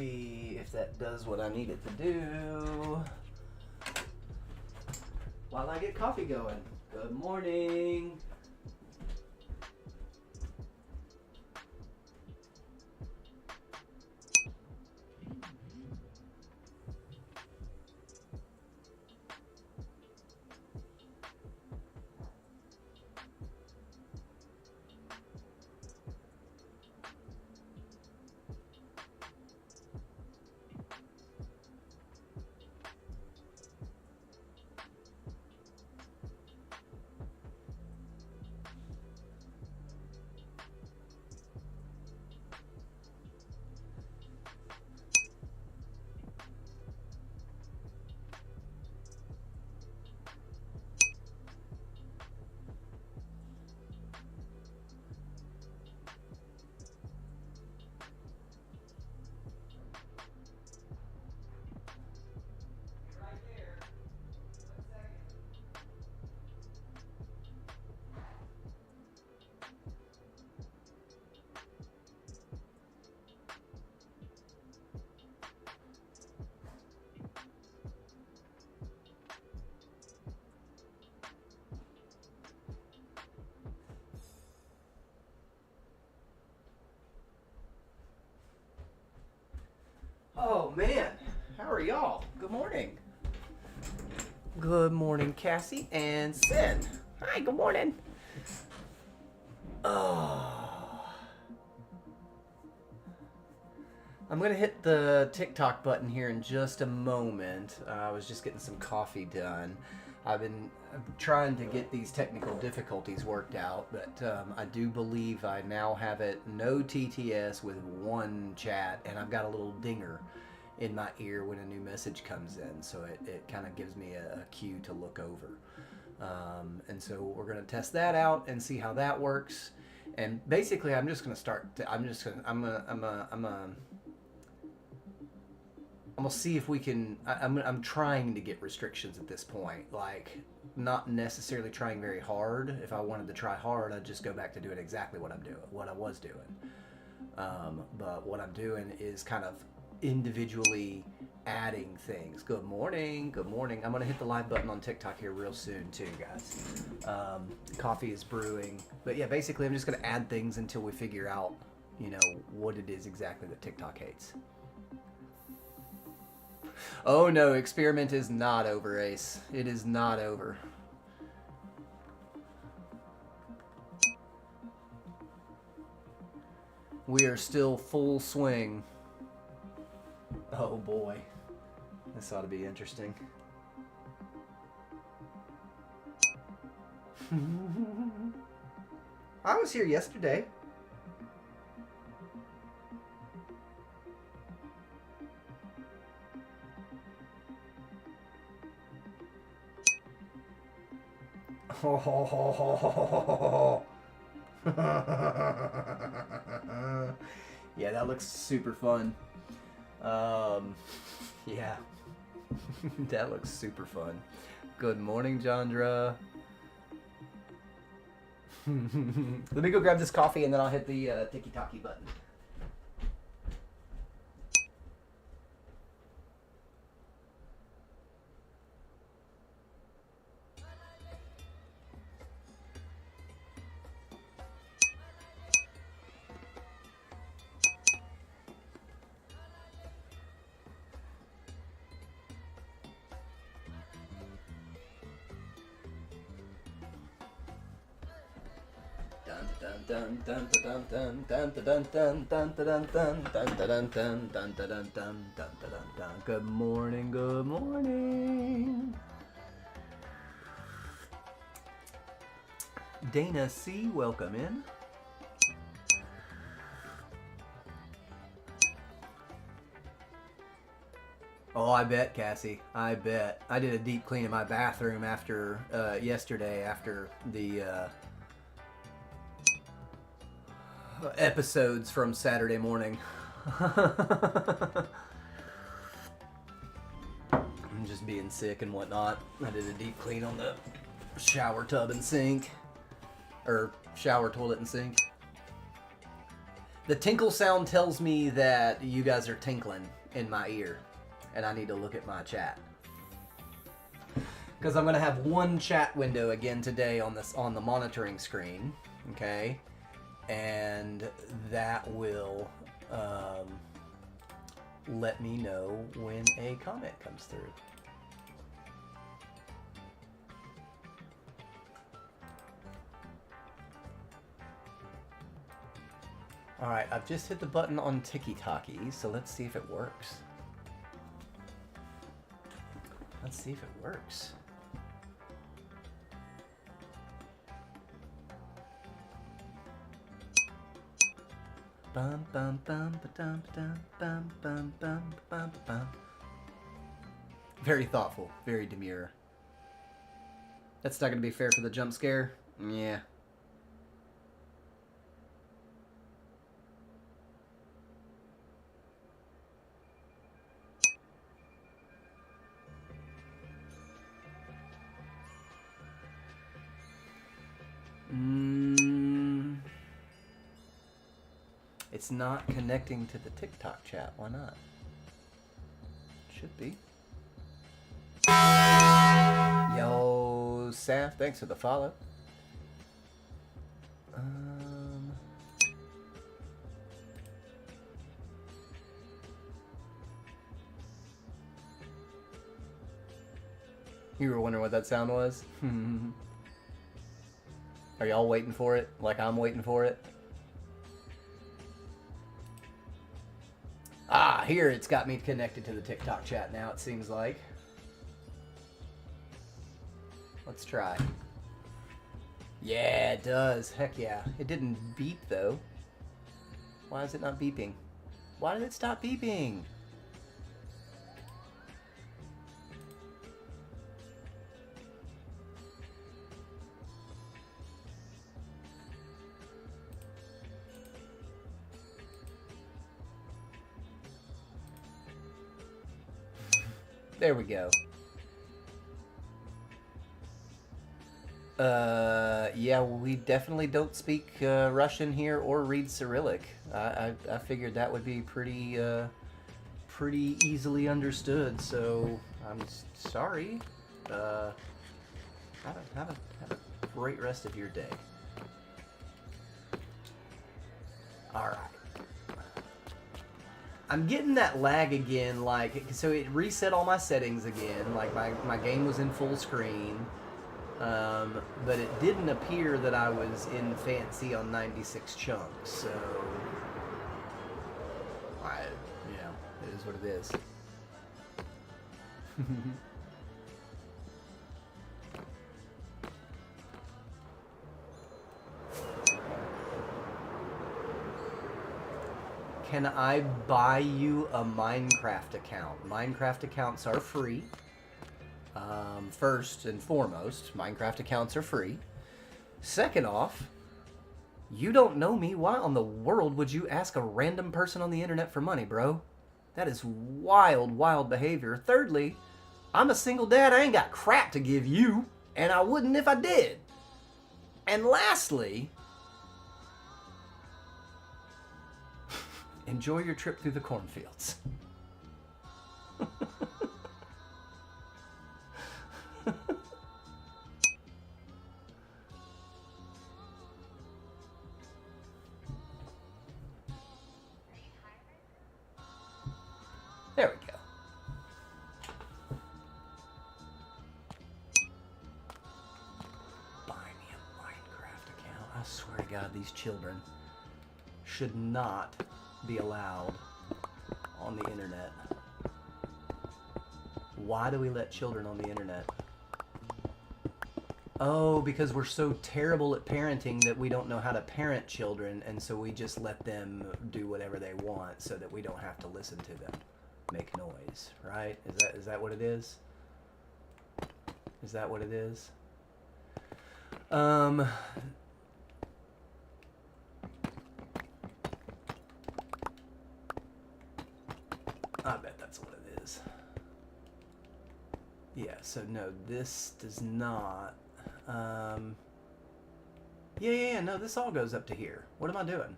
see if that does what I need it to do. While I get coffee going. Good morning. Oh man, how are y'all? Good morning. Good morning, Cassie and Sin. Hi, good morning. Oh. I'm gonna hit the TikTok button here in just a moment. I was just getting some coffee done. I'm trying to get these technical difficulties worked out, but I do believe I now have it no TTS with one chat, and I've got a little dinger in my ear when a new message comes in, so it kind of gives me a cue to look over. And so we're going to test that out and see how that works. And basically, I'm just going to start. I'm gonna see if we can. I'm trying to get restrictions at this point, like not necessarily trying very hard. If I wanted to try hard, I'd just go back to doing exactly what I was doing. But what I'm doing is kind of individually adding things. Good morning. Good morning. I'm gonna hit the live button on TikTok here real soon too, guys. Coffee is brewing, but yeah, basically I'm just gonna add things until we figure out, what it is exactly that TikTok hates. Oh no, experiment is not over, Ace. It is not over. We are still full swing. Oh boy. This ought to be interesting. I was here yesterday. Yeah, that looks super fun. Yeah. That looks super fun. Good morning, Jandra. Let me go grab this coffee and then I'll hit the tiki-taki button. Good morning, good morning. Dana C, welcome in. Oh, I bet, Cassie. I bet. I did a deep clean in my bathroom after yesterday after the episodes from Saturday morning. I'm just being sick and whatnot. I did a deep clean on the shower tub and sink, or shower, toilet, and sink. The tinkle sound tells me that you guys are tinkling in my ear, and I need to look at my chat. Because I'm going to have one chat window again today on the monitoring screen, okay? And that will let me know when a comment comes through. All right, I've just hit the button on Tiki-Taki, so let's see if it works. Let's see if it works. Bum bum bum ba-dum ba-dum bum bum bum bum bum. Very thoughtful, very demure. That's not gonna be fair for the jump scare. Yeah. It's not connecting to the TikTok chat. Why not? Should be. Yo, Saf, thanks for the follow. You were wondering what that sound was? Are y'all waiting for it? Like I'm waiting for it? Ah, here it's got me connected to the TikTok chat now, it seems like. Let's try. Yeah, it does. Heck yeah. It didn't beep, though. Why is it not beeping? Why did it stop beeping? There we go. Yeah, we definitely don't speak Russian here or read Cyrillic. I figured that would be pretty easily understood. So I'm sorry. Have a great rest of your day. All right. I'm getting that lag again, like, so it reset all my settings again, like my game was in full screen, but it didn't appear that I was in fancy on 96 chunks, so, it is what it is. Can I buy you a Minecraft account? Minecraft accounts are free. First and foremost, Minecraft accounts are free. Second off, you don't know me. Why on the world would you ask a random person on the internet for money, bro? That is wild, wild behavior. Thirdly, I'm a single dad. I ain't got crap to give you, and I wouldn't if I did. And lastly, enjoy your trip through the cornfields. There we go. Buy me a Minecraft account. I swear to God, these children should not be allowed on the internet. Why do we let children on the internet? Oh, because we're so terrible at parenting that we don't know how to parent children, and so we just let them do whatever they want so that we don't have to listen to them make noise, right? Is that what it is? Is that what it is? I bet that's what it is. Yeah, so no, this does not. Yeah, no, this all goes up to here. What am I doing?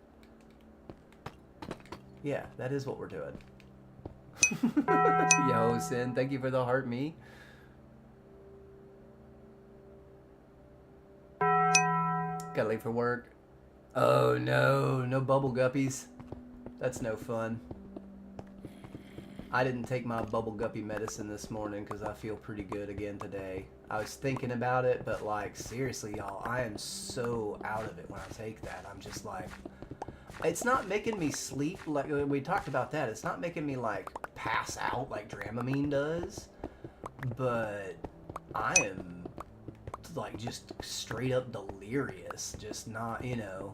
Yeah, that is what we're doing. Yo, Sin, thank you for the heart me. Gotta leave for work. Oh no, no bubble guppies. That's no fun. I didn't take my bubble guppy medicine this morning because I feel pretty good again today. I was thinking about it, but like, seriously, y'all, I am so out of it when I take that. I'm just like, it's not making me sleep. Like, we talked about that. It's not making me like pass out like Dramamine does, but I am like just straight up delirious, just not, you know,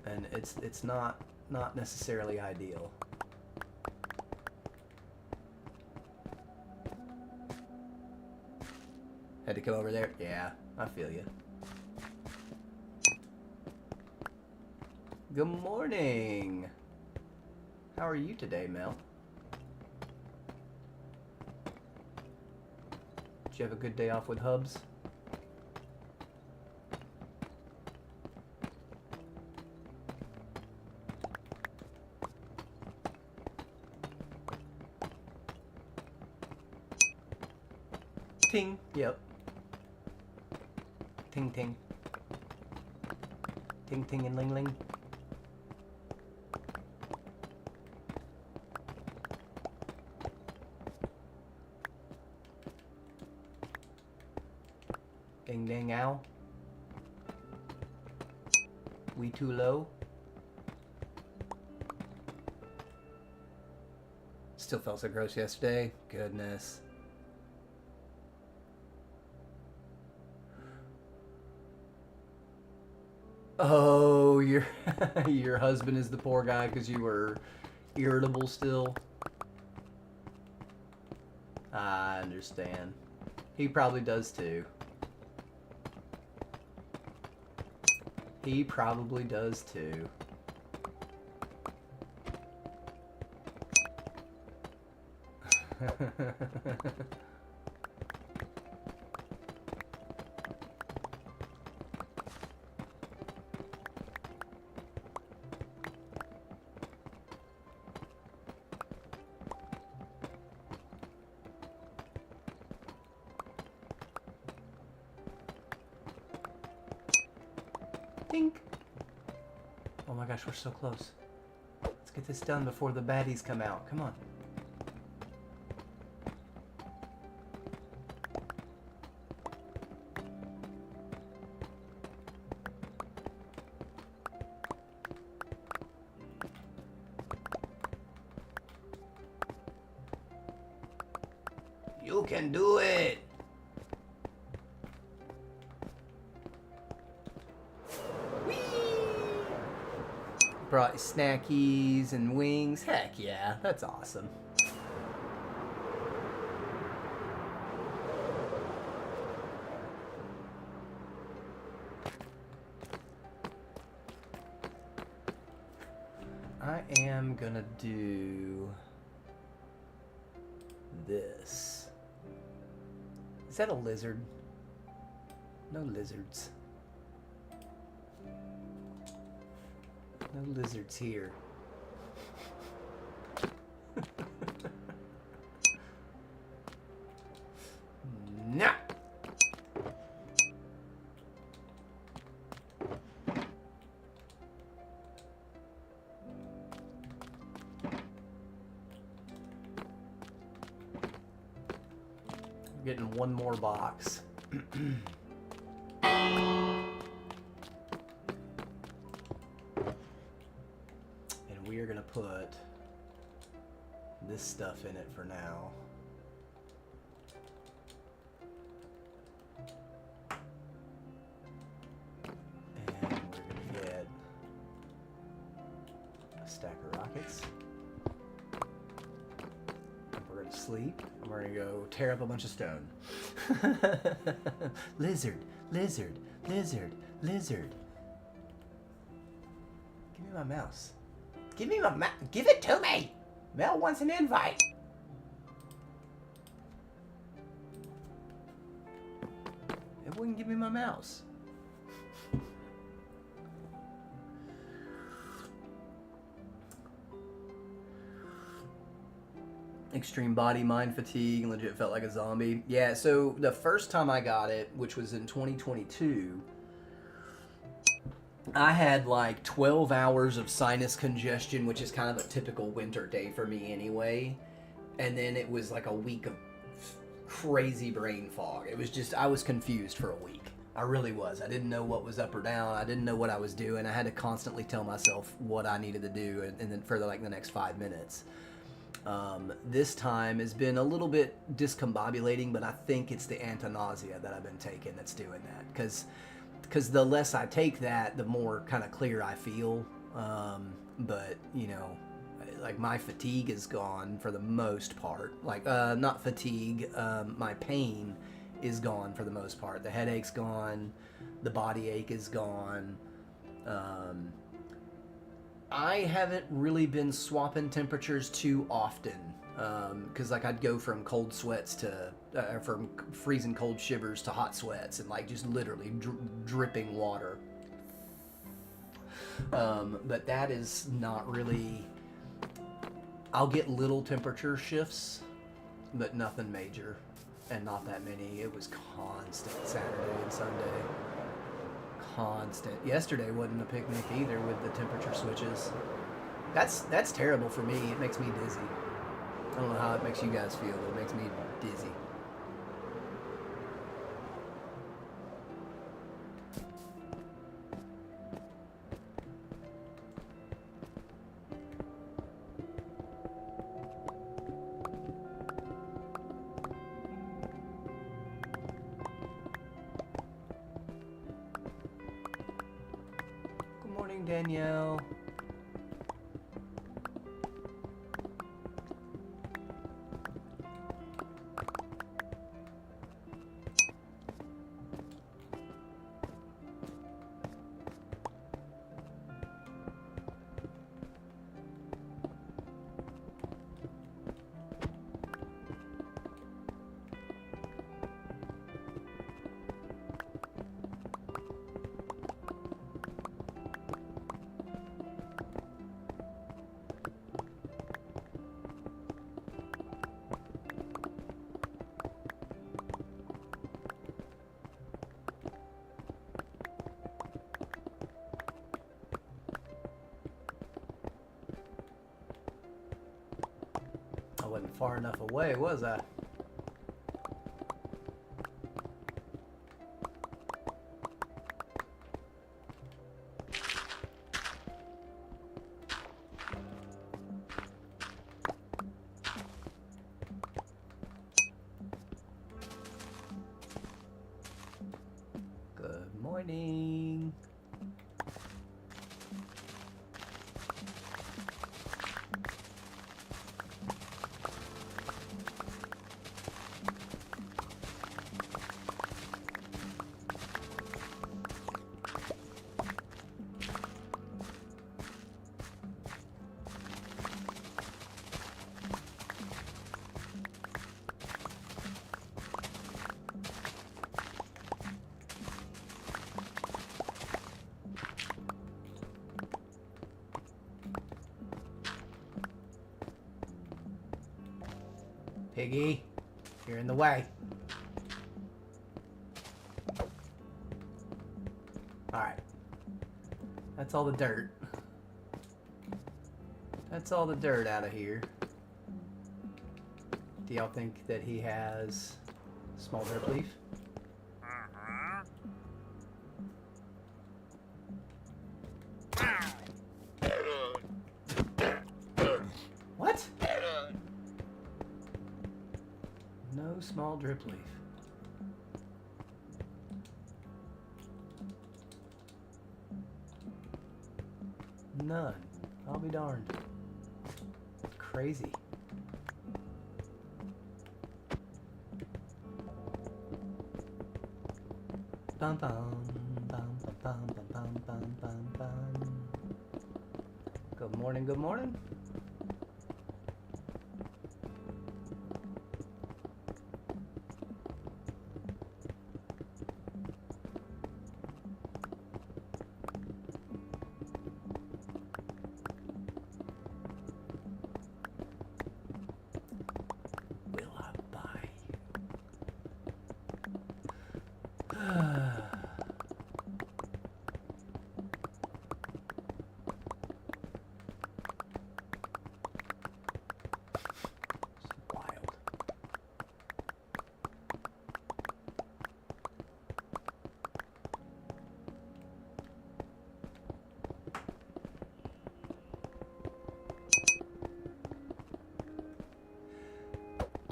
and it's not necessarily ideal. Had to come over there? Yeah, I feel you. Good morning. How are you today, Mel? Did you have a good day off with Hubs? Ting. Yep. Ting ting. Ting ting and ling ling. Ding ding ow. We too low. Still felt so gross yesterday. Goodness. Oh, your husband is the poor guy because you were irritable still. I understand. He probably does too. He probably does too. Dink. Oh my gosh, we're so close. Let's get this done before the baddies come out. Come on. You can do it! Whee! Brought snackies and wings. Heck yeah, that's awesome. I am gonna do this. Is that a lizard? No lizards. No lizards here. No. We're getting one more box. We are going to put this stuff in it for now. And we're going to get a stack of rockets. We're going to sleep. And we're going to go tear up a bunch of stone. Lizard, lizard, lizard, lizard. Give me my mouse. Give me my give it to me! Mel wants an invite. It wouldn't give me my mouse. Extreme body mind fatigue, legit felt like a zombie. Yeah, so the first time I got it, which was in 2022, I had like 12 hours of sinus congestion, which is kind of a typical winter day for me anyway. And then it was like a week of crazy brain fog. It was just, I was confused for a week. I really was. I didn't know what was up or down. I didn't know what I was doing. I had to constantly tell myself what I needed to do, and then for like the next 5 minutes. This time has been a little bit discombobulating, but I think it's the anti-nausea that I've been taking that's doing that. Because the less I take that, the more kind of clear I feel. But, you know, like my fatigue is gone for the most part. Like, not fatigue, my pain is gone for the most part. The headache's gone, the body ache is gone. I haven't really been swapping temperatures too often, because like I'd go from cold sweats to from freezing cold shivers to hot sweats, and like just literally dripping water. But that is not really. I'll get little temperature shifts, but nothing major. And not that many. It was constant Saturday and Sunday. Constant. Yesterday wasn't a picnic either with the temperature switches. That's terrible for me. It makes me dizzy. I don't know how it makes you guys feel, but it makes me dizzy. Danielle. I wasn't far enough away, was I? Good morning. Piggy, you're in the way. Alright. That's all the dirt. That's all the dirt out of here. Do y'all think that he has small drip leaf? What? No small drip leaf. None. I'll be darned. Crazy. Bum bum bum bum bum bum bum bum bum. Good morning, good morning.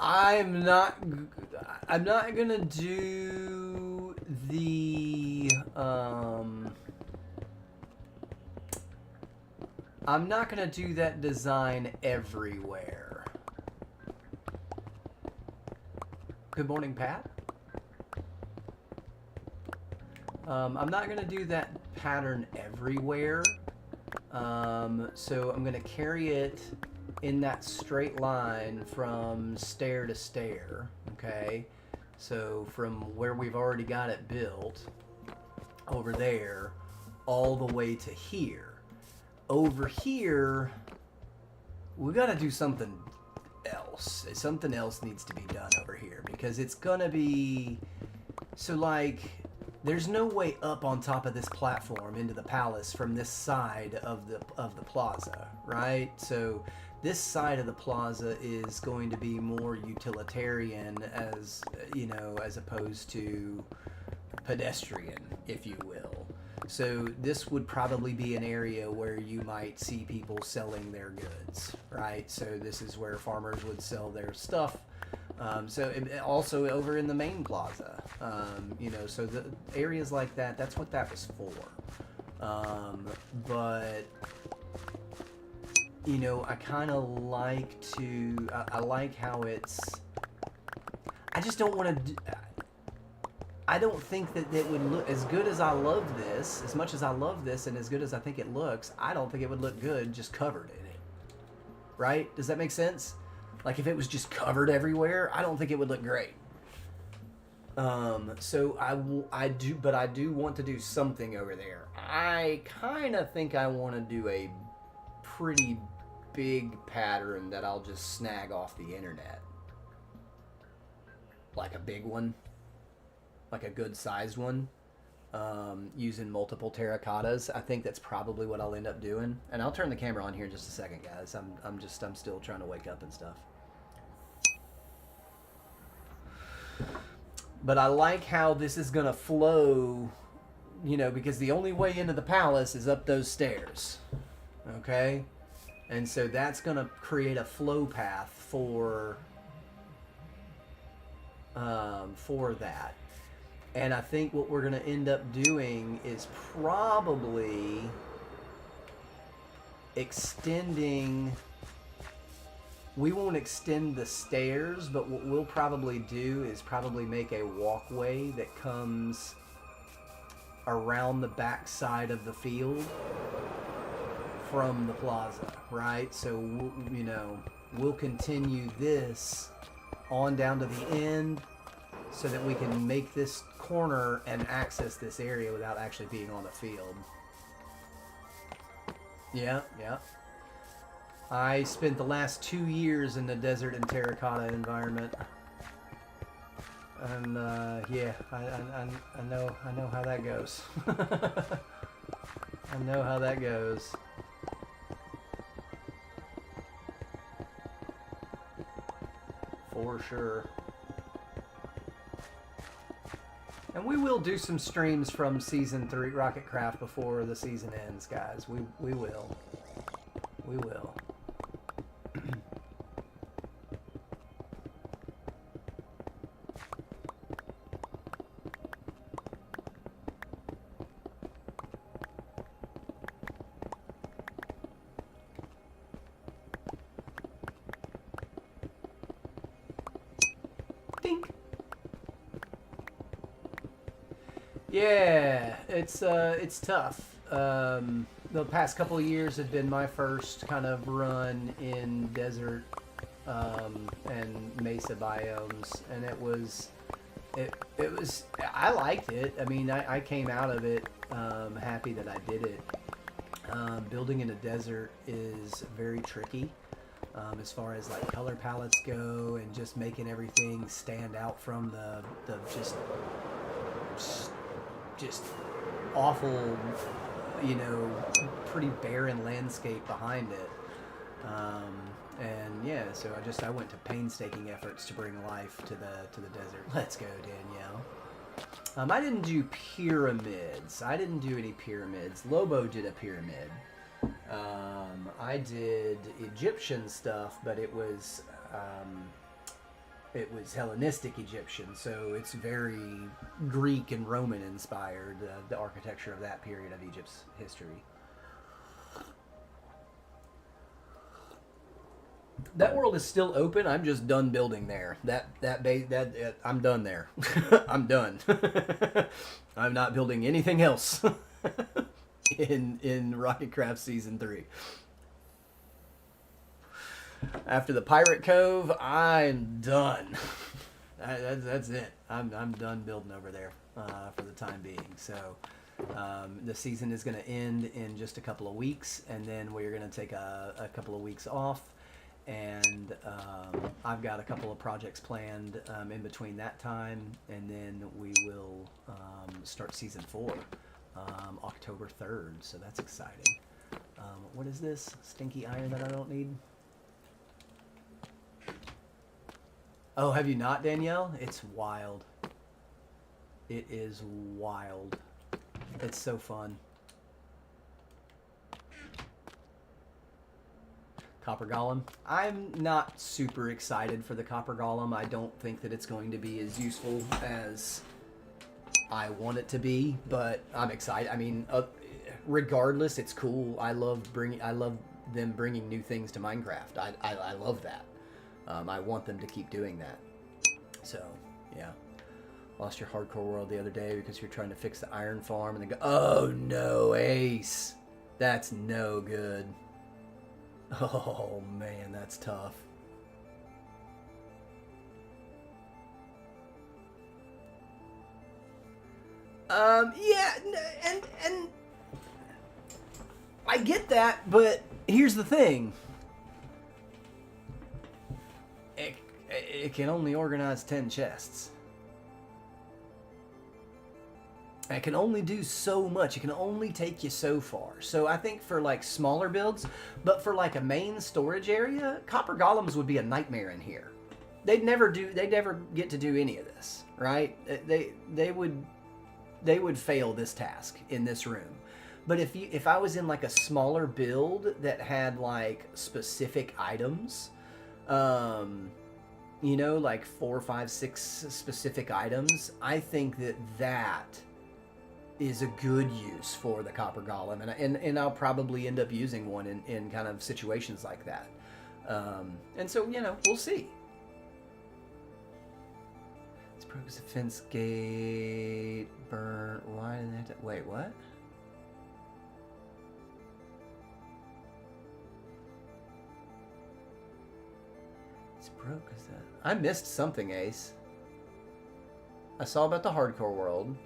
I'm not gonna do the I'm not gonna do that design everywhere. Good morning, Pat. I'm not gonna do that pattern everywhere. So I'm gonna carry it in that straight line from stair to stair, okay? So from where we've already got it built, over there, all the way to here. Over here, we gotta do something else. Something else needs to be done over here, because it's gonna be, so like, there's no way up on top of this platform into the palace from this side of the plaza, right? So this side of the plaza is going to be more utilitarian, as you know, as opposed to pedestrian, if you will. So this would probably be an area where you might see people selling their goods, right? So this is where farmers would sell their stuff. So also over in the main plaza, you know, so the areas like that, that's what that was for. But, you know, I kind of like to, I like how it's, I just don't want to, I don't think that it would look, as good as I love this, as much as I love this and as good as I think it looks, I don't think it would look good just covered in it. Right? Does that make sense? Like if it was just covered everywhere, I don't think it would look great. So I do want to do something over there. I kind of think I want to do a pretty big pattern that I'll just snag off the internet. Like a big one. Like a good sized one. Using multiple terracottas. I think that's probably what I'll end up doing. And I'll turn the camera on here in just a second, guys. I'm still trying to wake up and stuff. But I like how this is gonna flow, you know, because the only way into the palace is up those stairs. Okay? And so that's gonna create a flow path for that. And I think what we're going to end up doing is probably extending, we won't extend the stairs, but what we'll probably do is probably make a walkway that comes around the back side of the field from the plaza, right? So, you know, we'll continue this on down to the end so that we can make this corner and access this area without actually being on the field. Yeah. I spent the last 2 years in the desert and terracotta environment. And yeah, I know how that goes. I know how that goes. For sure. And we will do some streams from Season 3 Rocket Craft before the season ends, guys. We will. We will. Dink. Yeah, it's tough. The past couple of years have been my first kind of run in desert and mesa biomes, and it was I liked it. I mean, I came out of it happy that I did it. Building in a desert is very tricky as far as like color palettes go, and just making everything stand out from the just awful, you know, pretty barren landscape behind it. And yeah, so I went to painstaking efforts to bring life to the desert. Let's go, Danielle. I didn't do pyramids. I didn't do any pyramids. Lobo did a pyramid. I did Egyptian stuff, but it was it was Hellenistic Egyptian, so it's very Greek and Roman inspired, the architecture of that period of Egypt's history. That world is still open. I'm just done building there. I'm done there. I'm done. I'm not building anything else in Rocketcraft Season 3. After the Pirate Cove, I'm done. That's it. I'm done building over there for the time being. So the season is going to end in just a couple of weeks, and then we're going to take a couple of weeks off. And I've got a couple of projects planned in between that time, and then we will start Season 4 October 3rd, so that's exciting. What is this? Stinky iron that I don't need? Oh, have you not, Danielle? It's wild. It is wild. It's so fun. Copper Golem. I'm not super excited for the Copper Golem. I don't think that it's going to be as useful as I want it to be, but I'm excited. I mean, regardless, it's cool. I love them bringing new things to Minecraft. I love that. I want them to keep doing that. So, yeah. Lost your hardcore world the other day because you're trying to fix the iron farm and then go, oh no, Ace. That's no good. Oh man, that's tough. Yeah, and I get that, but here's the thing. It can only organize 10 chests. It can only do so much. It can only take you so far. So I think for like smaller builds, but for like a main storage area, Copper Golems would be a nightmare in here. They'd never get to do any of this, right? They would fail this task in this room. But if I was in like a smaller build that had like specific items, you know, like 4, 5, 6 specific items, I think that is a good use for the Copper Golem, and I'll probably end up using one in kind of situations like that. And so, you know, we'll see. It's broke as a fence gate burnt. Why did they have to, wait, what? It's broke as that. I missed something, Ace. I saw about the hardcore world.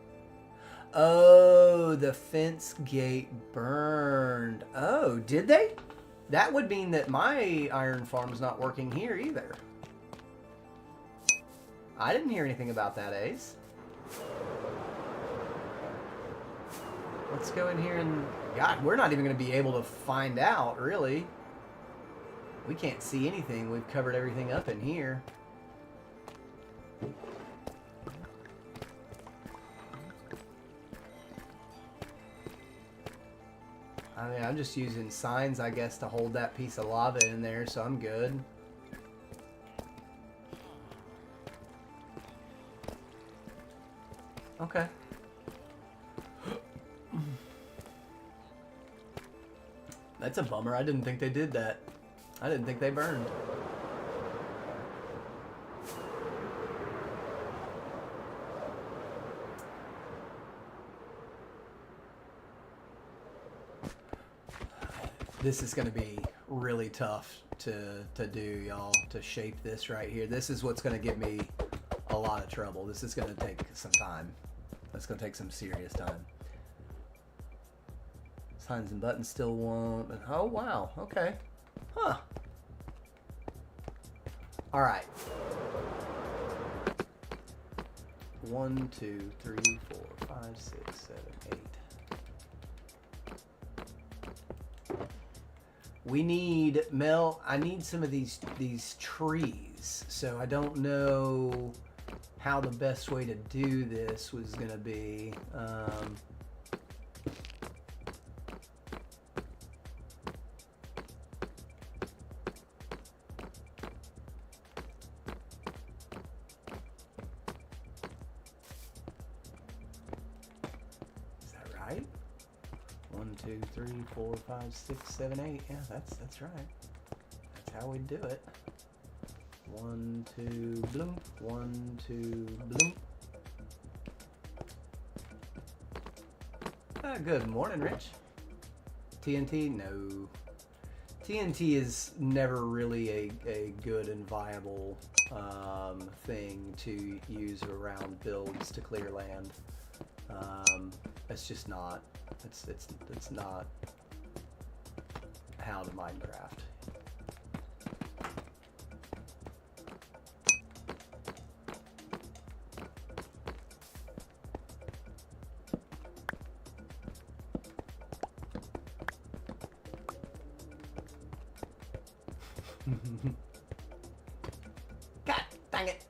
Oh, the fence gate burned. Oh, did they? That would mean that my iron farm's not working here either. I didn't hear anything about that, Ace. Let's go in here and... God, we're not even going to be able to find out, really. We can't see anything. We've covered everything up in here. I mean, I'm just using signs, I guess, to hold that piece of lava in there, so I'm good. Okay. That's a bummer. I didn't think they did that. I didn't think they burned. This is going to be really tough to do, y'all, to shape this right here. This is what's going to give me a lot of trouble. This is going to take some time. That's going to take some serious time. Signs and buttons still won't. Oh, wow. Okay. Huh. All right. 1, 2, 3, 4, 5, 6, 7, 8. We need, Mel, I need some of these trees. So I don't know how the best way to do this was going to be. right. 1, 2, 3, 4, 5, 6, 7, 8. Yeah, that's right. That's how we do it. 1, 2, bloom. 1, 2, bloom. Good morning, Rich. TNT? No. TNT is never really a good and viable thing to use around builds to clear land. It's just not. It's not how to Minecraft. God dang it.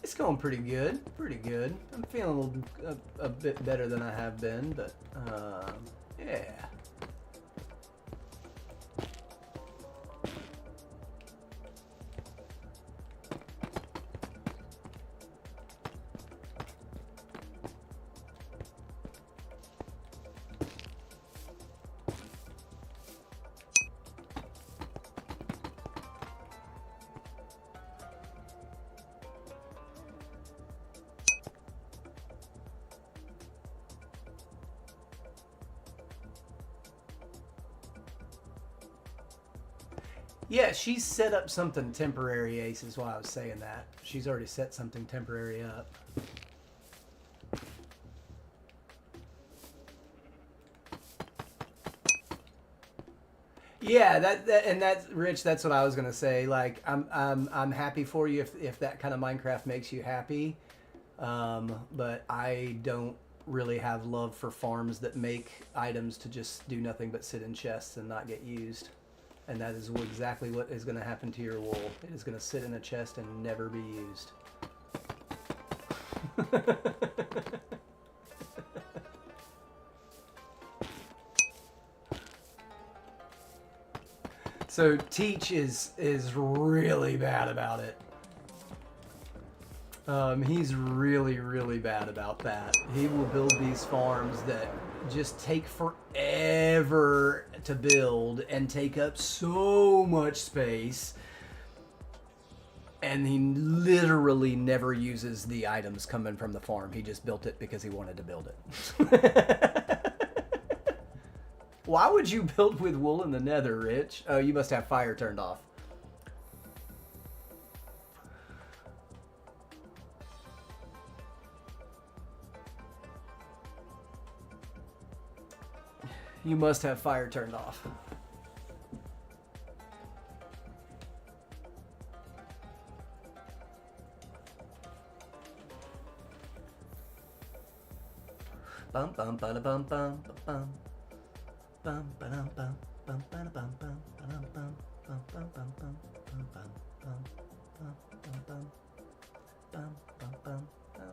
It's going pretty good, pretty good. I'm feeling a bit better than I have been, but yeah. Yeah, she's set up something temporary, Ace, is why I was saying that. She's already set something temporary up. Yeah, and that's Rich. That's what I was gonna say. Like, I'm happy for you if that kind of Minecraft makes you happy, but I don't really have love for farms that make items to just do nothing but sit in chests and not get used. And that is exactly what is going to happen to your wool. It is going to sit in a chest and never be used. So Teach is really bad about it. He's really bad about that. He will build these farms that just take forever to build and take up so much space, and he literally never uses the items coming from the farm. He just built it because he wanted to build it. Why would you build with wool in the nether, Rich? Oh, you must have fire turned off. You must have fire turned off. Bum bum ba da bum bum bum bum ba dum bum bum ba da bum bum ba dum bum bum bum bum bum bum bum bum bum bum bum bum bum.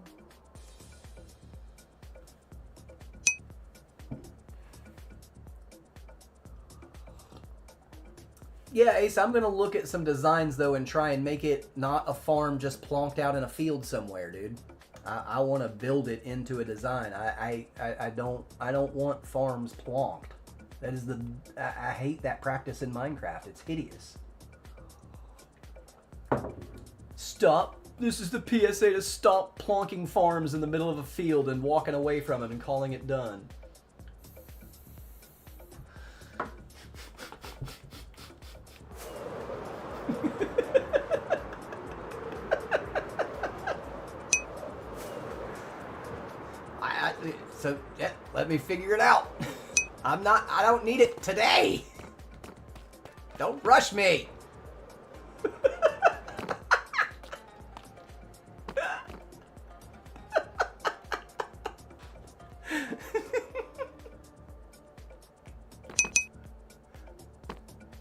Yeah, Ace, I'm going to look at some designs, though, and try and make it not a farm just plonked out in a field somewhere, dude. I want to build it into a design. I don't want farms plonked. That is I hate that practice in Minecraft. It's hideous. Stop. This is the PSA to stop plonking farms in the middle of a field and walking away from it and calling it done. So, yeah, let me figure it out. I don't need it today. Don't rush me.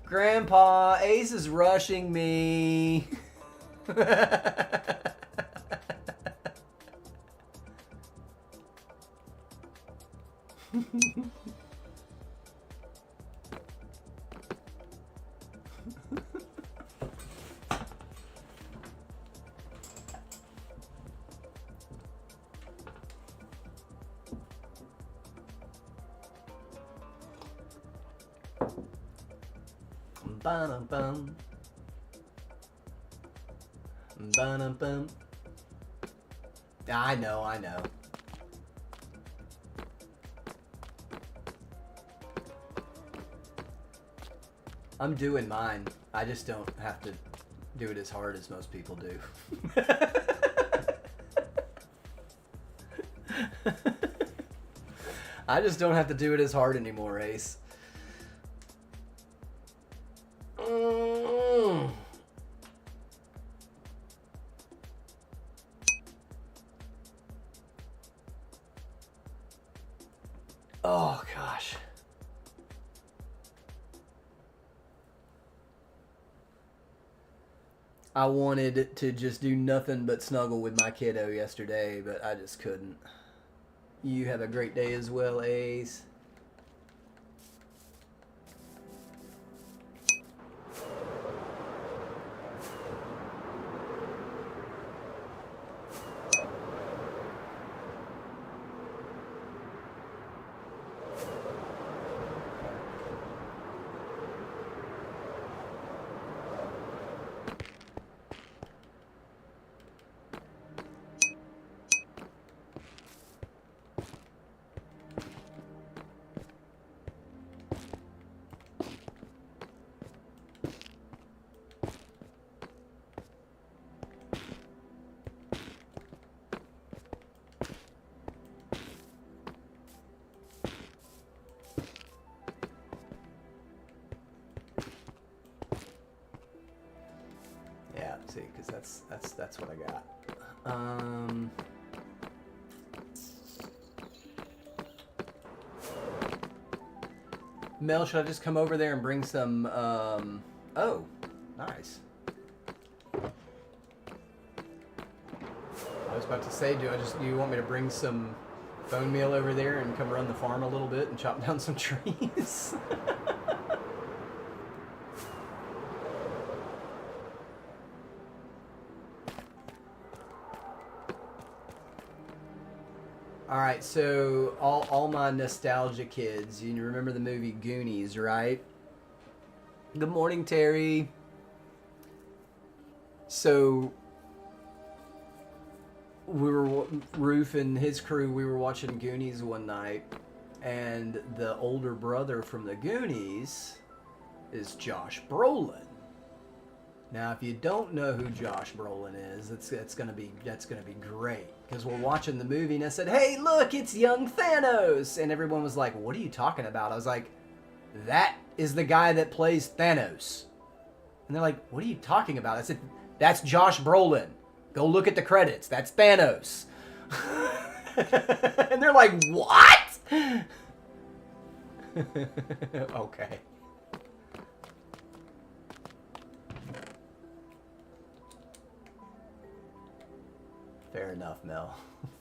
Grandpa, Ace is rushing me. Ba-dum-bum. Ba-dum-bum. I know. I'm doing mine. I just don't have to do it as hard as most people do. I just don't have to do it as hard anymore, Ace. Oh, gosh. I wanted to just do nothing but snuggle with my kiddo yesterday, but I just couldn't. You have a great day as well, Ace. Yeah, see, because that's what I got. Mel, should I just come over there and bring some? Oh, nice. I was about to say, do you want me to bring some bone meal over there and come run the farm a little bit and chop down some trees? Alright, so all my nostalgia kids, you remember the movie Goonies, right? Good morning, Terry. So, Roof and his crew, we were watching Goonies one night, and the older brother from the Goonies is Josh Brolin. Now, if you don't know who Josh Brolin is, that's gonna be great, because we're watching the movie and I said, "Hey, look, it's young Thanos," and everyone was like, "What are you talking about?" I was like, "That is the guy that plays Thanos," and they're like, "What are you talking about?" I said, "That's Josh Brolin. Go look at the credits. That's Thanos." And they're like, "What?" Okay. Fair enough, Mel.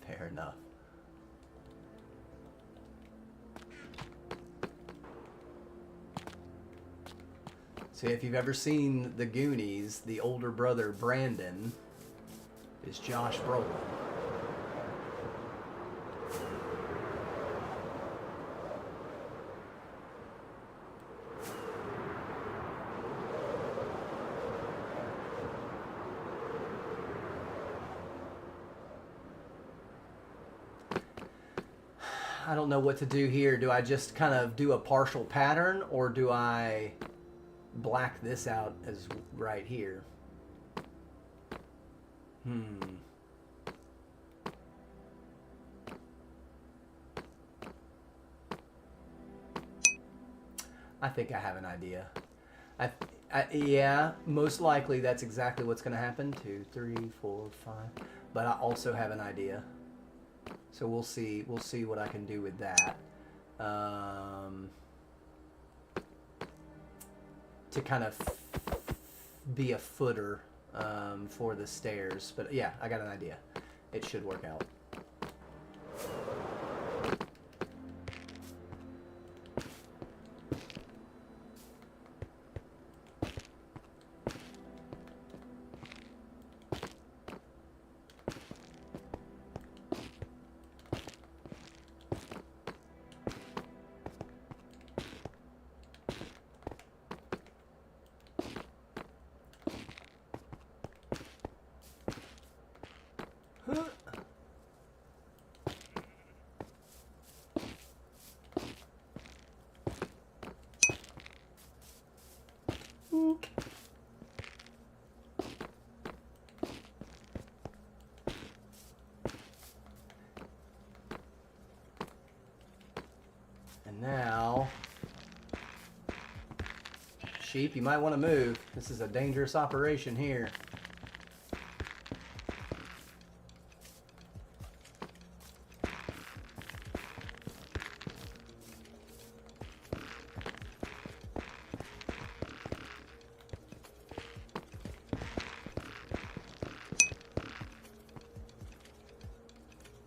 Fair enough. So if you've ever seen the Goonies, the older brother, Brandon, is Josh Brolin. I don't know what to do here. Do I just kind of do a partial pattern, or do I black this out as right here? I think I have an idea. Yeah, most likely that's exactly what's going to happen. 2, 3, 4, 5. But I also have an idea. So we'll see what I can do with that. To kind of be a footer for the stairs. But yeah, I got an idea. It should work out. And now, sheep, you might want to move. This is a dangerous operation here.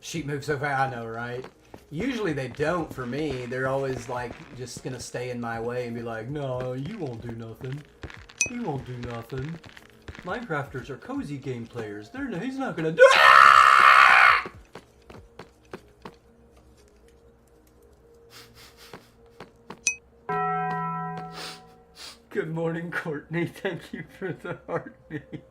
Sheep move so fast, I know, right? Usually they don't for me. They're always like just gonna stay in my way and be like, no, you won't do nothing. You won't do nothing. Minecrafters are cozy game players. He's not gonna do. Good morning, Courtney. Thank you for the heartbeat.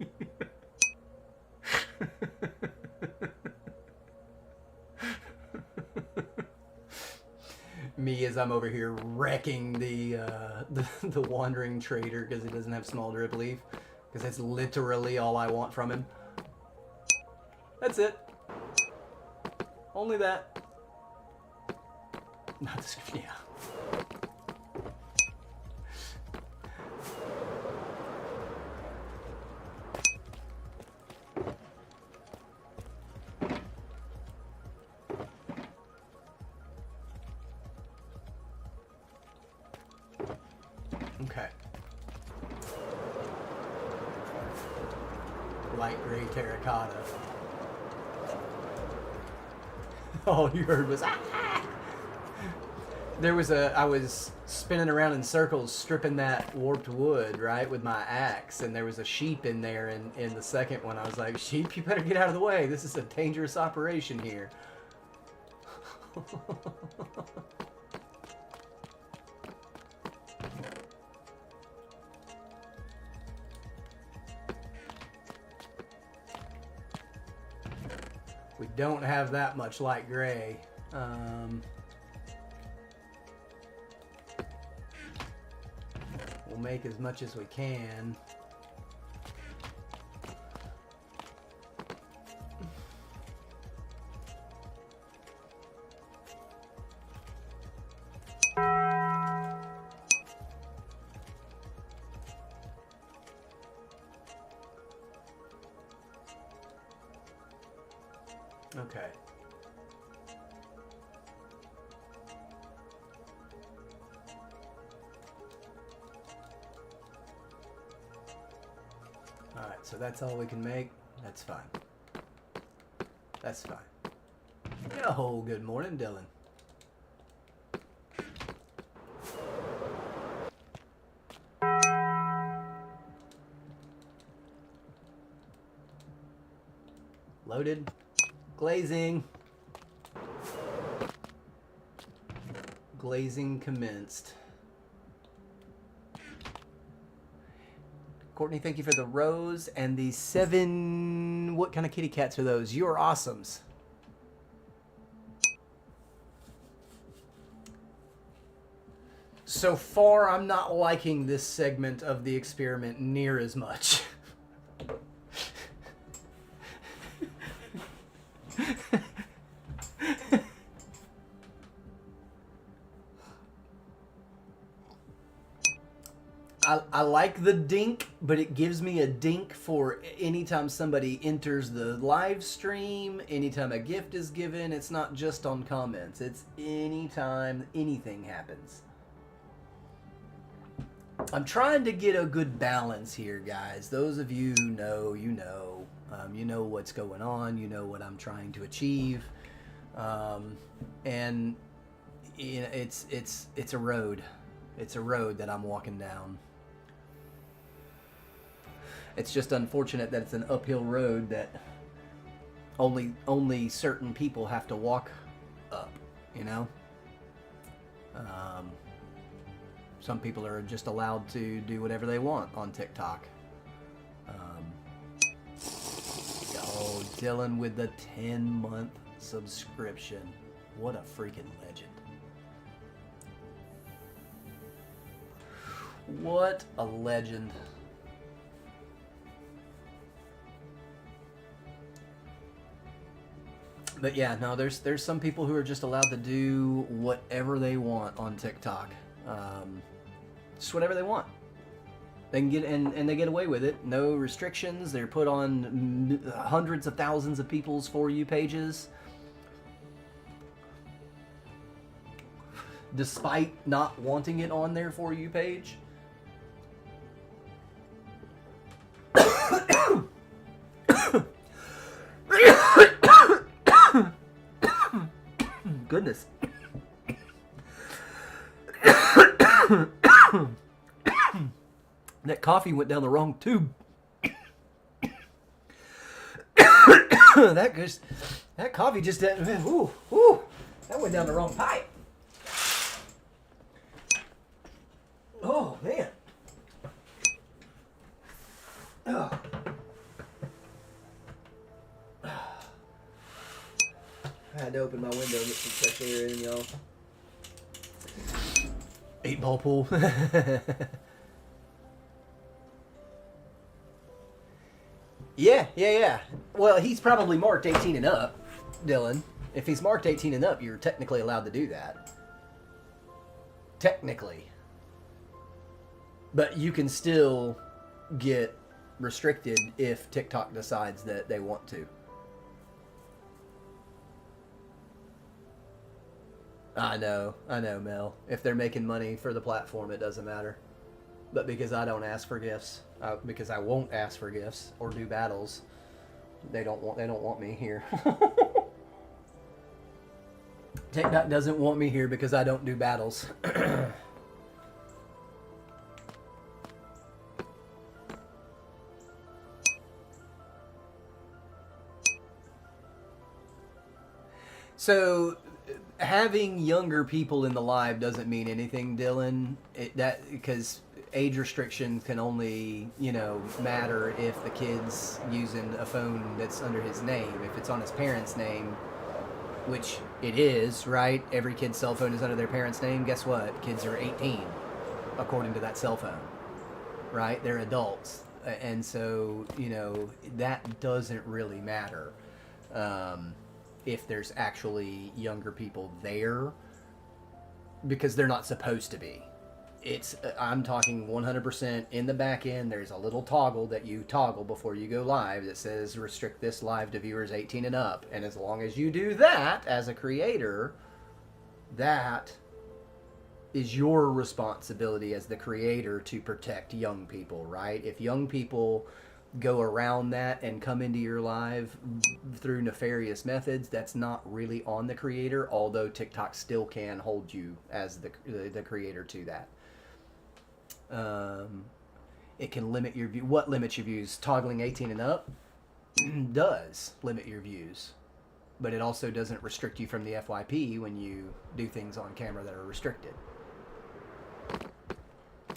Me as I'm over here wrecking the wandering trader because he doesn't have small drip leaf, because that's literally all I want from him. That's it. Only that. Not this. Yeah. Okay. Light gray terracotta. All you heard was ah! There was I was spinning around in circles stripping that warped wood, right, with my axe, and there was a sheep in there in the second one. I was like, sheep, you better get out of the way. This is a dangerous operation here. We don't have that much light gray. We'll make as much as we can. Okay. Alright, so that's all we can make. That's fine. That's fine. Oh, good morning, Dylan. Loaded. Glazing. Glazing commenced. Courtney, thank you for the rose and the 7... What kind of kitty cats are those? You're awesomes. So far, I'm not liking this segment of the experiment near as much. I like the dink, but it gives me a dink for anytime somebody enters the live stream, anytime a gift is given. It's not just on comments. It's anytime anything happens. I'm trying to get a good balance here, guys. Those of you who know, you know. You know what's going on. You know what I'm trying to achieve. And you know, it's a road. It's a road that I'm walking down. It's just unfortunate that it's an uphill road that only certain people have to walk up, you know? Some people are just allowed to do whatever they want on TikTok. Oh, Dylan with the 10-month subscription. What a freaking legend. What a legend. But yeah, no, there's some people who are just allowed to do whatever they want on TikTok. Just whatever they want. They can get and they get away with it. No restrictions. They're put on hundreds of thousands of people's For You pages, despite not wanting it on their For You page. Goodness. That coffee went down the wrong tube. That coffee just that went down the wrong pipe. Oh man. Oh. I had to open my window and get some fresh air in, y'all. 8-ball pool. Yeah. Well, he's probably marked 18 and up, Dylan. If he's marked 18 and up, you're technically allowed to do that. Technically. But you can still get restricted if TikTok decides that they want to. I know, Mel. If they're making money for the platform, it doesn't matter. But because I don't ask for gifts, because I won't ask for gifts or do battles, they don't want me here. TikTok doesn't want me here because I don't do battles. So having younger people in the live doesn't mean anything, Dylan. Because age restriction can only, matter if the kid's using a phone that's under his name. If it's on his parents' name, which it is, right? Every kid's cell phone is under their parents' name. Guess what? Kids are 18, according to that cell phone, right? They're adults. And so, that doesn't really matter. If there's actually younger people there, because they're not supposed to be. I'm talking 100% in the back end. There's a little toggle that you toggle before you go live that says restrict this live to viewers 18 and up. And as long as you do that as a creator, that is your responsibility as the creator to protect young people, right? If young people go around that and come into your live through nefarious methods, that's not really on the creator, although TikTok still can hold you as the creator to that. It can limit your view. What limits your views? Toggling 18 and up does limit your views, but it also doesn't restrict you from the FYP when you do things on camera that are restricted.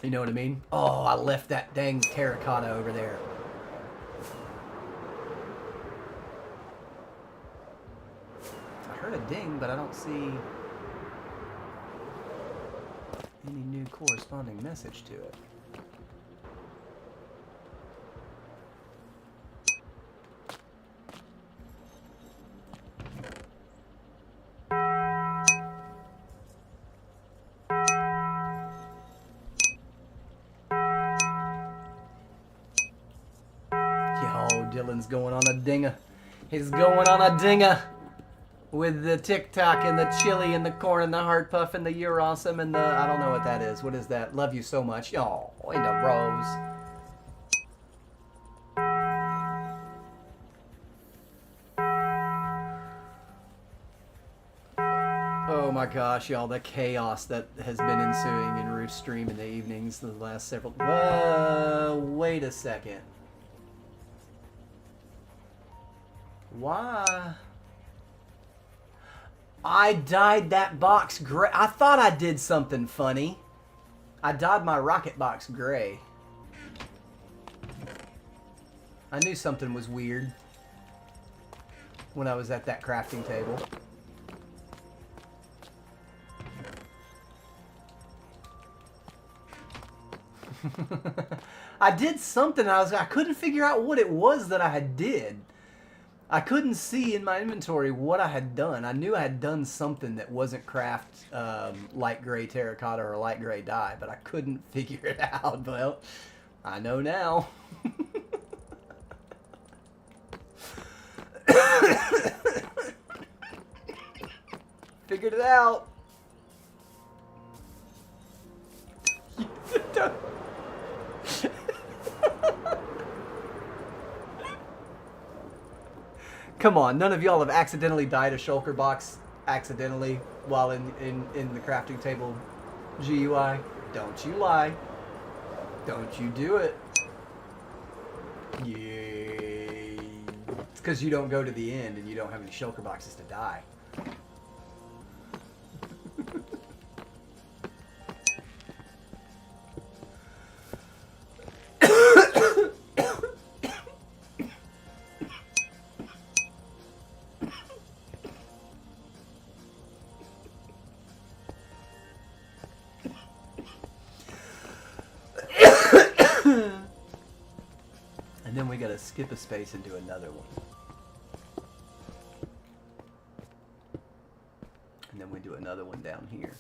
You know what I mean? Oh, I left that dang terracotta over there. I heard a ding, but I don't see any new corresponding message to it. Yo, Dylan's going on a dinger. He's going on a dinger. With the TikTok and the chili and the corn and the heart puff and the you're awesome and the, I don't know what that is. What is that? Love you so much. Oh, and the rose. Oh my gosh, y'all, the chaos that has been ensuing in Roof's stream in the evenings the last several... Whoa, wait a second. Why? I dyed that box gray. I thought I did something funny. I dyed my rocket box gray. I knew something was weird when I was at that crafting table. I did something. I couldn't figure out what it was that I did. I couldn't see in my inventory what I had done. I knew I had done something that wasn't craft light gray terracotta or light gray dye, but I couldn't figure it out. Well, I know now. Figured it out. Come on, none of y'all have accidentally dyed a shulker box accidentally while in the crafting table GUI. Don't you lie. Don't you do it. Yay. It's because you don't go to the end and you don't have any shulker boxes to dye. And then we gotta skip a space and do another one. And then we do another one down here.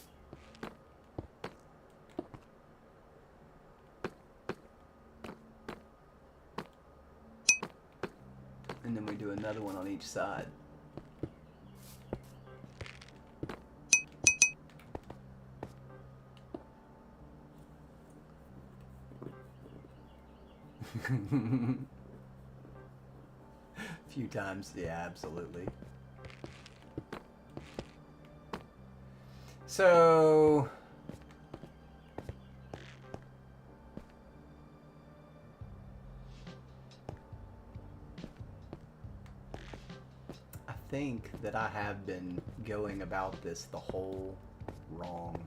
And then we do another one on each side. Few times, yeah, absolutely. So I think that I have been going about this the whole wrong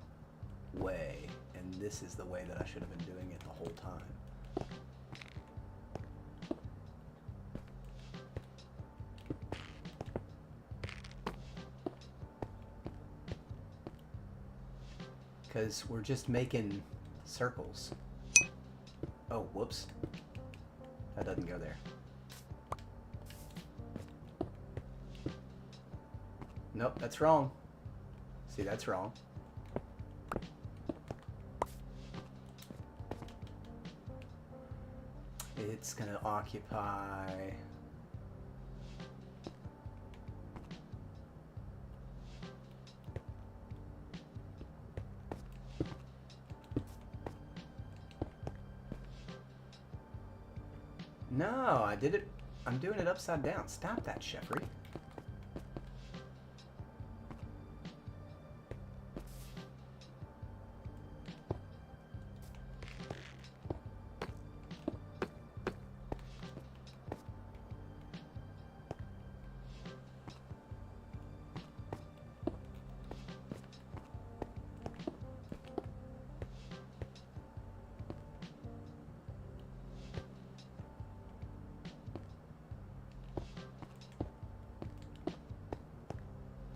way, and this is the way that I should have been doing it the whole time. Because we're just making circles. Oh, whoops. That doesn't go there. Nope, that's wrong. See, that's wrong. It's gonna occupy... No, I did it. I'm doing it upside down. Stop that, Sheffrey.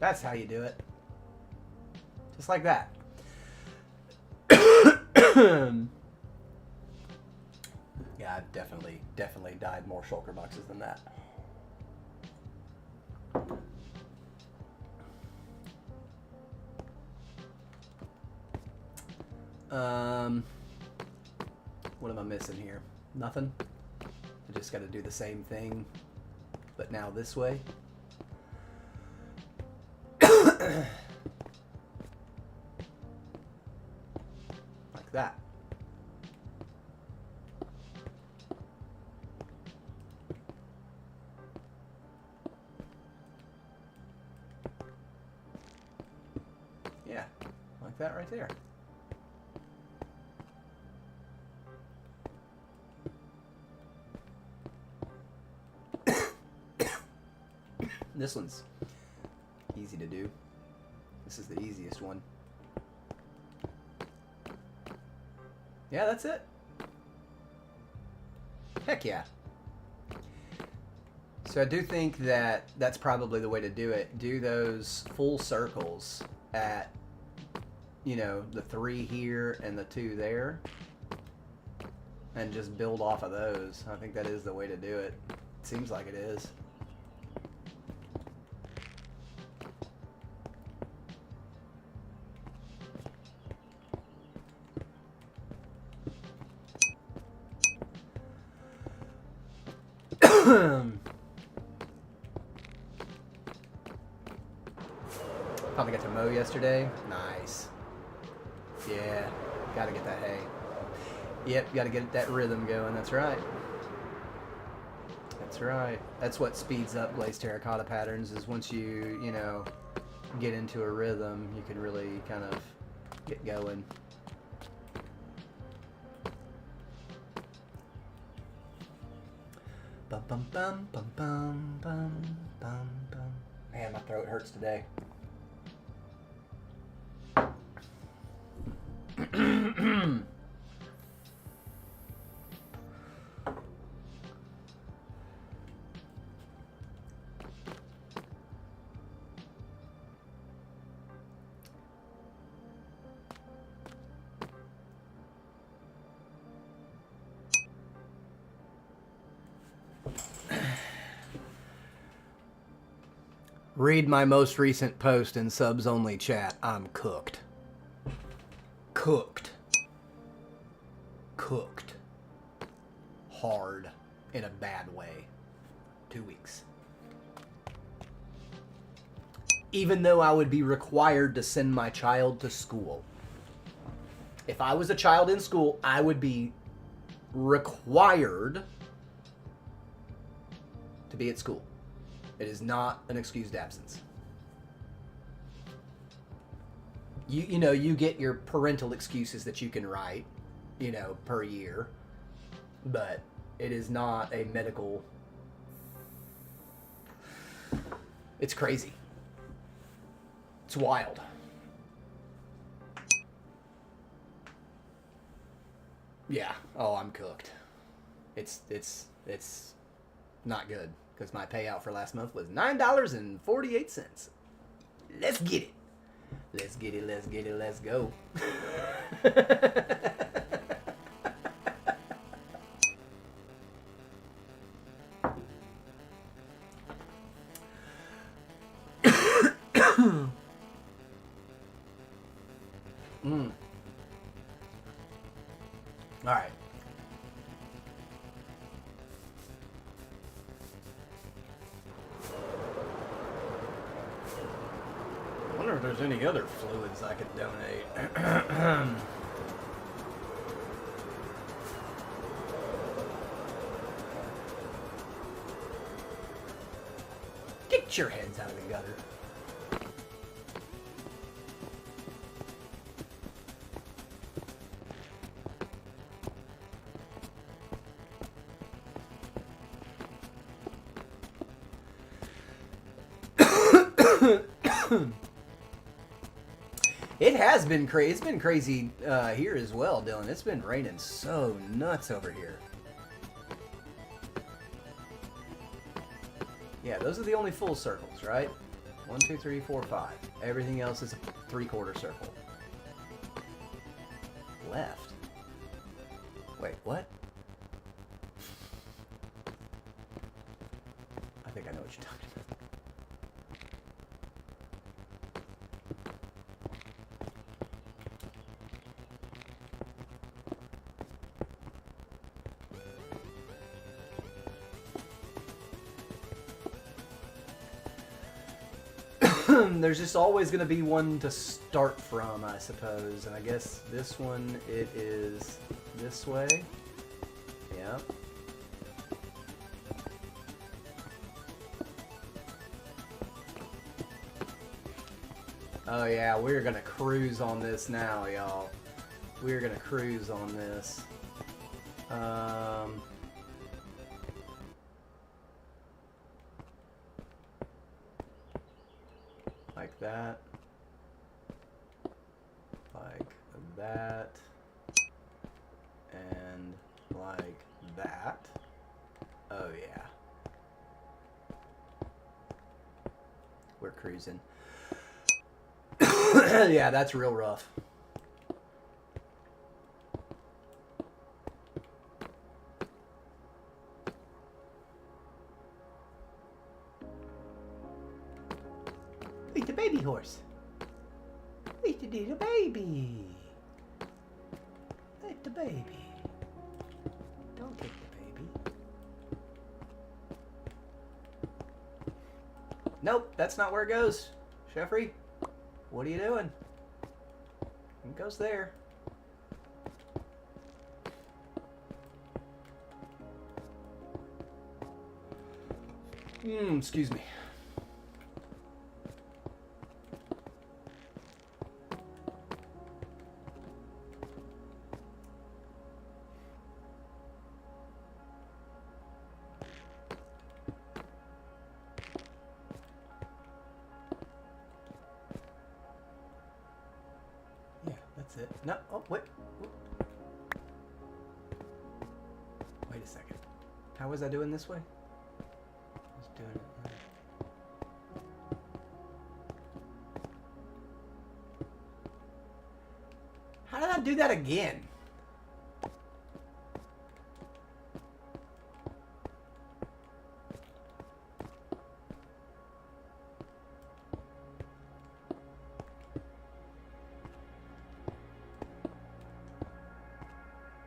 That's how you do it. Just like that. Yeah, I've definitely dyed more shulker boxes than that. What am I missing here? Nothing? I just got to do the same thing, but now this way. Like that. Yeah, like that right there. This one's easy to do. This is the easiest one. Yeah, that's it. Heck yeah. So I do think that that's probably the way to do it. Do those full circles at, you know, the 3 here and the 2 there. And just build off of those. I think that is the way to do it. It seems like it is. Finally got to mow yesterday. Nice. Yeah, gotta get that hay. Yep, gotta get that rhythm going. That's right. That's right. That's what speeds up glazed terracotta patterns, is once you know, get into a rhythm, you can really kind of get going. Bum bum bum bum bum bum bum bum. Man, my throat hurts today. Read my most recent post in subs only chat. I'm cooked. Cooked. Cooked. Hard. In a bad way. 2 weeks. Even though I would be required to send my child to school. If I was a child in school, I would be required to be at school. It is not an excused absence. You know, you get your parental excuses that you can write, you know, per year. But it is not a medical... It's crazy. It's wild. Yeah. Oh, I'm cooked. It's not good. Because my payout for last month was $9.48. Let's get it. Let's get it, let's get it, let's go. All right. I wonder if there's any other fluids I could donate. Get your heads out of the gutter. It has been crazy. It's been crazy here as well, Dylan. It's been raining so nuts over here. Yeah, those are the only full circles, right? 1, 2, 3, 4, 5. Everything else is a 3/4 circle. Left. Wait, what? I think I know what you're talking about. There's just always going to be one to start from, I suppose. And I guess this one, it is this way. Yeah. Oh yeah, we're going to cruise on this now, y'all. We're going to cruise on this. Like that, like that, and like that. Oh yeah. We're cruising. Yeah, that's real rough. Eat the baby horse. Eat the little baby. Eat the baby. Don't take the baby. Nope, that's not where it goes. Jeffrey, what are you doing? It goes there. Excuse me. Yeah, that's it. No, oh, wait. Wait a second. How was I doing this way? I was doing it right. How did I do that again?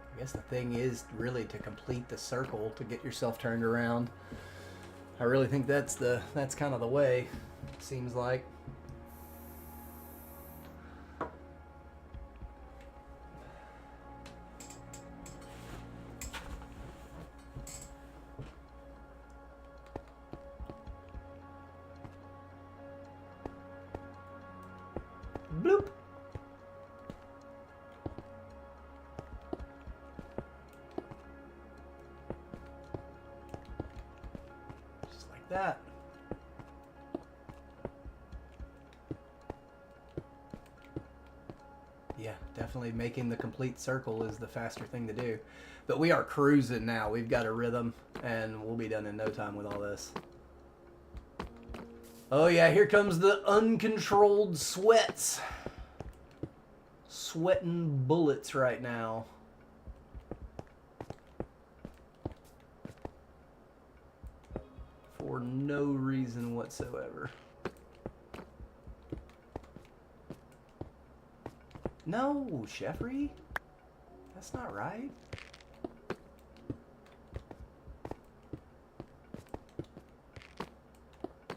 I guess the thing is really to complete the circle to get yourself turned around. I really think that's kind of the way. Seems like. Bloop. Just like that. Yeah, definitely making the complete circle is the faster thing to do. But we are cruising now. We've got a rhythm, and we'll be done in no time with all this. Oh yeah, here comes the uncontrolled sweats. Sweating bullets right now. For no reason whatsoever. No, Jeffrey. That's not right.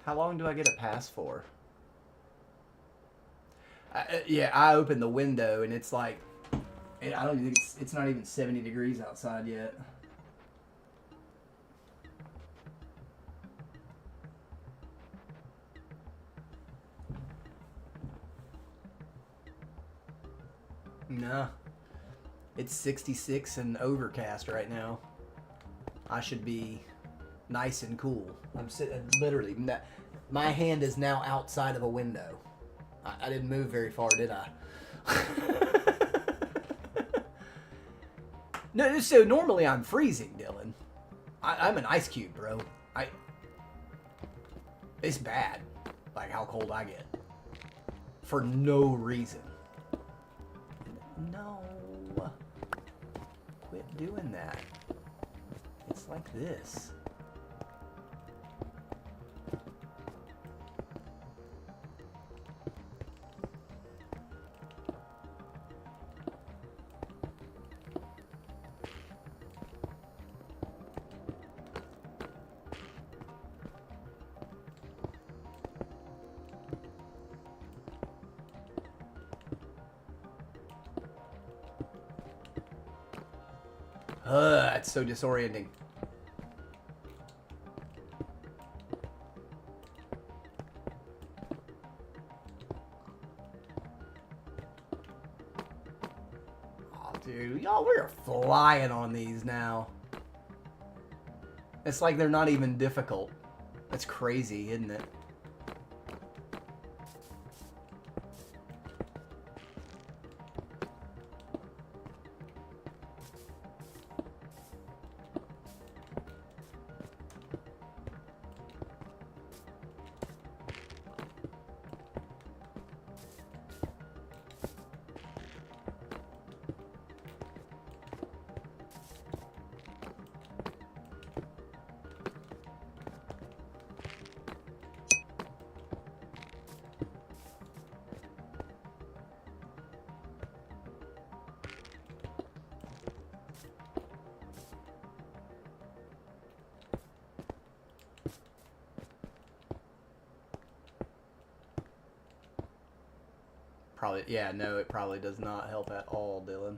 How long do I get a pass for? Yeah, I opened the window and it's like, I don't think it's not even 70 degrees outside yet. No, it's 66 and overcast right now. I should be nice and cool. I'm sitting literally. My hand is now outside of a window. I didn't move very far, did I? No, so normally I'm freezing, Dylan. I'm an ice cube, bro. It's bad, like how cold I get. For no reason. No. Quit doing that. It's like this. It's so disorienting. Oh, dude, y'all, we're flying on these now. It's like they're not even difficult. That's crazy, isn't it? Probably, yeah, no, it probably does not help at all, Dylan.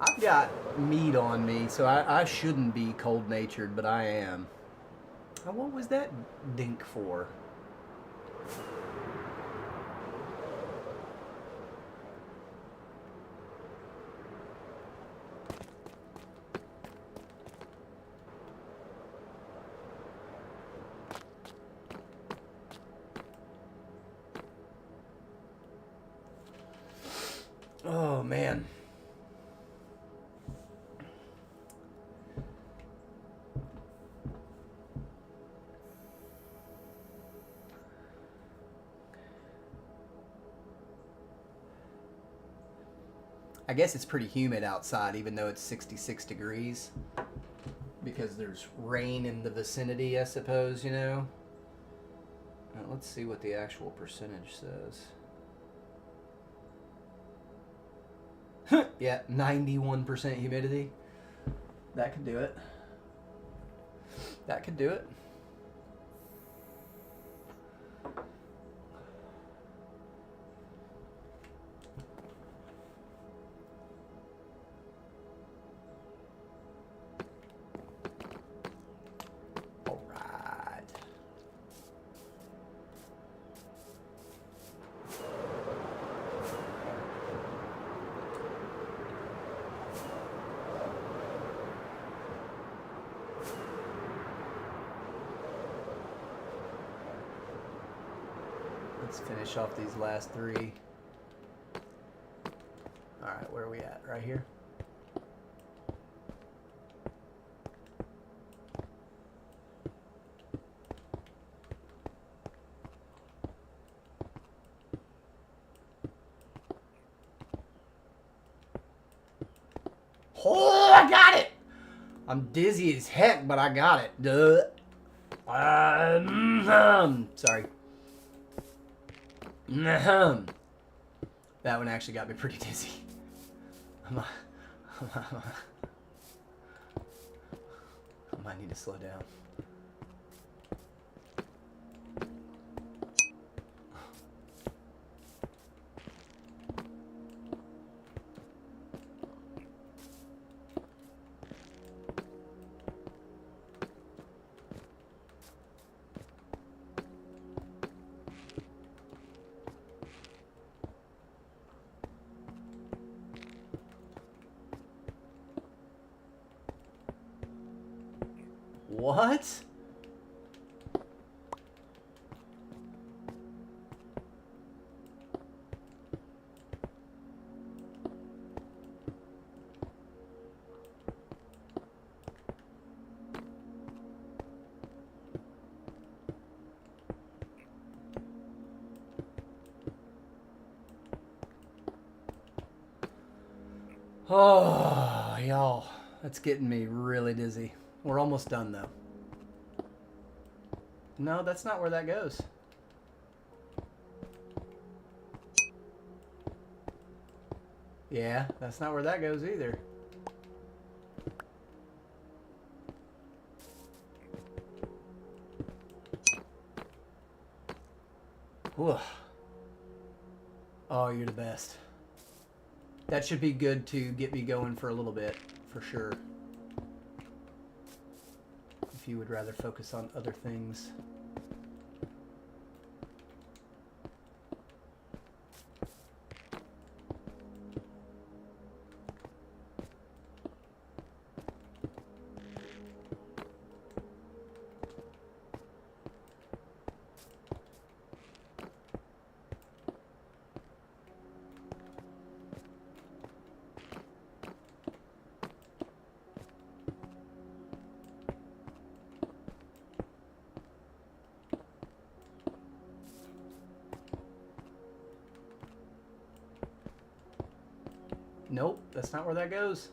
I've got meat on me, so I shouldn't be cold-natured, but I am. Oh, what was that dink for? Oh, man. I guess it's pretty humid outside, even though it's 66 degrees. Because there's rain in the vicinity, I suppose, you know? Now, let's see what the actual percentage says. Yeah, 91% humidity. That could do it. That could do it. All right. Let's finish off these last three. All right, where are we at? Right here? Oh, I got it! I'm dizzy as heck, but I got it. Duh. Sorry. That one actually got me pretty dizzy. I might need to slow down. What? Oh, y'all. That's getting me really dizzy. We're almost done, though. No, that's not where that goes. Yeah, that's not where that goes either. Whew. Oh, you're the best. That should be good to get me going for a little bit, for sure. If you would rather focus on other things. Nope, that's not where that goes.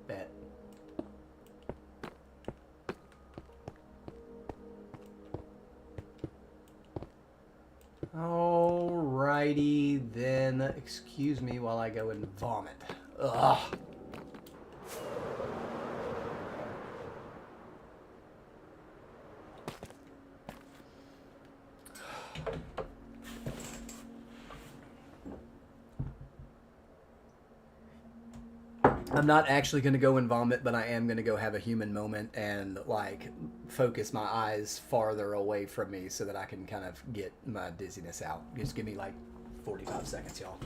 Bet. Alrighty then. Excuse me while I go and vomit. Ugh. I'm not actually going to go and vomit, but I am going to go have a human moment and like focus my eyes farther away from me so that I can kind of get my dizziness out. Just give me like 45 seconds, y'all.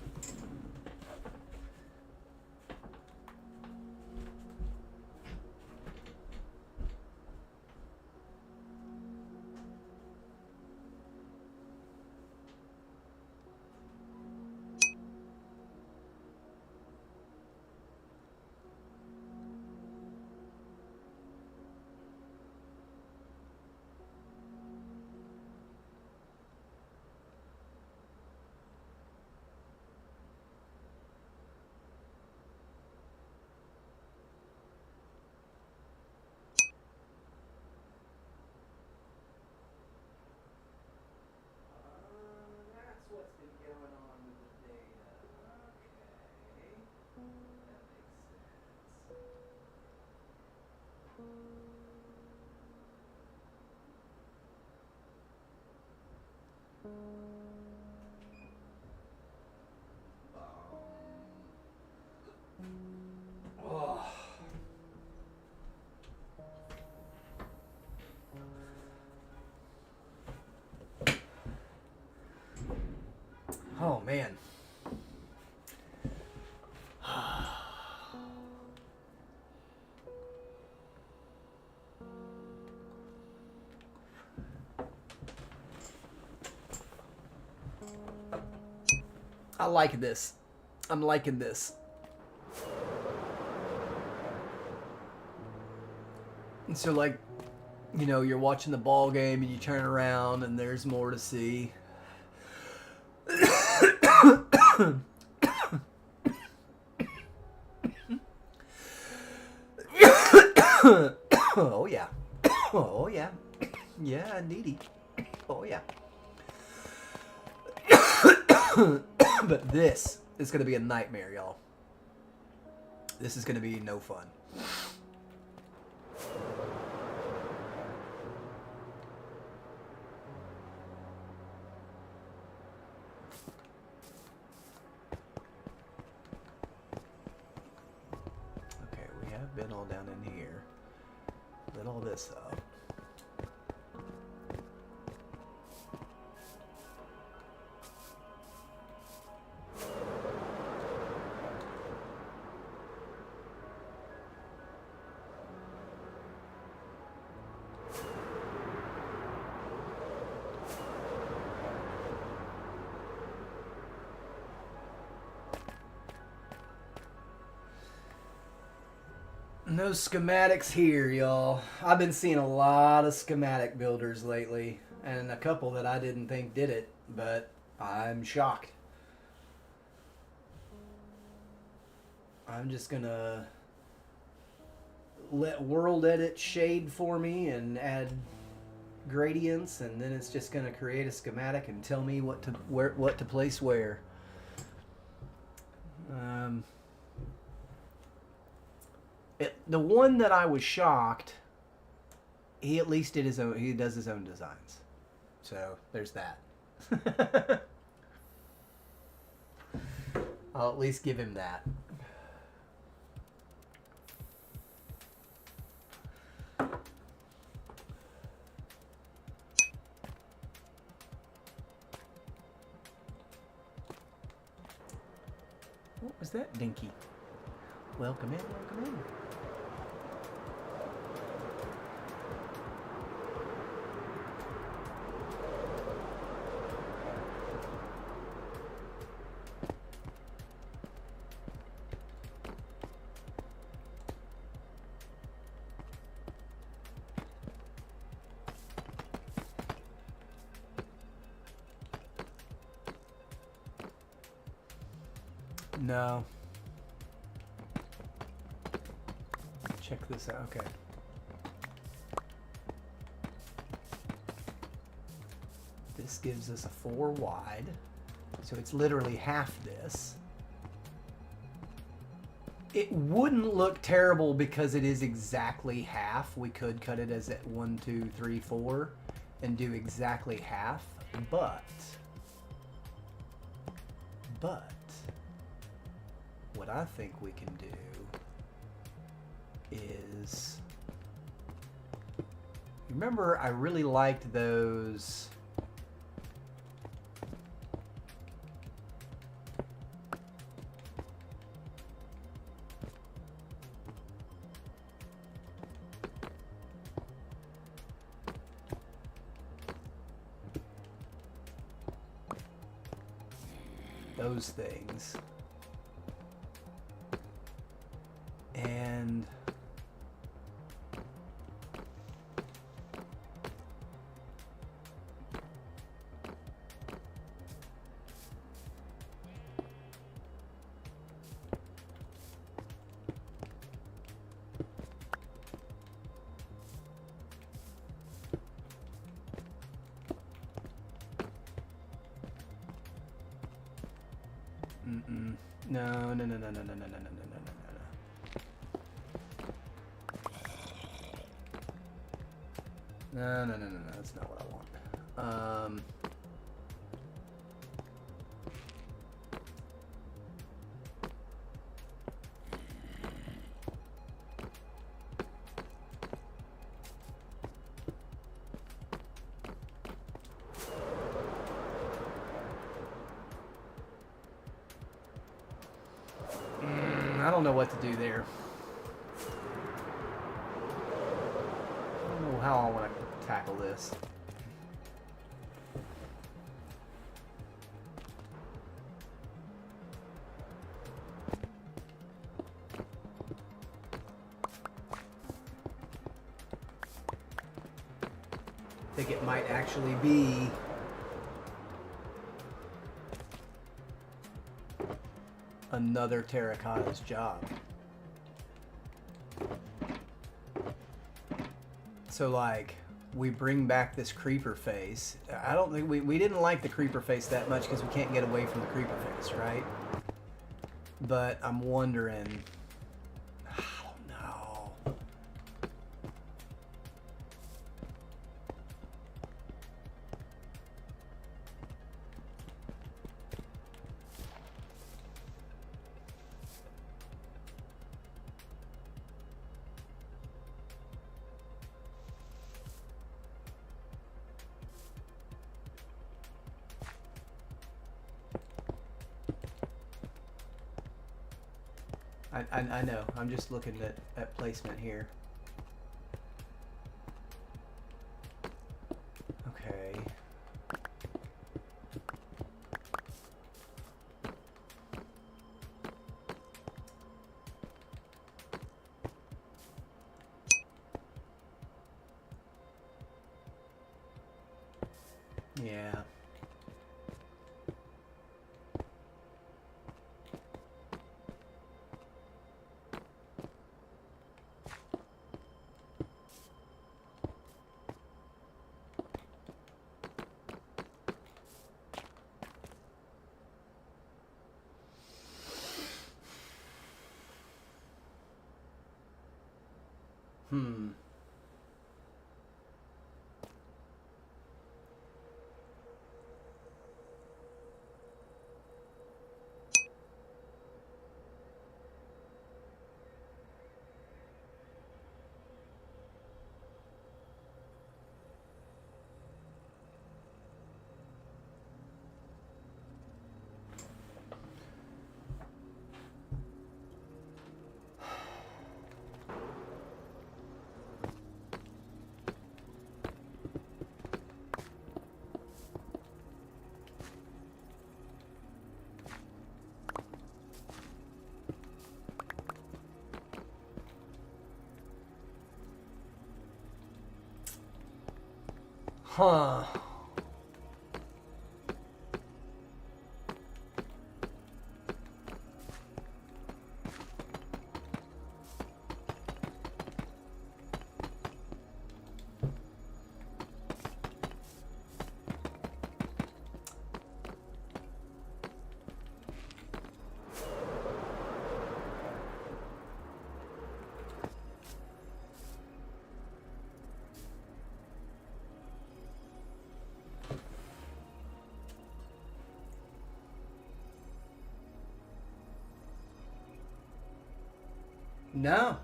Oh man. I like this. I'm liking this. And so like, you know, you're watching the ball game and you turn around and there's more to see. Oh yeah. Oh yeah. Yeah, needy. Oh yeah. But this is going to be a nightmare, y'all. This is going to be no fun. Okay, we have been all down in here. Lit all this up. No schematics here, y'all. I've been seeing a lot of schematic builders lately, and a couple that I didn't think did it, but I'm shocked. I'm just gonna let World Edit shade for me and add gradients, and then it's just gonna create a schematic and tell me what to place where. The one that I was shocked, he at least did his own. He does his own designs, so there's that. I'll at least give him that. What was that, Dinky? Welcome in, welcome in. No. Check this out. Okay. This This gives us a 4 wide. So it's literally half this. It wouldn't look terrible because it is exactly half. We could cut it as at 1, 2, 3, 4 and do exactly half, but what I think we can do is, remember I really liked those things. And no. No, that's not what I want. I don't know what to do there. I don't know how I want to tackle this. I think it might actually be another terracotta's job. So like, we bring back this creeper face. I don't think we didn't like the creeper face that much because we can't get away from the creeper face, right? But I'm wondering, I don't know. I know. I'm just looking at placement here. Okay. Yeah. Hmm. Huh. No.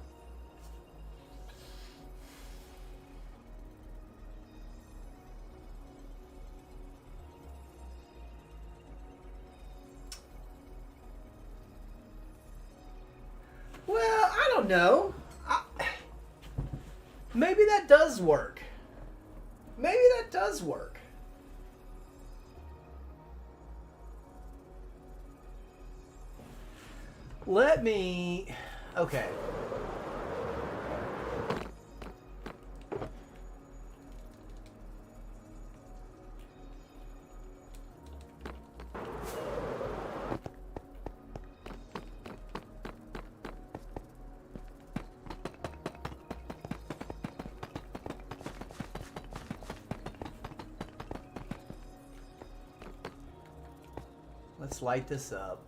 Well, I don't know. Maybe that does work. Maybe that does work. Let me... Okay. Let's light this up.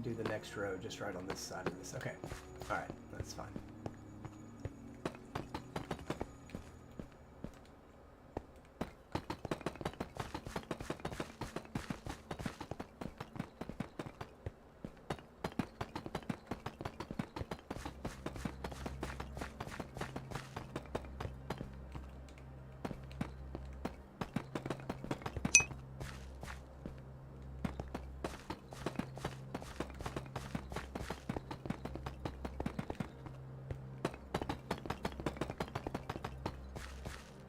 Do the next row just right on this side of this. Okay. All right. That's fine.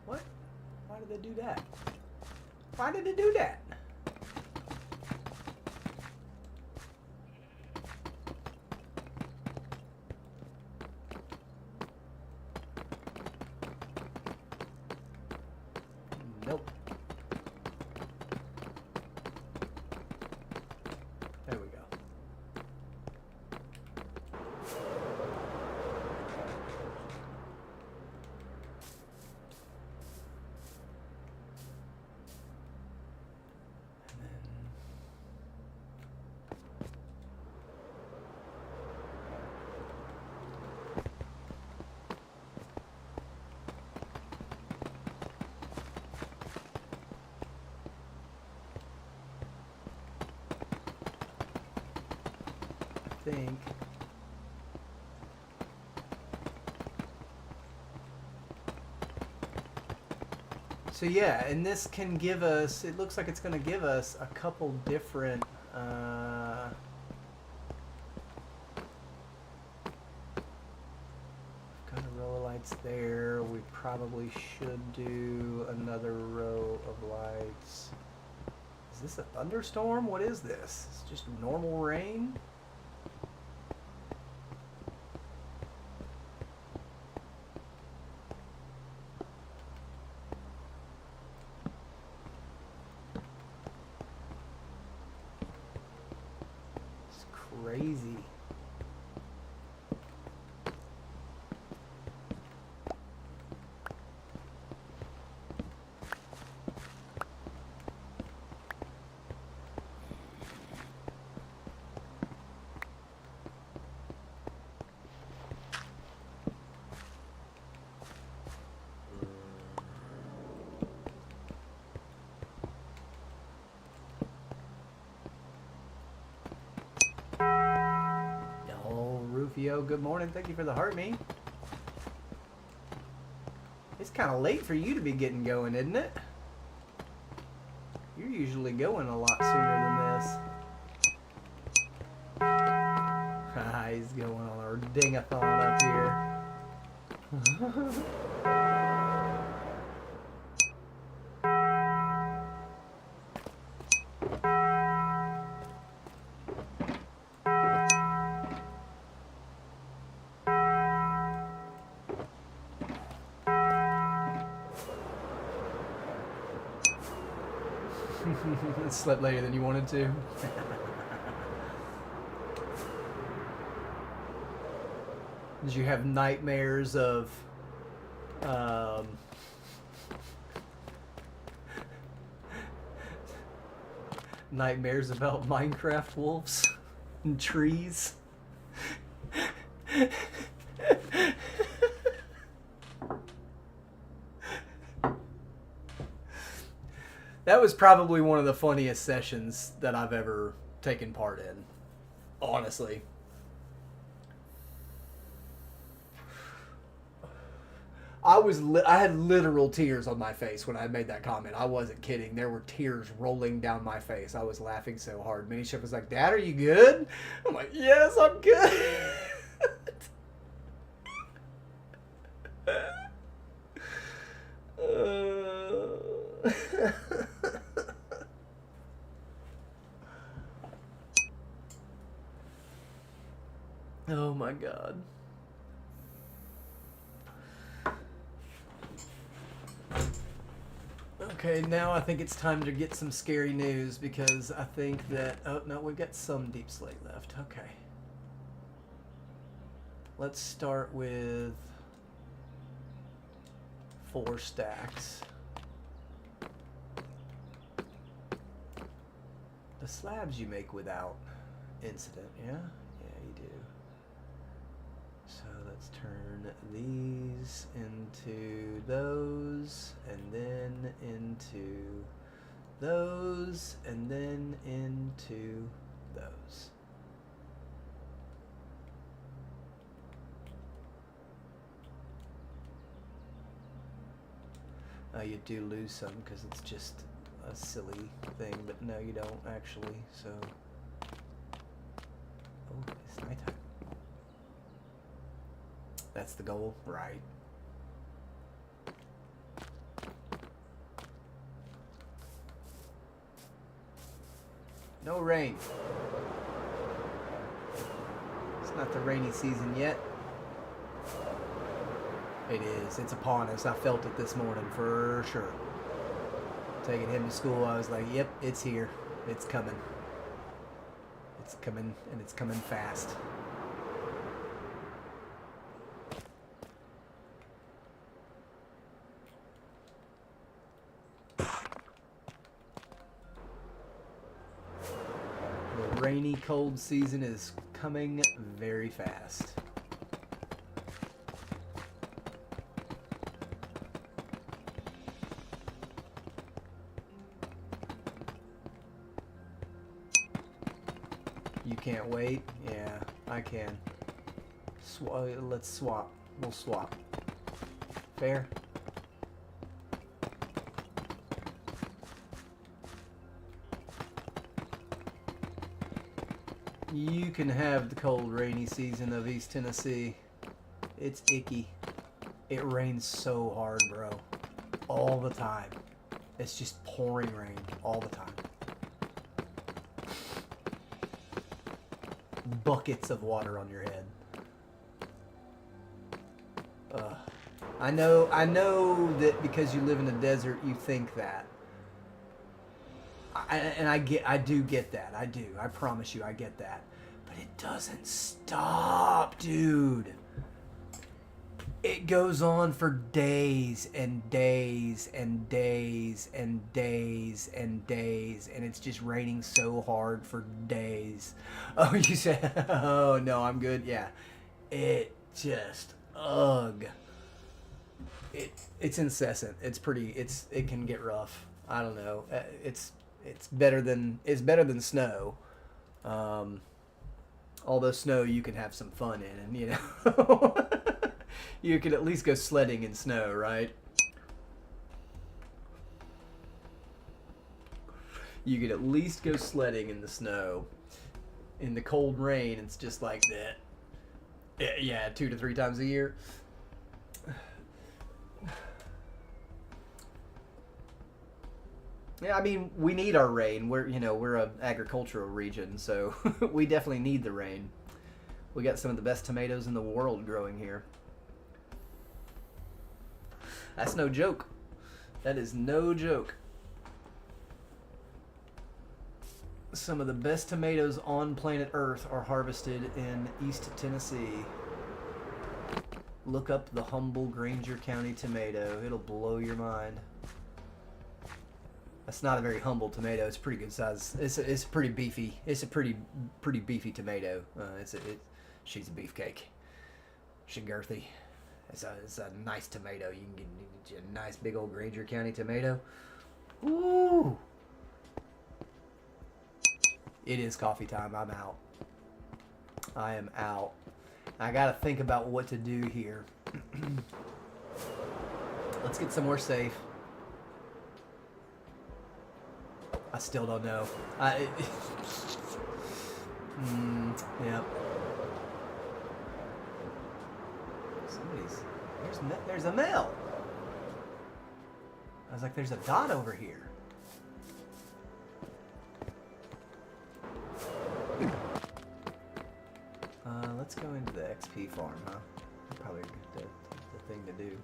What? Why did they do that? Why did it do that? Nope. There we go. Think. So yeah, and this can give us, it looks like it's going to give us a couple different got a row of lights there. We probably should do another row of lights. Is this a thunderstorm? What is this? It's just normal rain? Crazy. Rufio, good morning. Thank you for the heart me. It's kind of late for you to be getting going, isn't it? You're usually going a lot sooner than this. He's going on a ding-a-thon up here. Slept later than you wanted to. Did you have nightmares of nightmares about Minecraft wolves and trees? That was probably one of the funniest sessions that I've ever taken part in. Honestly. I had literal tears on my face when I made that comment. I wasn't kidding. There were tears rolling down my face. I was laughing so hard. Mini Chef was like, "Dad, are you good?" I'm like, "Yes, I'm good." Oh my God. Okay, now I think it's time to get some scary news because I think that... Oh, no, we've got some Deep Slate left. Okay. Let's start with 4 stacks. The slabs you make without incident, yeah? Yeah, you do. So let's turn these into those, and then into those, and then into those. You do lose some because it's just a silly thing, but no, you don't actually, so... Oh, it's nighttime. That's the goal, right? No rain. It's not the rainy season yet. It is. It's upon us. I felt it this morning for sure. Taking him to school, I was like, yep, it's here. It's coming. It's coming, and it's coming fast. The rainy, cold season is coming very fast. You can't wait? Yeah, I can. Let's swap. We'll swap. Fair? You can have the cold, rainy season of East Tennessee. It's icky. It rains so hard, bro. All the time. It's just pouring rain all the time. Buckets of water on your head. I know that because you live in the desert, you think that. I do get that. I do. I promise you, I get that. But it doesn't stop, dude. It goes on for days and days and days and days and days, and it's just raining so hard for days. Oh, you said, oh no, I'm good. Yeah, it just, ugh. It's incessant. It can get rough. I don't know. It's better than snow. Although snow you can have some fun in, and you know. You could at least go sledding in snow, right? You could at least go sledding in the snow. In the cold rain, it's just like that. Yeah, 2 to 3 times a year. Yeah, I mean, we need our rain. We're an agricultural region, so we definitely need the rain. We got some of the best tomatoes in the world growing here. That's no joke. That is no joke. Some of the best tomatoes on planet Earth are harvested in East Tennessee. Look up the humble Granger County tomato. It'll blow your mind. That's not a very humble tomato. It's pretty good size. It's pretty beefy. It's a pretty beefy tomato. She's a beefcake. She's girthy. It's a nice tomato. You can get a nice big old Granger County tomato. Ooh. It is coffee time. I'm out. I am out. I gotta think about what to do here. Let's get somewhere safe. I still don't know. Yep. There's a mail. I was like, there's a dot over here. Let's go into the XP farm, huh? Probably the thing to do.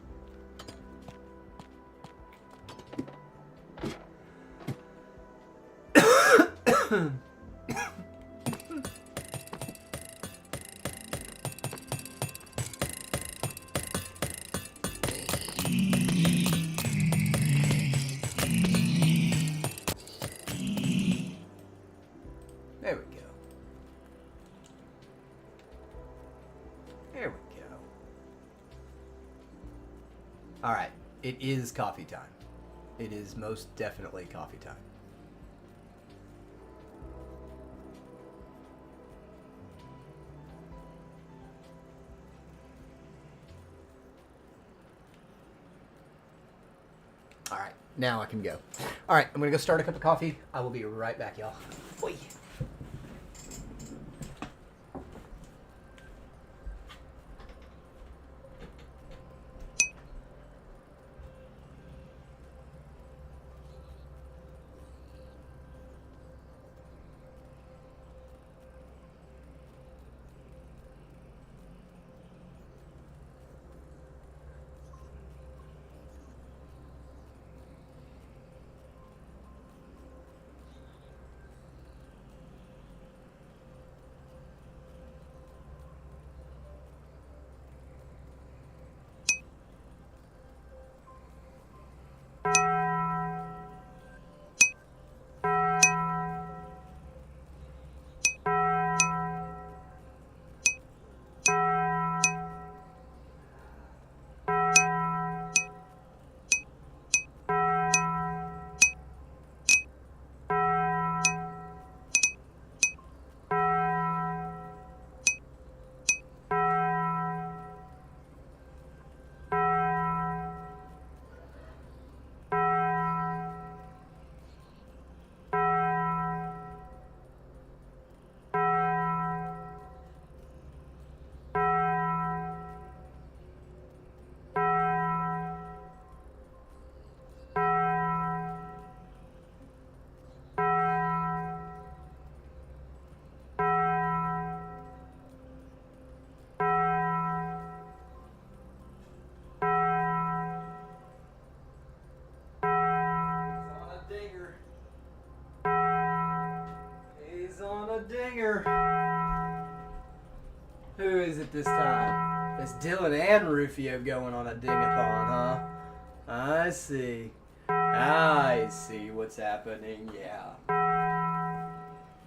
There we go. There we go. All right, it is coffee time. It is most definitely coffee time. All right, now I can go. All right, I'm gonna go start a cup of coffee. I will be right back, y'all. Boy. Dinger. Who is it this time? It's Dylan and Rufio going on a ding-a-thon, huh? I see. I see what's happening, yeah.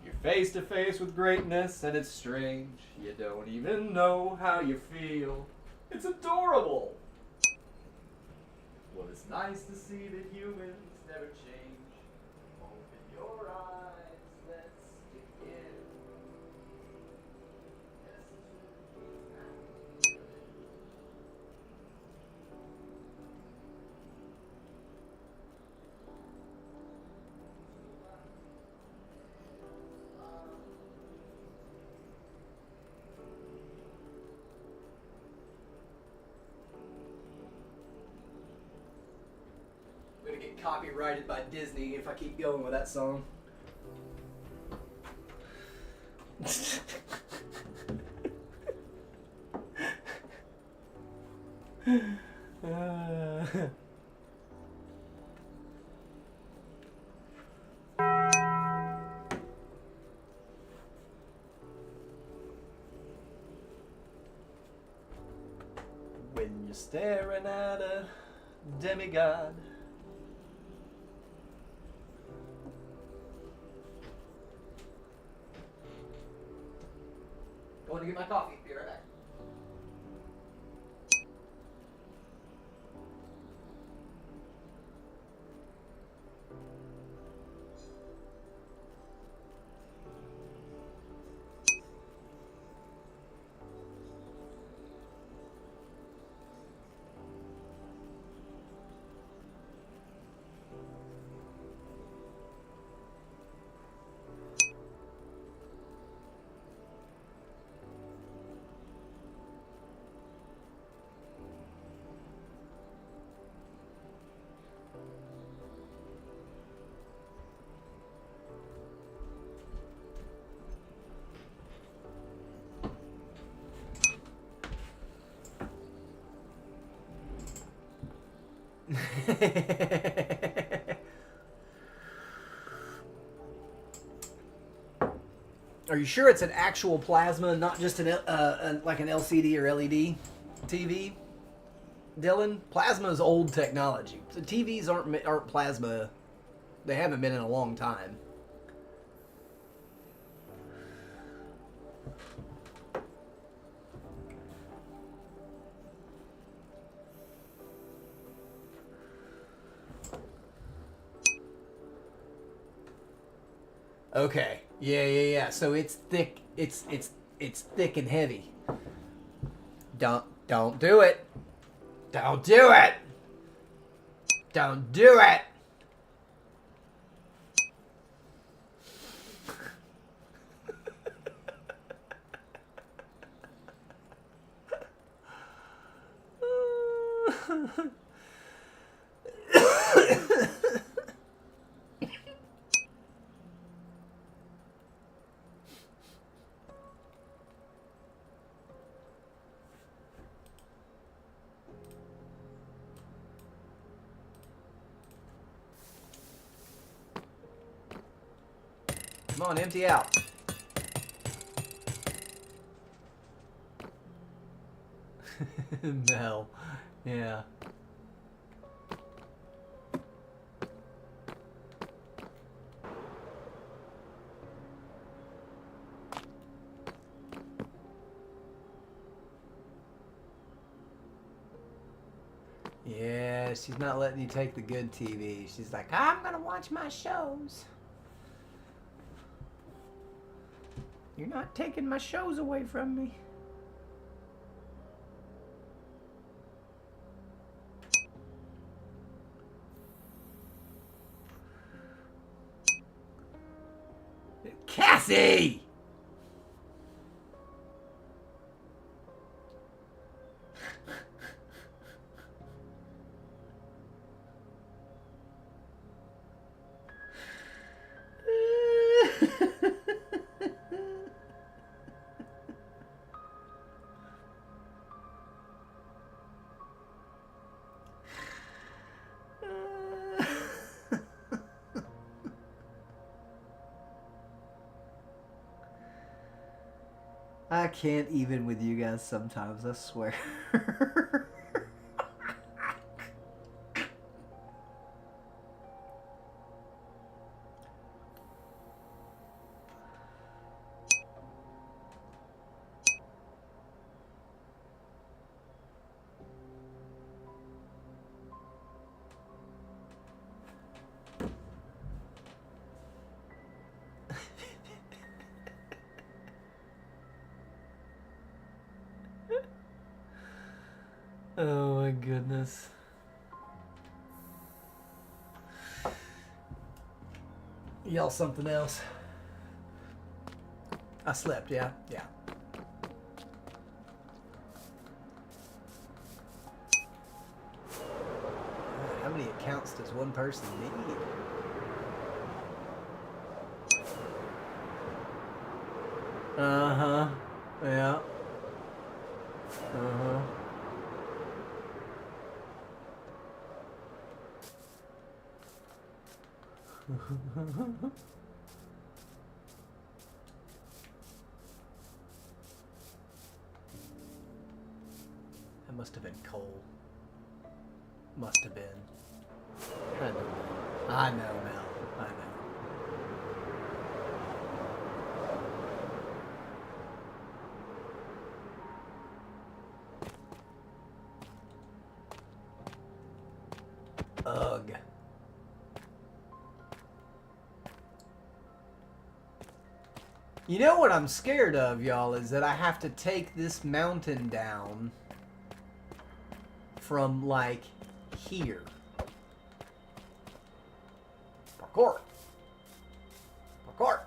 You're face to face with greatness and it's strange. You don't even know how you feel. It's adorable. Well, it's nice to see that humans never change. Open your eyes, let's begin. I'm gonna get copyrighted by Disney if I keep going with that song. When you're staring at a demigod. Going to get my coffee. Be right back. Are you sure it's an actual plasma, not just like an LCD or LED TV? Dylan, plasma is old technology. So TVs aren't plasma. They haven't been in a long time. Okay. Yeah. So it's thick. It's thick and heavy. Don't do it. Don't do it. Don't do it. Come on, empty out. Mel. Yeah. Yeah, she's not letting you take the good TV. She's like, I'm gonna watch my shows. You're not taking my shows away from me. Cassie! I can't even with you guys sometimes, I swear. Oh my goodness. Y'all something else. I slept, yeah. How many accounts does one person need? Uh-huh. Yeah. Uh-huh. How must have been coal. Must have been. I know, Mel. I know, Mel. I know. Ugh. You know what I'm scared of, y'all, is that I have to take this mountain down from, like, here. Parkour. Parkour.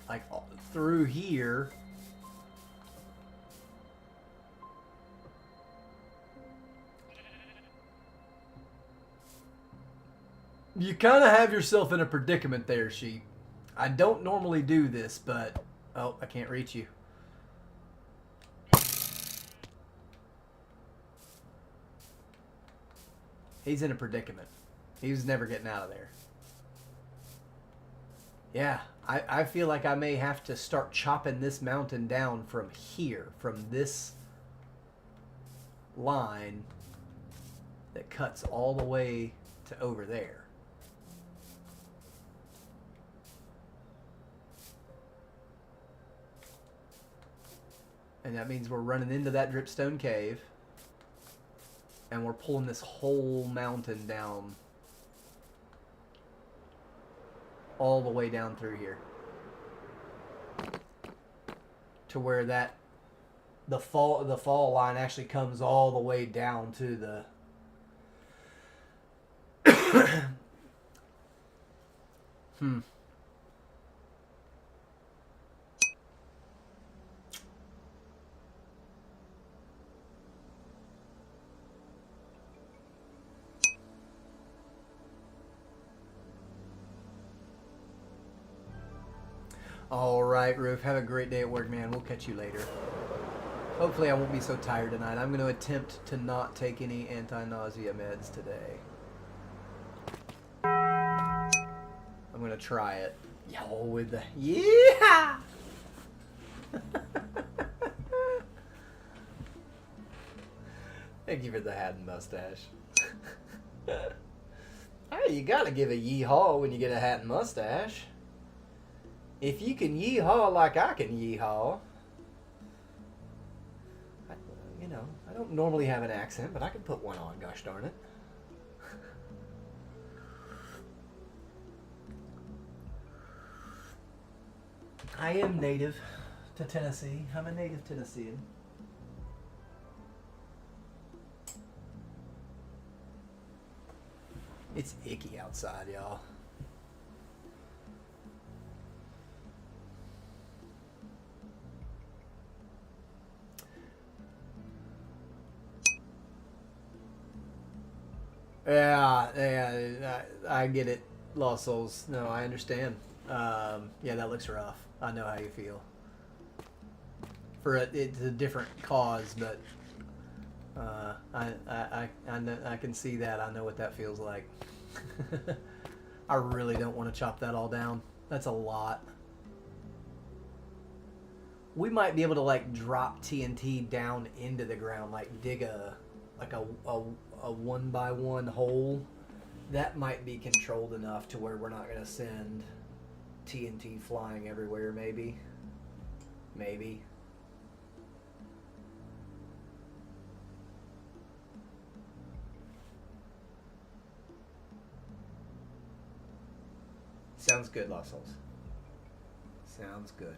Like, through here. You kind of have yourself in a predicament there, sheep. I don't normally do this, but... Oh, I can't reach you. He's in a predicament. He was never getting out of there. Yeah, I feel like I may have to start chopping this mountain down from here, from this line that cuts all the way to over there. And that means we're running into that dripstone cave. And we're pulling this whole mountain down. All the way down through here. To where the fall line actually comes all the way down to the... All right, Roof. Have a great day at work, man. We'll catch you later. Hopefully I won't be so tired tonight. I'm going to attempt to not take any anti-nausea meds today. I'm going to try it. Yo, with the... Yeah! Thank you for the hat and mustache. Hey, you got to give a yeehaw when you get a hat and mustache. If you can yeehaw like I can yeehaw, you know, I don't normally have an accent, but I can put one on, gosh darn it. I am native to Tennessee. I'm a native Tennessean. It's icky outside, y'all. Yeah, I get it, Lost Souls. No, I understand. Yeah, that looks rough. I know how you feel. It's a different cause, but I can see that. I know what that feels like. I really don't want to chop that all down. That's a lot. We might be able to like drop TNT down into the ground, like dig a 1x1 hole. That might be controlled enough to where we're not going to send TNT flying everywhere, maybe. Maybe. Sounds good, Lost Souls. Sounds good.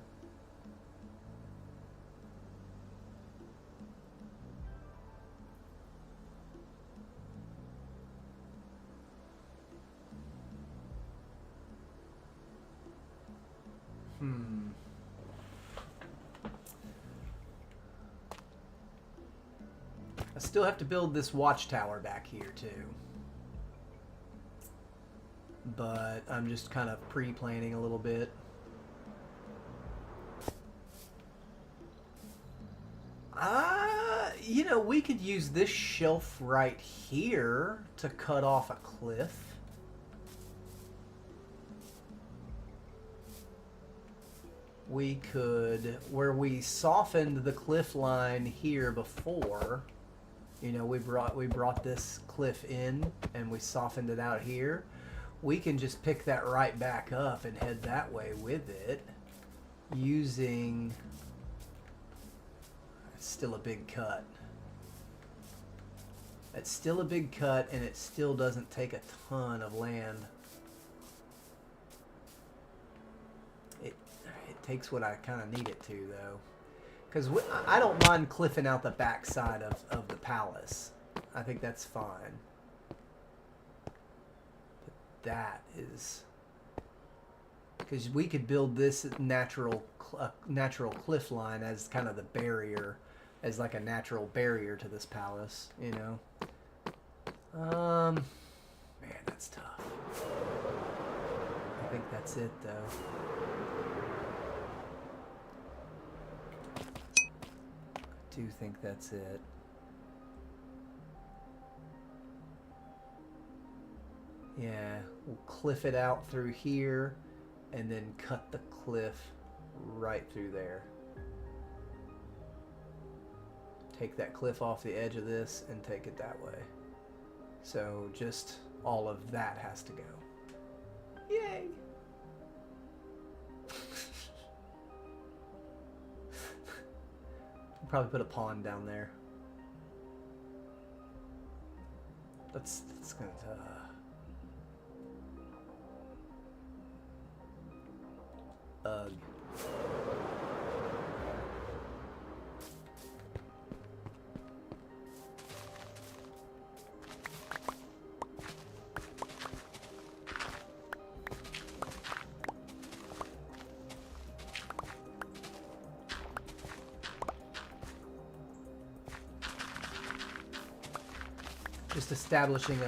I still have to build this watchtower back here too. But I'm just kind of pre-planning a little bit. You know, we could use this shelf right here to cut off a cliff. we could, where we softened the cliff line here before, you know, we brought this cliff in and we softened it out here. We can just pick that right back up and head that way with it using, it's still a big cut. It's still a big cut and it still doesn't take a ton of land. It takes what I kind of need it to, though. Because I don't mind cliffing out the backside of the palace. I think that's fine. But that is... Because we could build this natural cliff line as kind of the barrier, as like a natural barrier to this palace, you know. Man, that's tough. I think that's it, though. I do think that's it. Yeah, we'll cliff it out through here and then cut the cliff right through there. Take that cliff off the edge of this and take it that way. So just all of that has to go. Yay! We'll probably put a pond down there. That's gonna... Ugh. Just establishing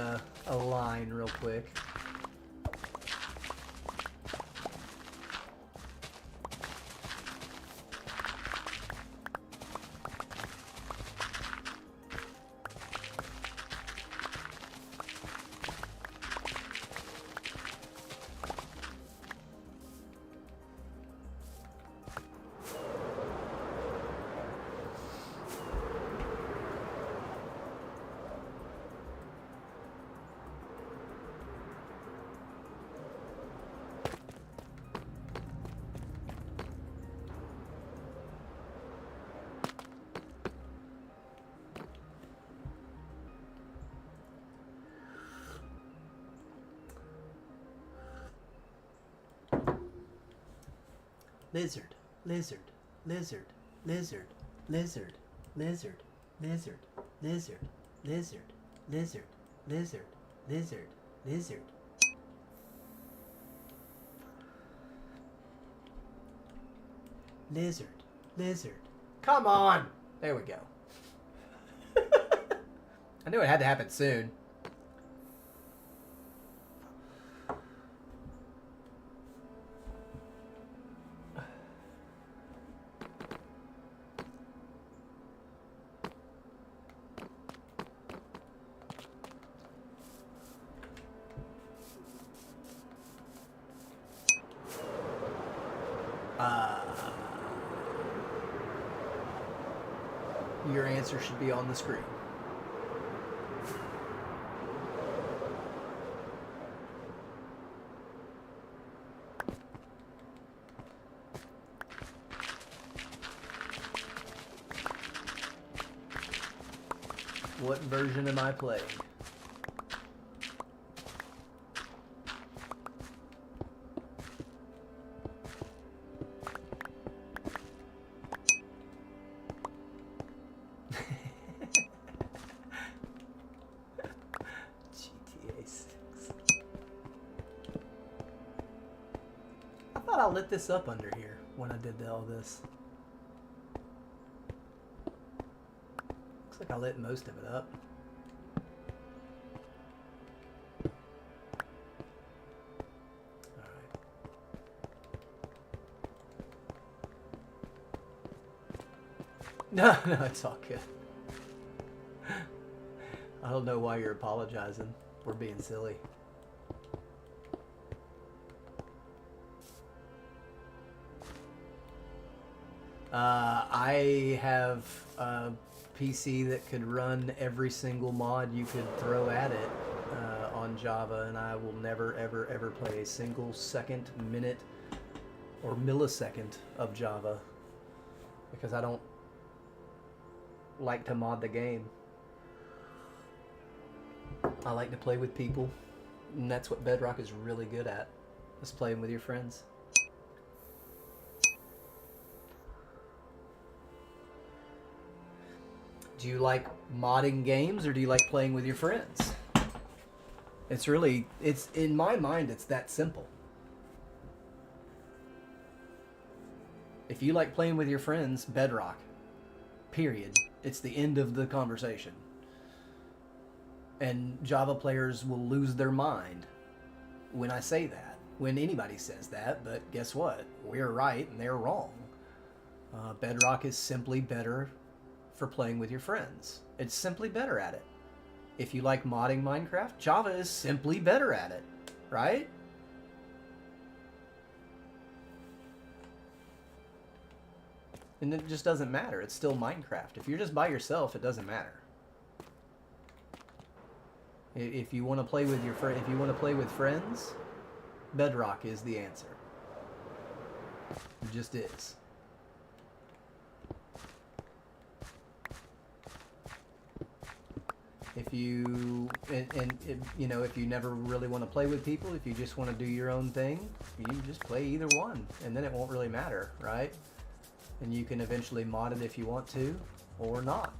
a line real quick. Lizard, lizard, lizard, lizard, lizard, lizard, lizard, lizard, lizard, lizard, lizard, lizard, lizard. Lizard, lizard. Come on! There we go. I knew it had to happen soon. Your answer should be on the screen. What version am I playing? I lit this up under here when I did all this. Looks like I lit most of it up. Alright. No, it's all good. I don't know why you're apologizing. We're being silly. I have a PC that could run every single mod you could throw at it on Java, and I will never, ever, ever play a single second, minute, or millisecond of Java because I don't like to mod the game. I like to play with people, and that's what Bedrock is really good at, is playing with your friends. Do you like modding games, or do you like playing with your friends? It's really, it's in my mind, it's that simple. If you like playing with your friends, Bedrock. Period. It's the end of the conversation. And Java players will lose their mind when I say that, when anybody says that, but guess what? We're right and they're wrong. Bedrock is simply better for playing with your friends. It's simply better at it. If you like modding Minecraft, Java is simply better at it, right? And it just doesn't matter. It's still Minecraft. If you're just by yourself, it doesn't matter. If you want to play with if you want to play with friends, Bedrock is the answer. It just is. If you if you never really want to play with people, if you just want to do your own thing, you just play either one, and then it won't really matter, right? And you can eventually mod it if you want to, or not.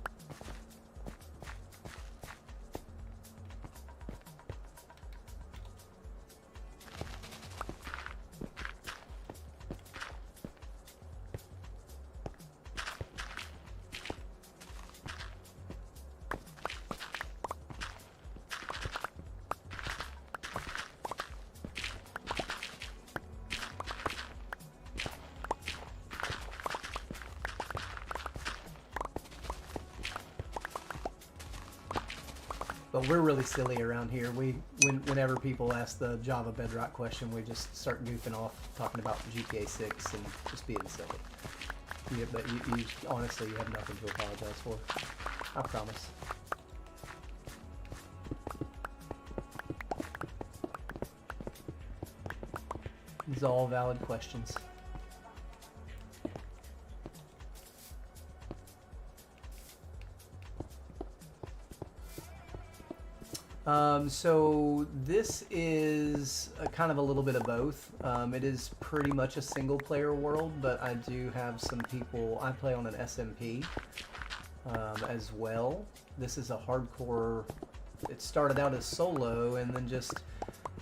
But we're really silly around here. Whenever people ask the Java Bedrock question, we just start goofing off, talking about GTA 6 and just being silly. Yeah, but you honestly, you have nothing to apologize for. I promise. These are all valid questions. So this is kind of a little bit of both. It is pretty much a single player world, but I do have some people, I play on an SMP as well. This is a hardcore, it started out as solo, and then just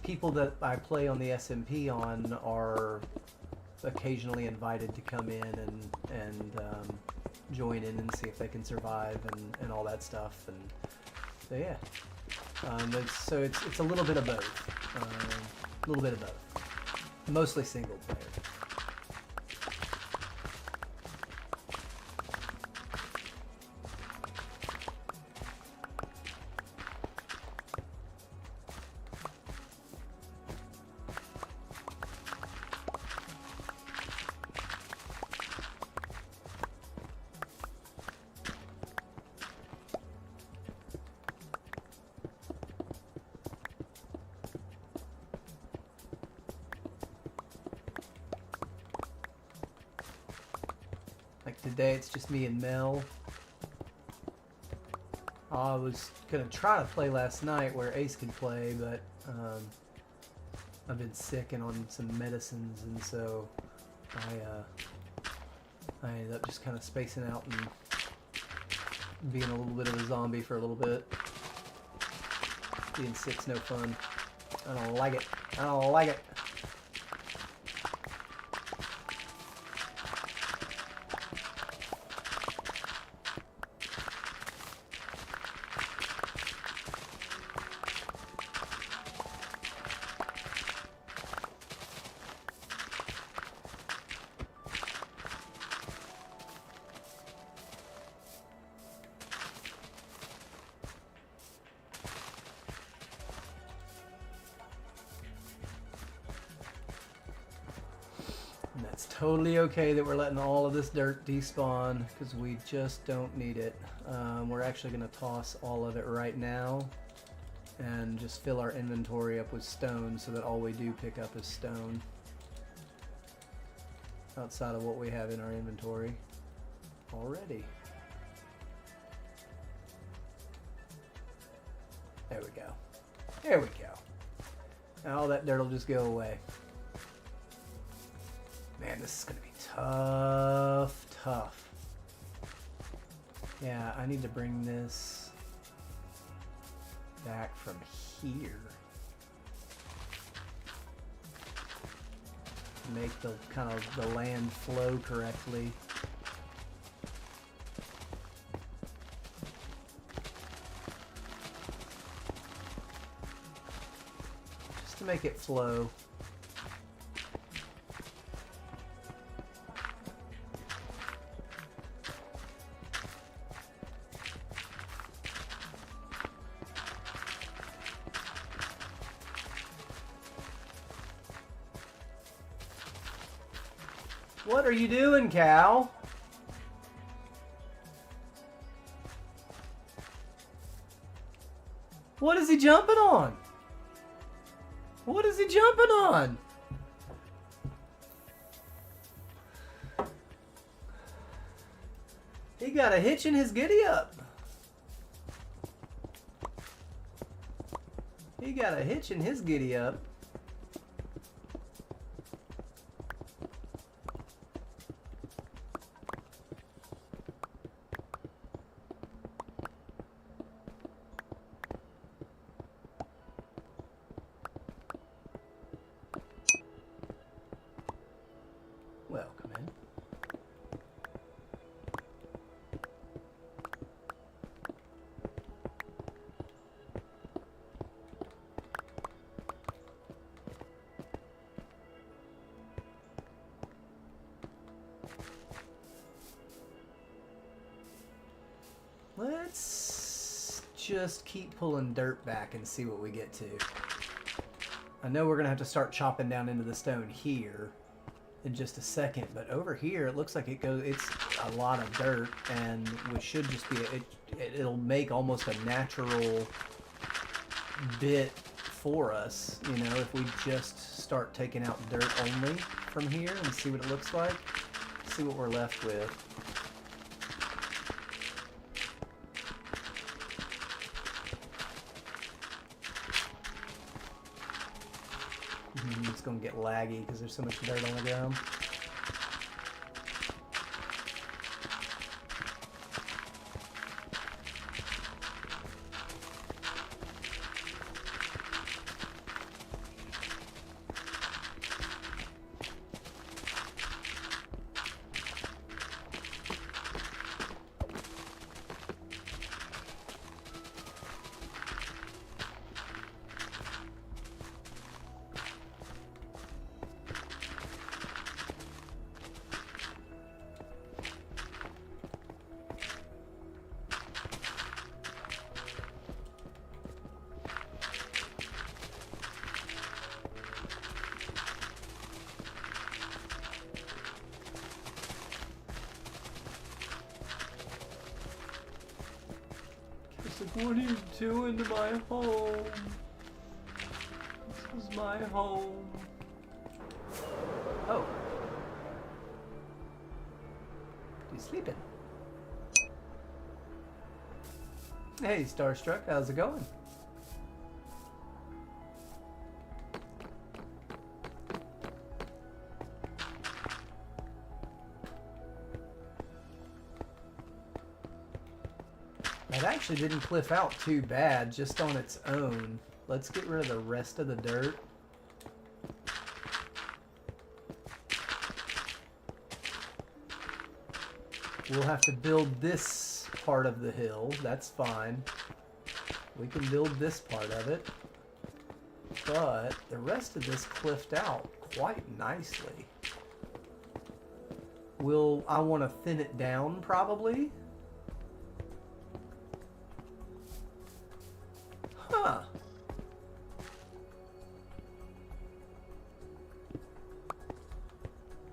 people that I play on the SMP on are occasionally invited to come in and join in and see if they can survive and all that stuff. And so yeah. So it's a little bit of both. A little bit of both. Mostly single player. Like today, it's just me and Mel. I was gonna try to play last night where Ace could play, but I've been sick and on some medicines, and so I ended up just kind of spacing out and being a little bit of a zombie for a little bit. Being sick's no fun. I don't like it. I don't like it. totally okay that we're letting all of this dirt despawn because we just don't need it. We're actually going to toss all of it right now and just fill our inventory up with stone so that all we do pick up is stone outside of what we have in our inventory already. There we go. There we go. Now all that dirt will just go away. Man, this is going to be tough. Yeah, I need to bring this back from here. Make the kind of the land flow correctly. Just to make it flow. What are you doing, cow? What is he jumping on? What is he jumping on? He got a hitch in his giddy up. He got a hitch in his giddy up. Welcome in. Let's just keep pulling dirt back and see what we get to. I know we're gonna have to start chopping down into the stone here in just a second, but over here it looks like it's a lot of dirt, and we should just be it'll make almost a natural bit for us, you know, if we just start taking out dirt only from here and see what it looks like, see what we're left with. It's gonna get laggy because there's so much dirt on the ground. What are you doing to my home? This is my home. Oh. He's sleeping. Hey, Starstruck, how's it going? It actually didn't cliff out too bad, just on its own. Let's get rid of the rest of the dirt. We'll have to build this part of the hill. That's fine. We can build this part of it. But the rest of this cliffed out quite nicely. I want to thin it down probably. Huh.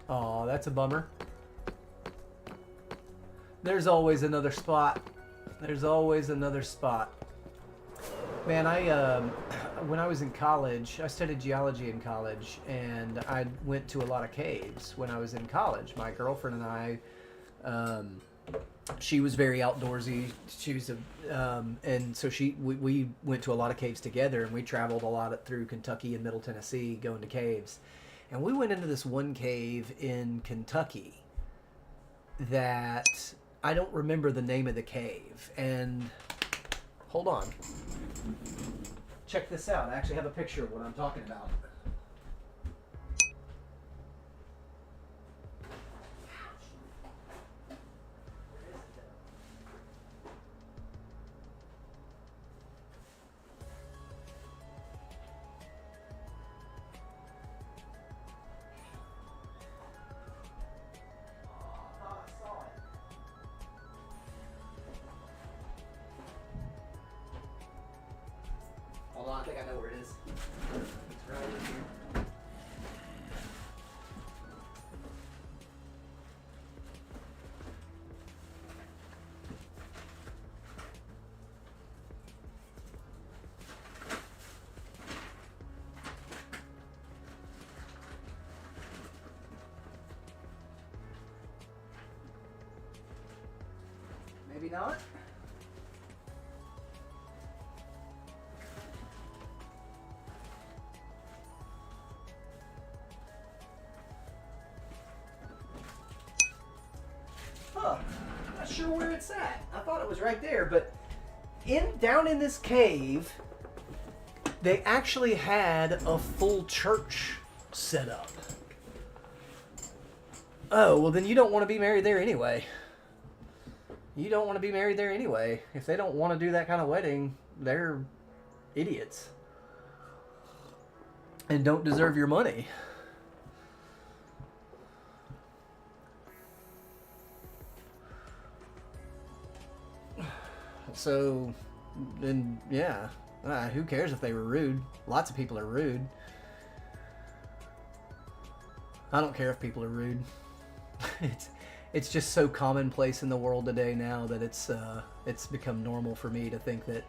Oh, that's a bummer. There's always another spot. There's always another spot. Man, when I was in college, I studied geology in college, and I went to a lot of caves when I was in college. My girlfriend and I, she was very outdoorsy. She was and so we went to a lot of caves together, and we traveled a lot through Kentucky and Middle Tennessee going to caves. And we went into this one cave in Kentucky that I don't remember the name of the cave. And hold on. Check this out. I actually have a picture of what I'm talking about. Hold on, I think I know where it is. It's right over here. Maybe not. Huh. I'm not sure where it's at. I thought it was right there, but down in this cave, they actually had a full church set up. Oh, well then you don't want to be married there anyway. You don't want to be married there anyway. If they don't want to do that kind of wedding, they're idiots. And don't deserve your money. So, then, yeah. Who cares if they were rude? Lots of people are rude. I don't care if people are rude. It's just so commonplace in the world today now that it's become normal for me to think that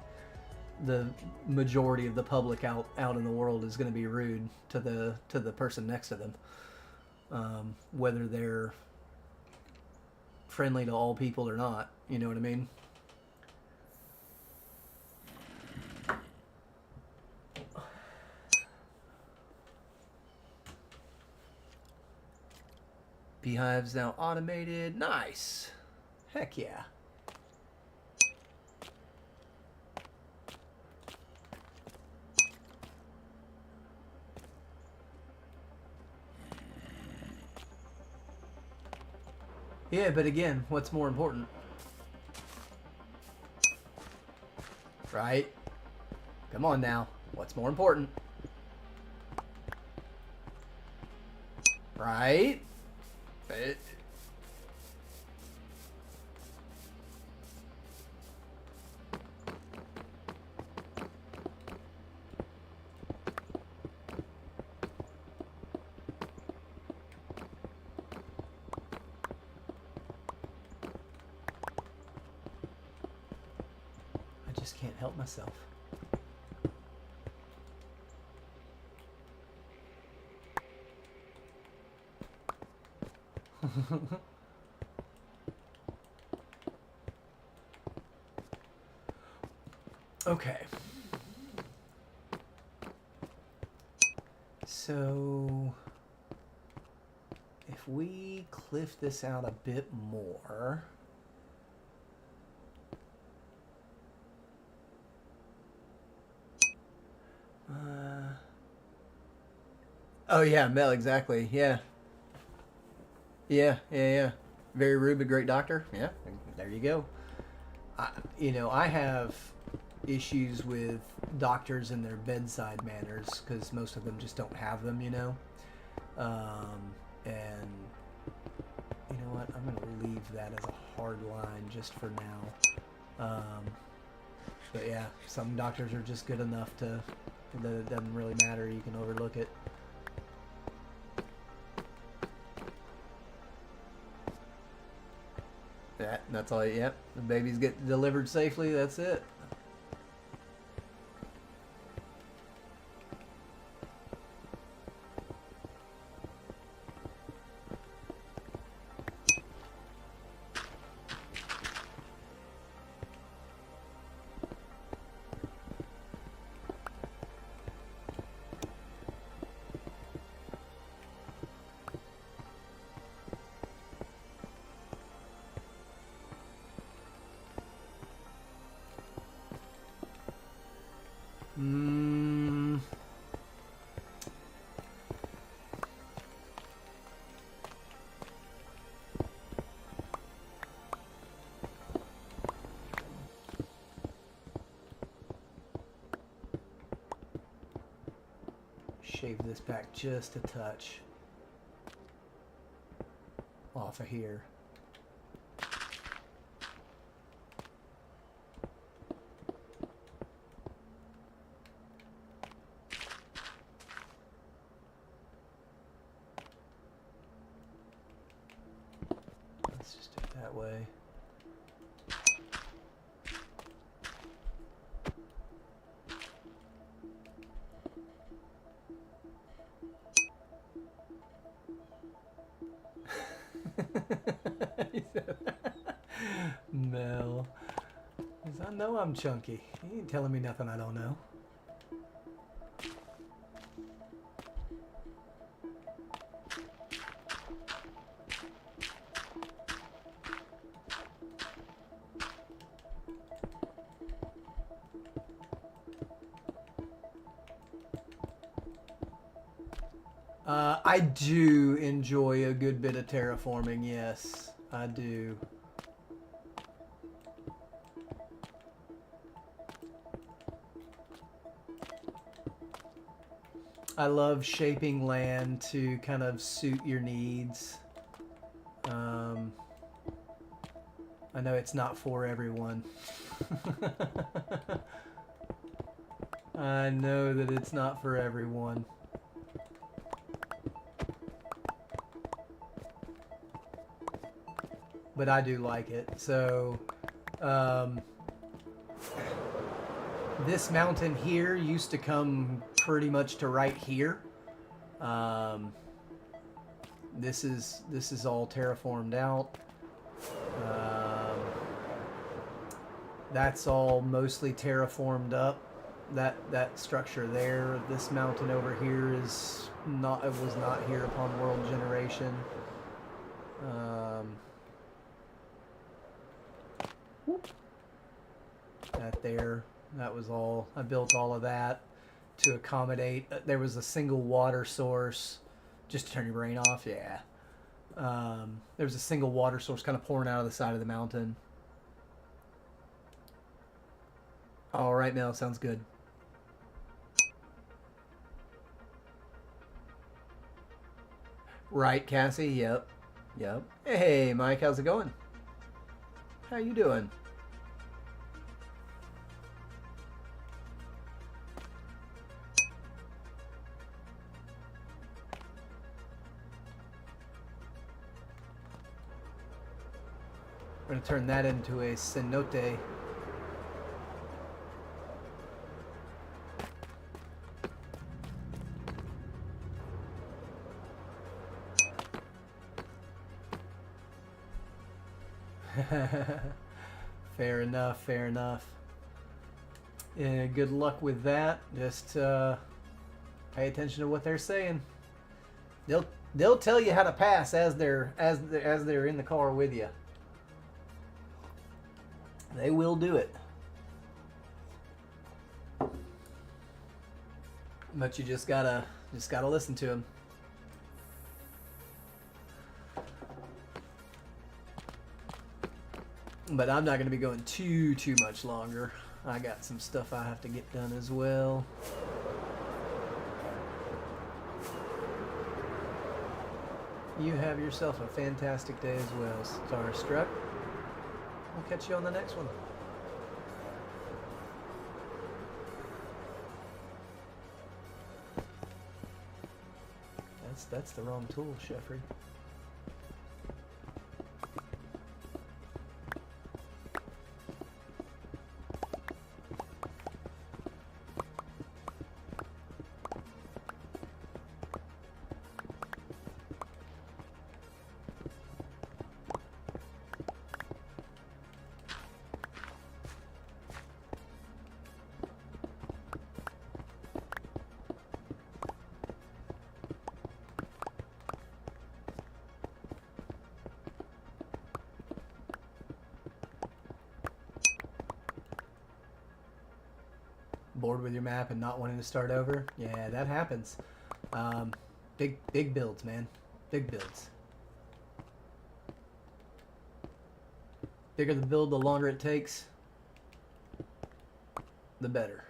the majority of the public out in the world is going to be rude to the person next to them, whether they're friendly to all people or not. You know what I mean? Beehive's now automated. Nice. Heck yeah. Yeah, but again, what's more important? Right? Come on now. What's more important? Right? I just can't help myself. Okay. So if we cliff this out a bit more, oh yeah, Mel, exactly. Yeah. Yeah. Very rude but great doctor. Yeah, there you go. I have issues with doctors and their bedside manners because most of them just don't have them, and you know what? I'm going to leave that as a hard line just for now. But yeah, some doctors are just good enough that it doesn't really matter. You can overlook it. That's all. Yep. The babies get delivered safely. That's it. Shave this back just a touch off of here. Let's just do it that way. Mel, I know I'm chunky. You ain't telling me nothing I don't know. I do enjoy a good bit of terraforming, yes, I do. I love shaping land to kind of suit your needs. I know it's not for everyone. I know that it's not for everyone. But I do like it. So, this mountain here used to come pretty much to right here. This is all terraformed out. That's all mostly terraformed up. That structure there. This mountain over here is not. It was not here upon world generation. That there. That was all. I built all of that to accommodate. There was a single water source. Just to turn your brain off, yeah. There was a single water source kind of pouring out of the side of the mountain. All right, Mel, sounds good. Right, Cassie? Yep. Yep. Hey, Mike, how's it going? How you doing? We're going to turn that into a cenote. Fair enough, fair enough. Yeah, good luck with that. Just pay attention to what they're saying. They'll tell you how to pass as they're in the car with you. They will do it. But you just gotta listen to them. But I'm not going to be going too much longer. I got some stuff I have to get done as well. You have yourself a fantastic day as well, Starstruck. I'll catch you on the next one. That's the wrong tool, Sheffrey. Bored with your map and not wanting to start over? Yeah, that happens. Um, big builds, man. Big builds. Bigger the build, the longer it takes, the better.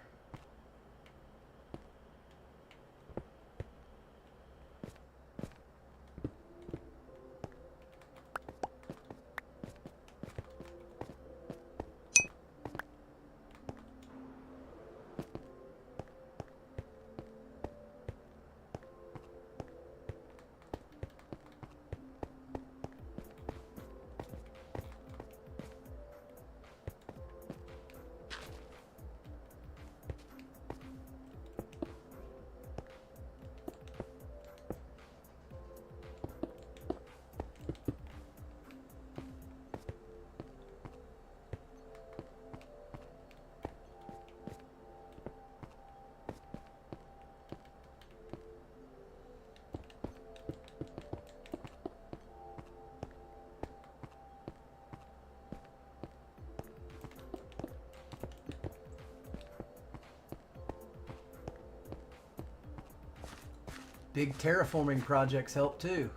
Big terraforming projects help too.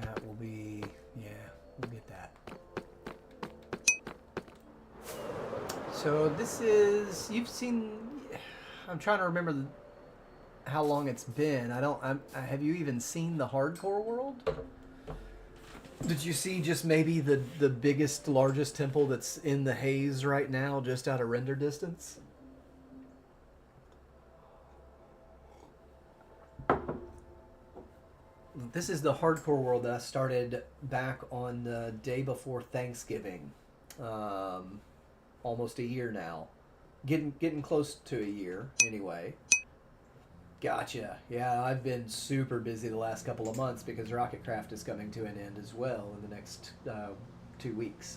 That will be, yeah, we'll get that. So this is, you've seen, I'm trying to remember how long it's been. Have you even seen the hardcore world? Did you see just maybe the biggest, largest temple that's in the haze right now, just out of render distance? This is the hardcore world that I started back on the day before Thanksgiving. Almost a year now. Getting close to a year, anyway. Gotcha. Yeah, I've been super busy the last couple of months because Rocketcraft is coming to an end as well in the next 2 weeks.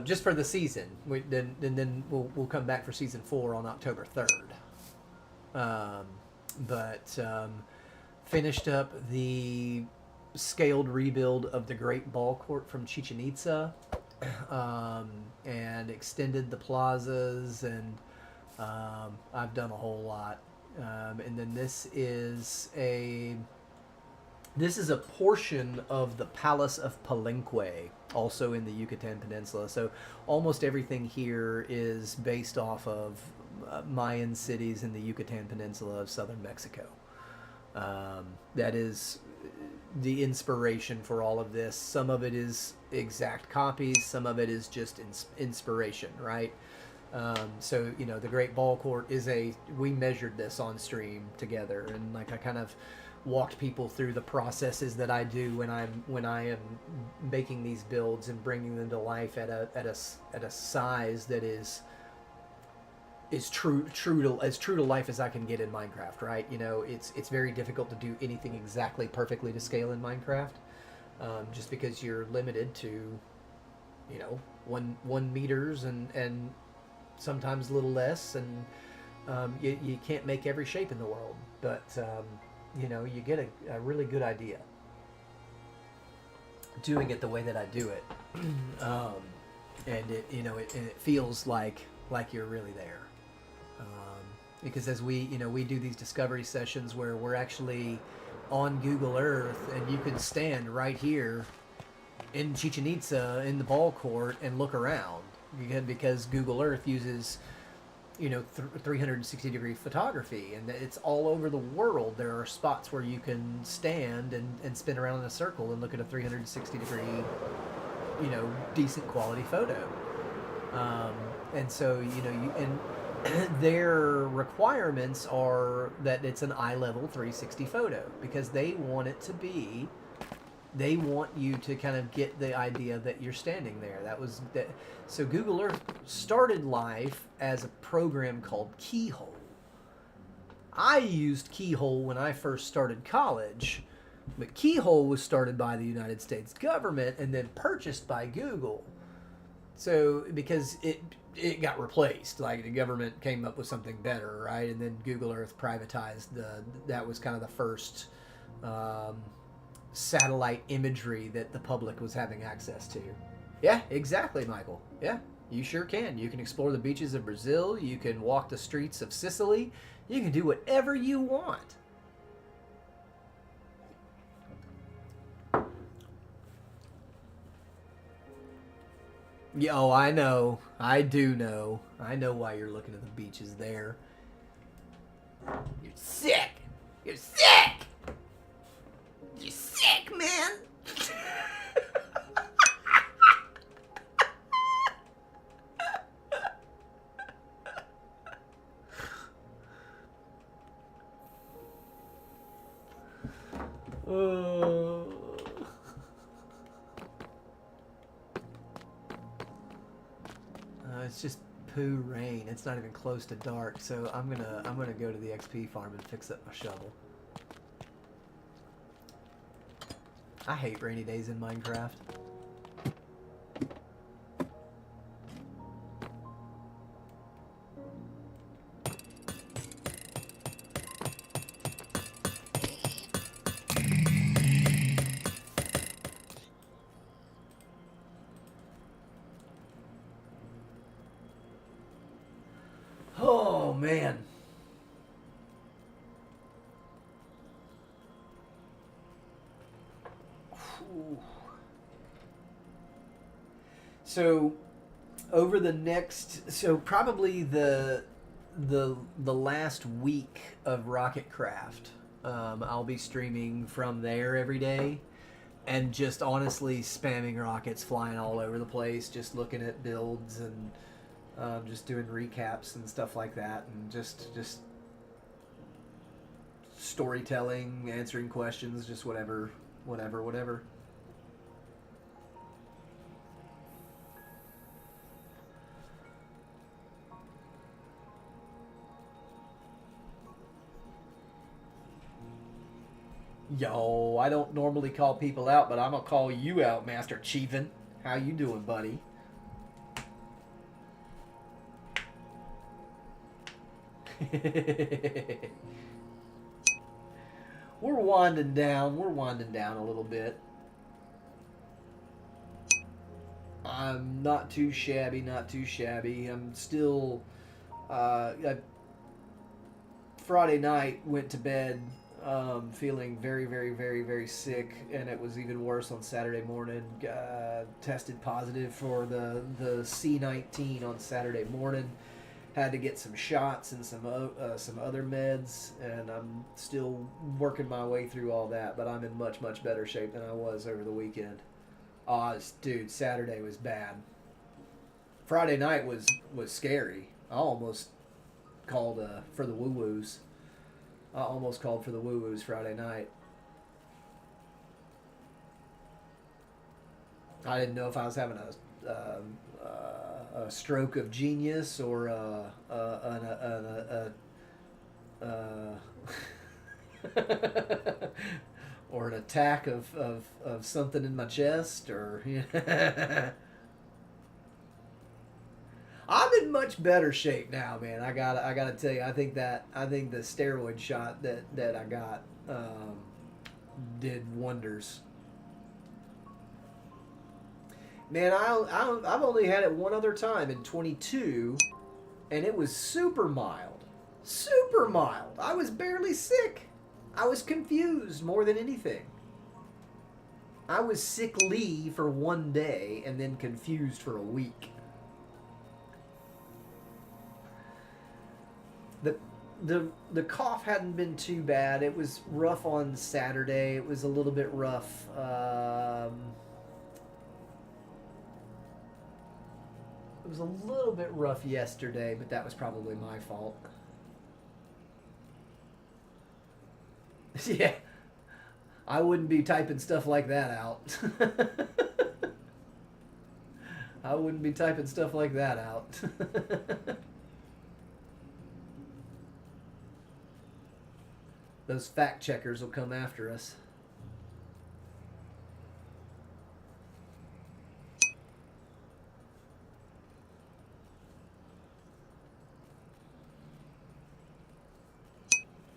Just for the season. Then we'll come back for season 4 on October 3rd. Finished up the scaled rebuild of the Great Ball Court from Chichen Itza, and extended the plazas, and I've done a whole lot. And then this is a portion of the Palace of Palenque, also in the Yucatan Peninsula. So almost everything here is based off of Mayan cities in the Yucatan Peninsula of southern Mexico. That is the inspiration for all of this. Some of it is exact copies, some of it is just inspiration, right? So, you know, the Great Ball Court we measured this on stream together, and like I kind of walked people through the processes that I do when I am making these builds and bringing them to life at a size that is true to life as I can get in Minecraft, right? You know, it's very difficult to do anything exactly perfectly to scale in Minecraft, just because you're limited to, you know, one meters and sometimes a little less, and you can't make every shape in the world, but you know, you get a really good idea doing it the way that I do it, and it feels like you're really there. Because as we do these discovery sessions where we're actually on Google Earth, and you can stand right here in Chichen Itza in the ball court and look around, because Google Earth uses 360 degree photography, and it's all over the world. There are spots where you can stand and spin around in a circle and look at a 360 degree decent quality photo, and so their requirements are that it's an eye level 360 photo, because they want you to kind of get the idea that you're standing there. So Google Earth started life as a program called Keyhole. I used Keyhole when I first started college, but Keyhole was started by the United States government and then purchased by Google. So because it got replaced, like the government came up with something better, right? And then Google Earth privatized that was kind of the first satellite imagery that the public was having access to. Yeah, exactly, Michael. Yeah, you sure can. You can explore the beaches of Brazil. You can walk the streets of Sicily. You can do whatever you want. Yeah, oh, I know. I do know. I know why you're looking at the beaches there. You're sick. You're sick. You're sick, man. Oh. It's just poo rain. It's not even close to dark, so I'm gonna go to the XP farm and fix up my shovel. I hate rainy days in Minecraft. Oh man. So over the next, so probably the last week of Rocketcraft, I'll be streaming from there every day, and just honestly spamming rockets, flying all over the place, just looking at builds and just doing recaps and stuff like that, and just storytelling, answering questions, just whatever. Yo, I don't normally call people out, but I'm gonna call you out, Master Chiefin. How you doing, buddy? We're winding down. We're winding down a little bit. I'm not too shabby, not too shabby. I'm still. Friday night went to bed feeling very, very, very, very sick, and it was even worse on Saturday morning. Tested positive for the C19 on Saturday morning. Had to get some shots and some other meds, and I'm still working my way through all that. But I'm in much, much better shape than I was over the weekend. Dude, Saturday was bad. Friday night was scary. I almost called for the woo-woos. I almost called for the woo-woos Friday night. I didn't know if I was having a stroke of genius or or an attack of something in my chest, or I'm in much better shape now, man. I gotta tell you, I think the steroid shot that I got did wonders. Man, I've only had it one other time in 22, and it was super mild. Super mild. I was barely sick. I was confused more than anything. I was sickly for one day and then confused for a week. The cough hadn't been too bad. It was rough on Saturday. It was a little bit rough. It was a little bit rough yesterday, but that was probably my fault. Yeah, I wouldn't be typing stuff like that out. I wouldn't be typing stuff like that out. Those fact checkers will come after us.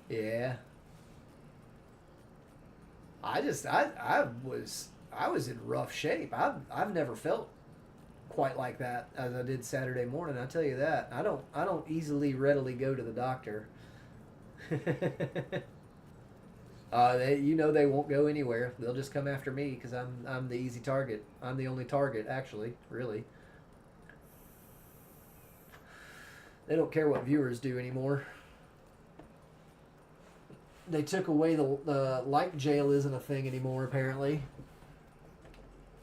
Yeah. I was in rough shape. I've never felt quite like that as I did Saturday morning. I tell you that. I don't easily readily go to the doctor. They won't go anywhere. They'll just come after me because I'm the easy target. I'm the only target, actually. Really, they don't care what viewers do anymore. They took away the like jail isn't a thing anymore. Apparently,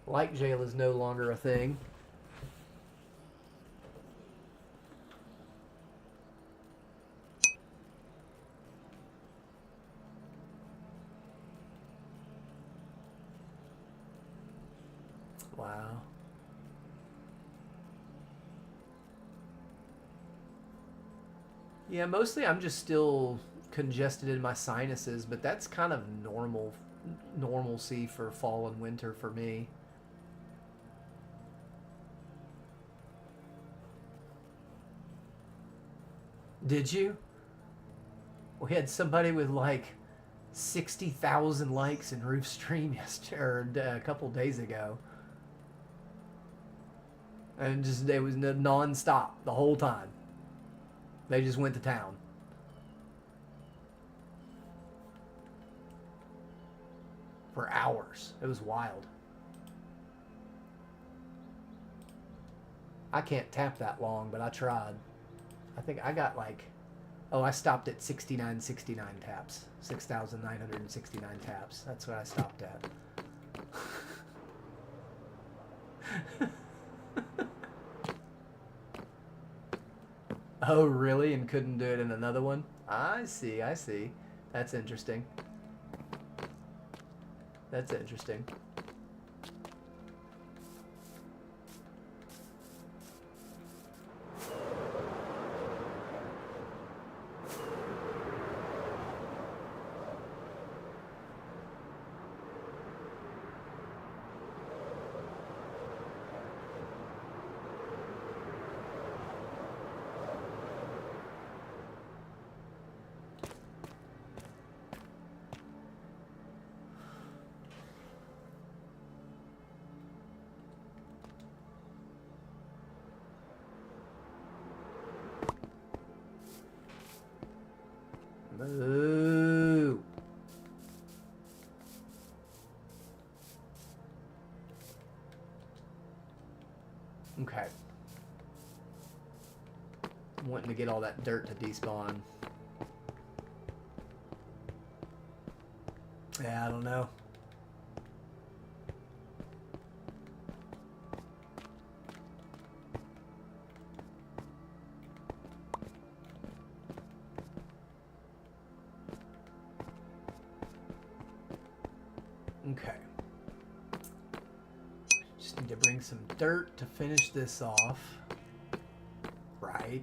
like jail is no longer a thing. Wow. Yeah, mostly I'm just still congested in my sinuses, but that's kind of normalcy for fall and winter for me. Did you? We had somebody with like 60,000 likes in Roof Stream yesterday, or a couple days ago. And just it was non-stop the whole time. They just went to town. For hours. It was wild. I can't tap that long, but I tried. I think I got like, I stopped at 6969 taps. 6,969 taps. That's what I stopped at. Oh, really? And couldn't do it in another one? I see. That's interesting. That's interesting. Boo. Okay. I'm wanting to get all that dirt to despawn. Yeah, I don't know. Okay. Just need to bring some dirt to finish this off. Right.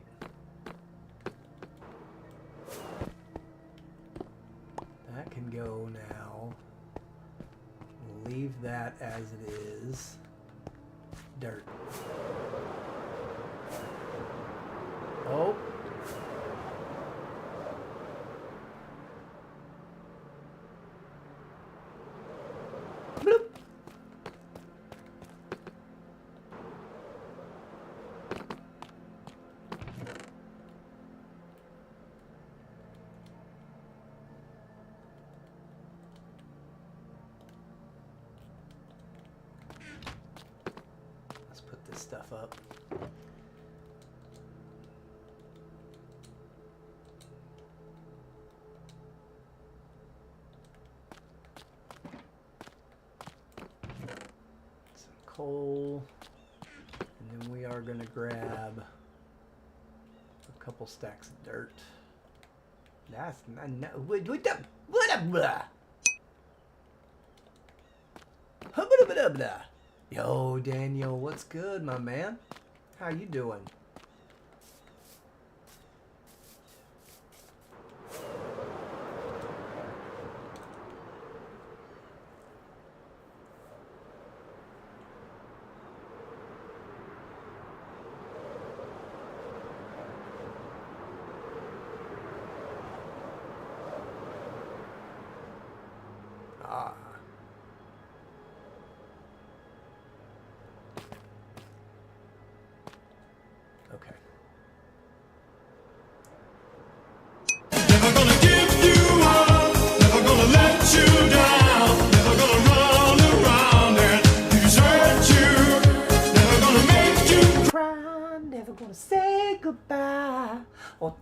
That can go now. We'll leave that as it is. Dirt. Oh. Bloop. Let's put this stuff up. Coal, and then we are going to grab a couple stacks of dirt. That's not, no, what the Yo, Daniel, what's good, my man? How you doing?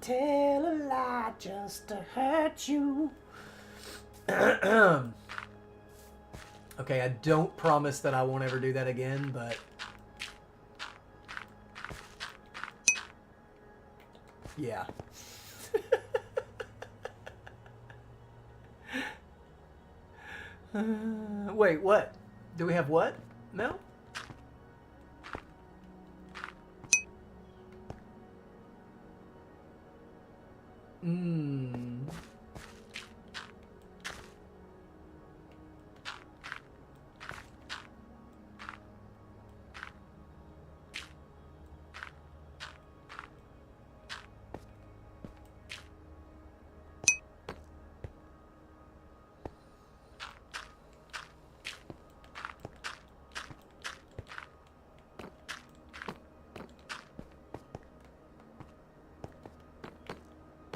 tell a lie just to hurt you. Okay, I don't promise that I won't ever do that again, but... yeah. Wait, what? Do we have what, Mel?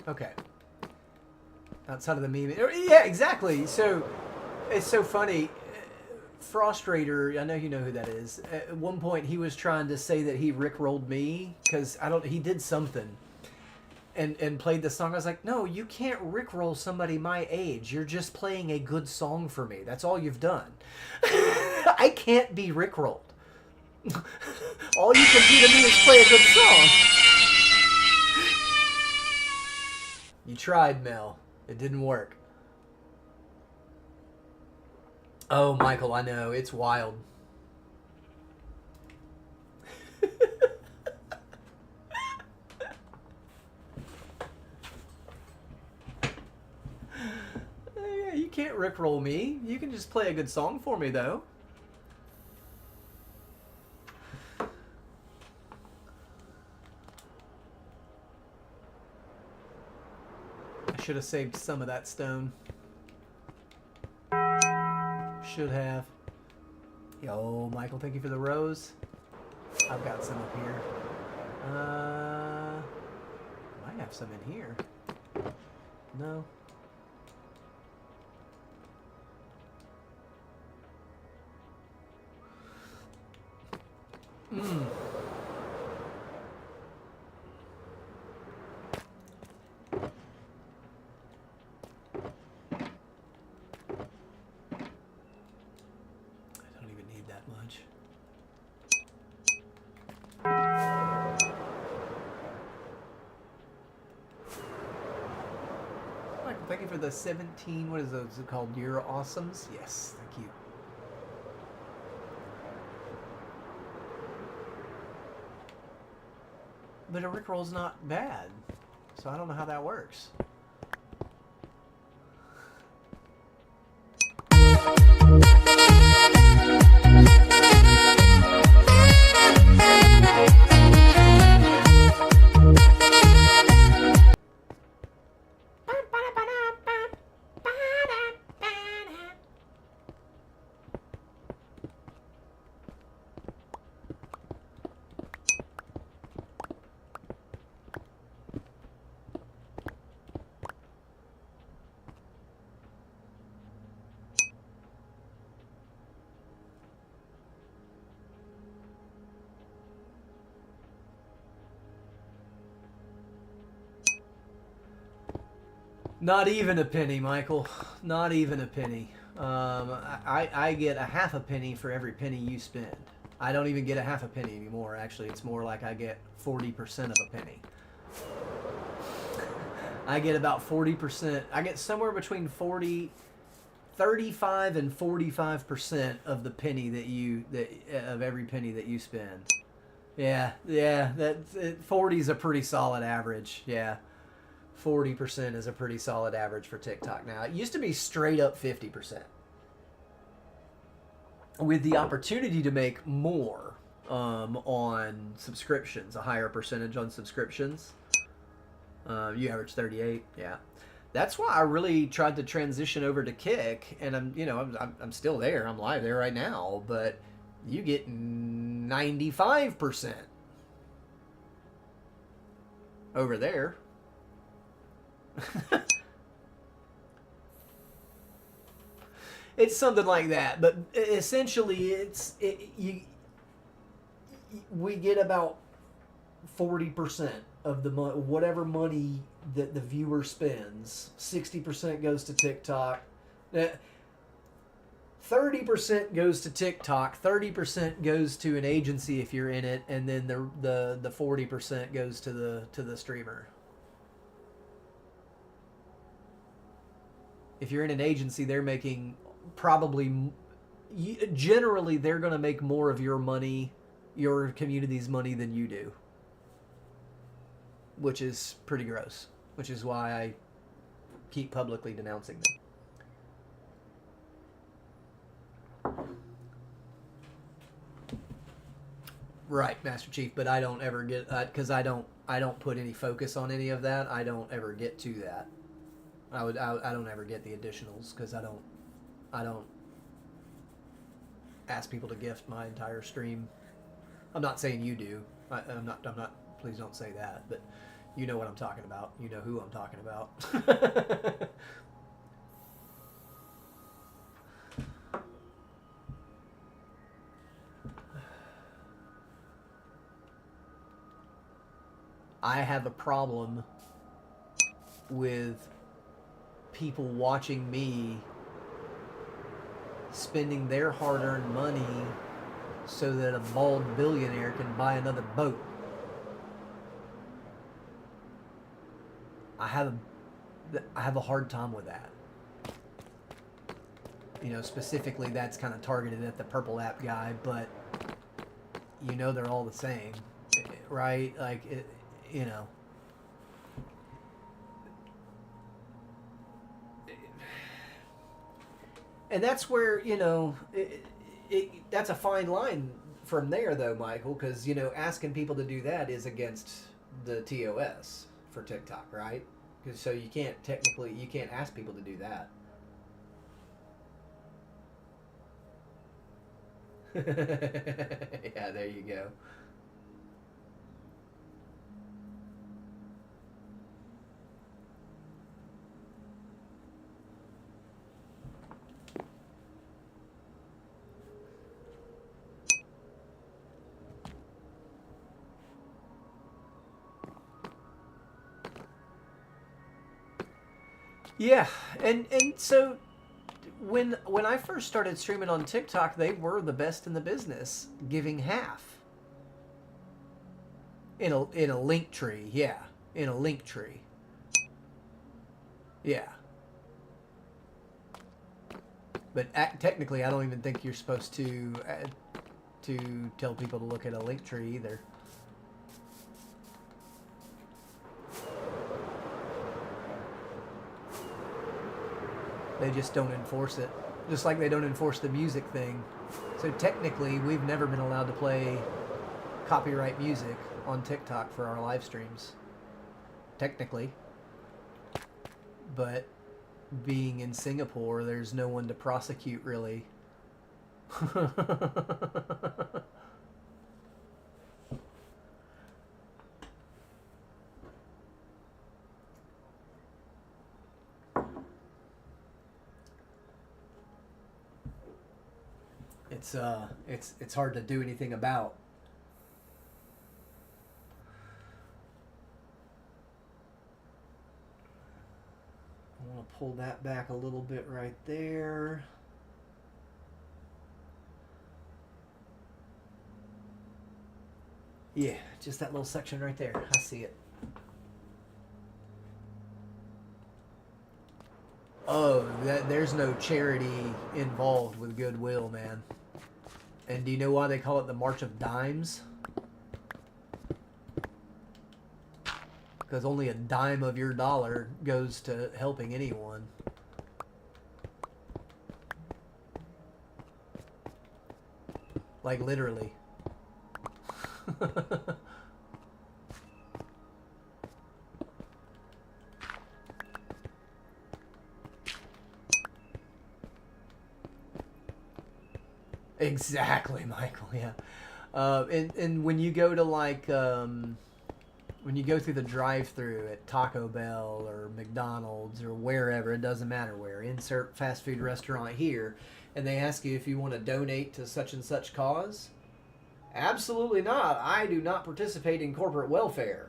Okay. Outside of the meme. Yeah, exactly. So, it's so funny. Frostrator, I know you know who that is. At one point, he was trying to say that he rickrolled me because he did something, and played the song. I was like, no, you can't rickroll somebody my age. You're just playing a good song for me. That's all you've done. I can't be rickrolled. All you can do to me is play a good song. You tried, Mel. It didn't work. Oh, Michael, I know. It's wild. Yeah, you can't rickroll me. You can just play a good song for me, though. I should have saved some of that stone. Should have. Yo, Michael, thank you for the rose. I've got some up here. Might have some in here. No. Thank you for the 17, what is those called? Your Awesomes? Yes, thank you. But a rickroll's not bad, so I don't know how that works. Not even a penny, Michael. Not even a penny. I get a half a penny for every penny you spend. I don't even get a half a penny anymore, actually. It's more like I get 40% of a penny. I get about 40%. I get somewhere between 35 and 45% of the penny of every penny that you spend. Yeah, 40 is a pretty solid average, yeah. 40% is a pretty solid average for TikTok now. It used to be straight up 50%. With the opportunity to make more on subscriptions, a higher percentage on subscriptions. You average 38, yeah. That's why I really tried to transition over to Kick, and I'm still there. I'm live there right now, but you get 95% over there. It's something like that, but essentially we get about 40% of the whatever money that the viewer spends, 60% goes to TikTok. 30% goes to TikTok, 30% goes to an agency if you're in it, and then the 40% goes to the streamer. If you're in an agency, they're making generally they're going to make more of your money, your community's money, than you do, which is pretty gross, which is why I keep publicly denouncing them. Right, Master Chief, but I don't ever get, because I don't put any focus on any of that. I don't ever get to that. I don't ever get the additionals because I don't ask people to gift my entire stream. I'm not saying you do. I'm not. Please don't say that. But you know what I'm talking about. You know who I'm talking about. I have a problem with people watching me spending their hard-earned money so that a bald billionaire can buy another boat. I have a hard time with that. You know, specifically that's kind of targeted at the Purple App guy, but you know they're all the same, right? Like, it, you know. And that's where, you know, that's a fine line from there, though, Michael, because, you know, asking people to do that is against the TOS for TikTok, right? Because so you can't ask people to do that. Yeah, there you go. Yeah, and so when I first started streaming on TikTok, they were the best in the business, giving half in a link tree. Yeah, in a link tree. Yeah. But technically, I don't even think you're supposed to tell people to look at a link tree either. They just don't enforce it. Just like they don't enforce the music thing. So technically, we've never been allowed to play copyright music on TikTok for our live streams. Technically. But being in Singapore, there's no one to prosecute, really. It's hard to do anything about. I want to pull that back a little bit right there. Yeah, just that little section right there. I see it. Oh, there's no charity involved with Goodwill, man. And do you know why they call it the March of Dimes? Because only a dime of your dollar goes to helping anyone. Like, literally. Exactly, Michael, yeah. And when you go to, like, when you go through the drive-thru at Taco Bell or McDonald's or wherever, it doesn't matter where, insert fast food restaurant here, and they ask you if you want to donate to such and such cause, absolutely not. I do not participate in corporate welfare.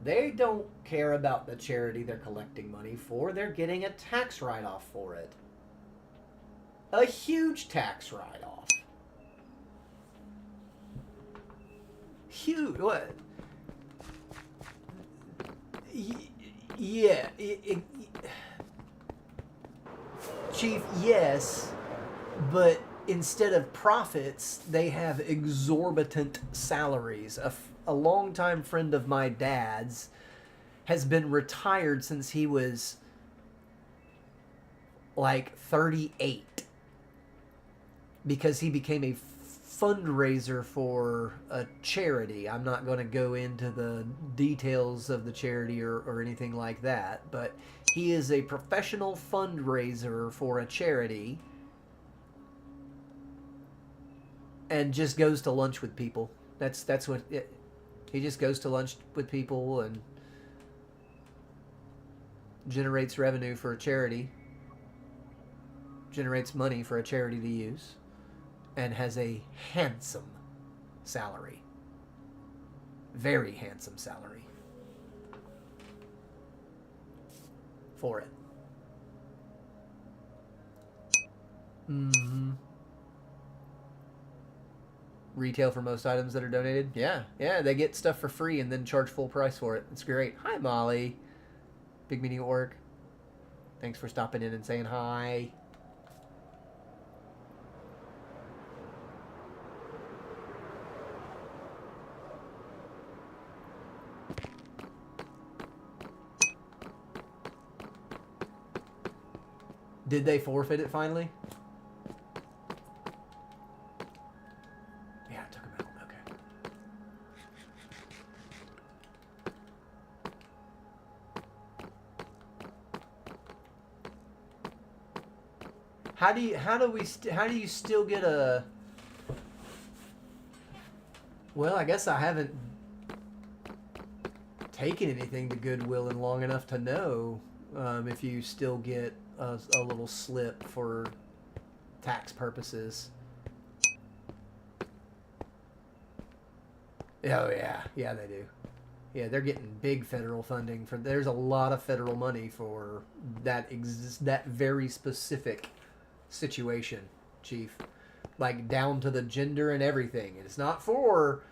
They don't care about the charity they're collecting money for. They're getting a tax write-off for it. A huge tax write-off. Huge. What? Yeah. Chief, yes. But instead of profits, they have exorbitant salaries. A longtime friend of my dad's has been retired since he was like 38 because he became a fundraiser for a charity. I'm not going to go into the details of the charity or anything like that, but he is a professional fundraiser for a charity and just goes to lunch with people. That's what it, he just goes to lunch with people and generates revenue for a charity, generates money for a charity to use, and has a handsome salary. Very handsome salary for it. Mm-hmm. Retail for most items that are donated. Yeah, they get stuff for free and then charge full price for it. It's great. Hi, Molly. Big meeting at work. Thanks for stopping in and saying hi. Did they forfeit it finally? Yeah, it took them out. Okay. How do you still get a? Well, I guess I haven't taken anything to Goodwill in long enough to know if you still get a little slip for tax purposes. Oh yeah, they do. Yeah, they're getting big federal funding for. There's a lot of federal money for that very specific situation, Chief. Like down to the gender and everything. It's not for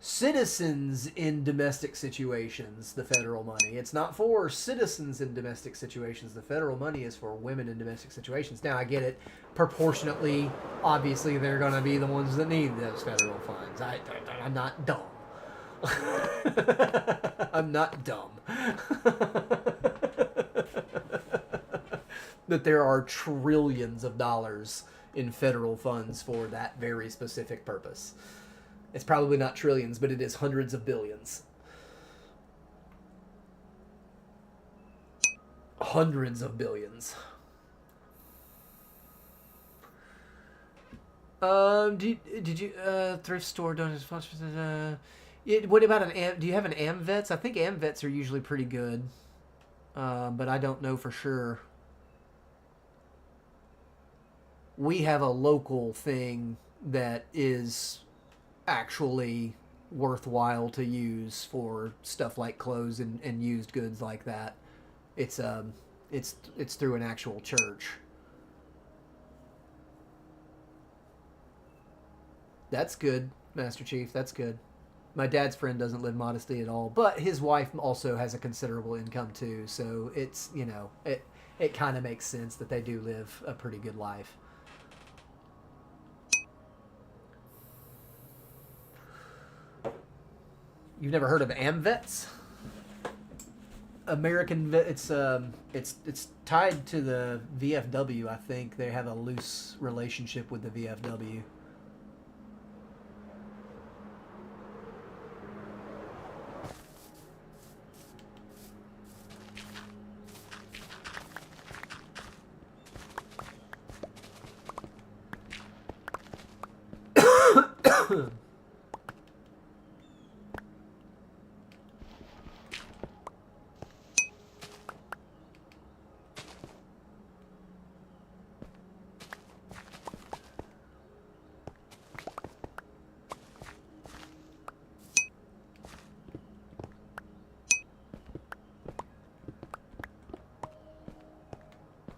citizens in domestic situations, the federal money. It's not for citizens in domestic situations. The federal money is for women in domestic situations. Now, I get it. Proportionately, obviously, they're going to be the ones that need those federal funds. I'm not dumb. I'm not dumb. That there are trillions of dollars in federal funds for that very specific purpose. It's probably not trillions, but it is hundreds of billions. Hundreds of billions. Did you thrift store donuts? What about do you have an AmVets? I think AmVets are usually pretty good, but I don't know for sure. We have a local thing that is actually worthwhile to use for stuff like clothes and used goods like that. It's through an actual church. That's good, Master Chief. That's good. My dad's friend doesn't live modestly at all, but his wife also has a considerable income too, so it's, it kind of makes sense that they do live a pretty good life. You've never heard of AmVets? American Vet. It's tied to the VFW. I think they have a loose relationship with the VFW.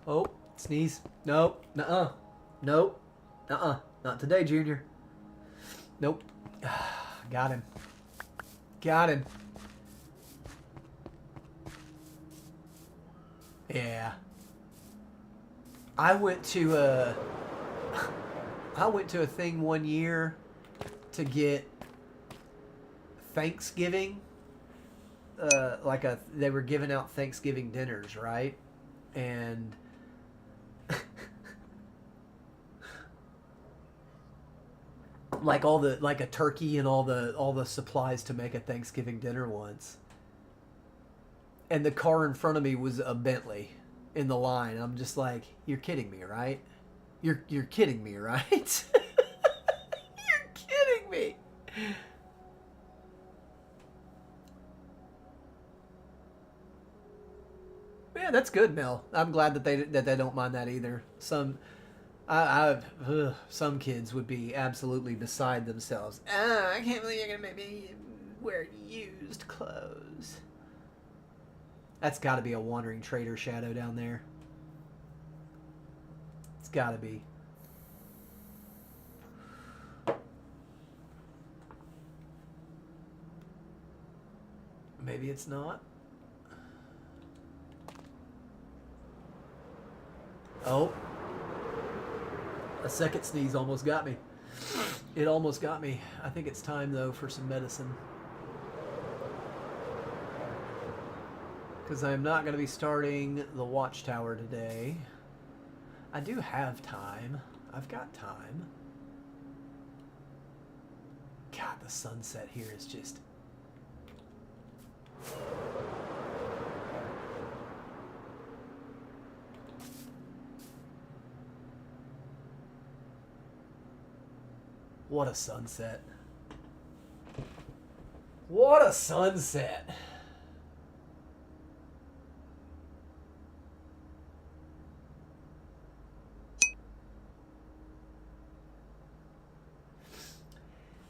Oh, sneeze. Nope. Nuh-uh. Nope. Uh-uh. Not today, Junior. Nope. Got him. Got him. Yeah. I went to a thing one year to get Thanksgiving. They were giving out Thanksgiving dinners, right? And like a turkey and all the supplies to make a Thanksgiving dinner once. And the car in front of me was a Bentley in the line. I'm just like, you're kidding me, right? You're kidding me, right? You're kidding me. Yeah, that's good, Mel. I'm glad that they don't mind that either. Some kids would be absolutely beside themselves. I can't believe you're gonna make me wear used clothes. That's got to be a wandering trader shadow down there. It's got to be. Maybe it's not. Oh. A second sneeze almost got me. It almost got me. I think it's time, though, for some medicine. Because I'm not going to be starting the Watchtower today. I do have time. I've got time. God, the sunset here is just... What a sunset. What a sunset.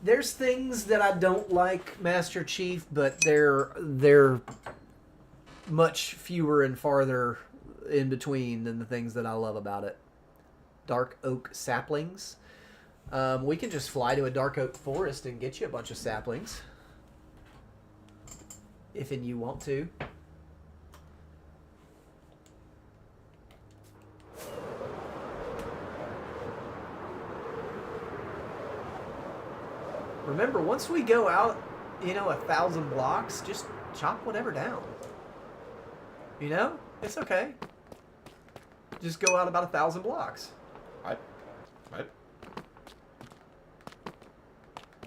There's things that I don't like, Master Chief, but they're much fewer and farther in between than the things that I love about it. Dark oak saplings. We can just fly to a dark oak forest and get you a bunch of saplings. If and you want to. Remember, once we go out, 1,000 blocks, just chop whatever down. It's okay. Just go out about 1,000 blocks. Right.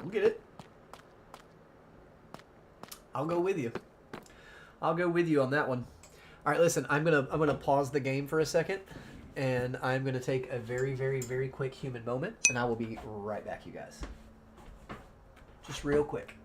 We'll get it. I'll go with you. I'll go with you on that one. All right, listen. I'm gonna pause the game for a second, and I'm gonna take a very, very, very quick human moment, and I will be right back, you guys. Just real quick.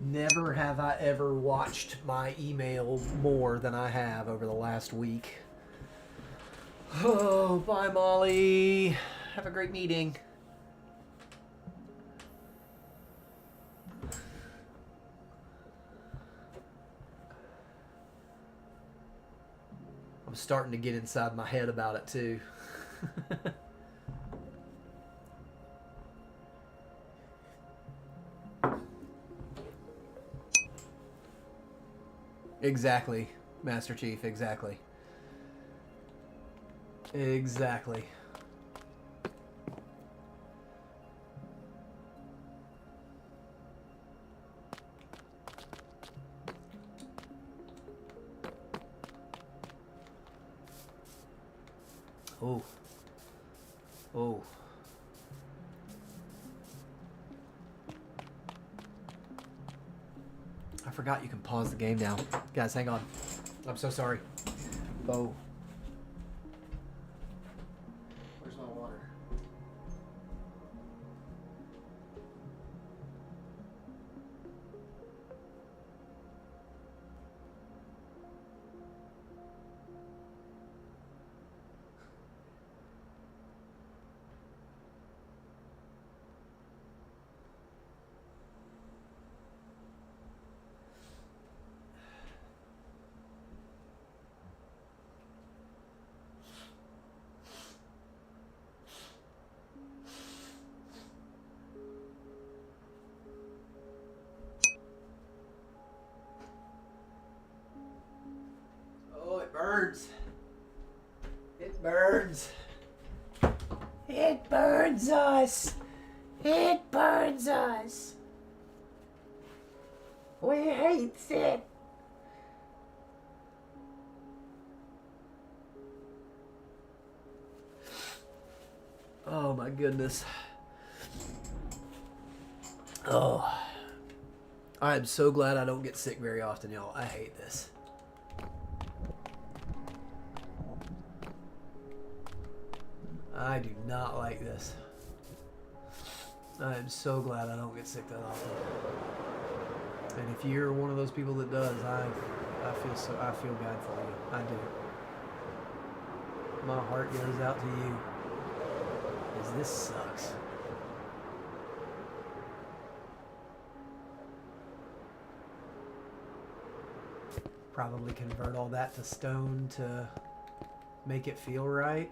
Never have I ever watched my email more than I have over the last week. Oh, bye, Molly. Have a great meeting. I'm starting to get inside my head about it, too. Exactly, Master Chief. Exactly. Exactly. Oh. Oh. I forgot you can pause the game now. Guys, hang on. I'm so sorry. Oh. Where's my water? Oh, it burns. It burns. It burns us. It burns us. We hate it. Oh my goodness. Oh. I'm so glad I don't get sick very often, y'all. I hate this. I do not like this. I am so glad I don't get sick that often. And if you're one of those people that does, I feel bad for you. I do. My heart goes out to you. Because this sucks. Probably convert all that to stone to make it feel right.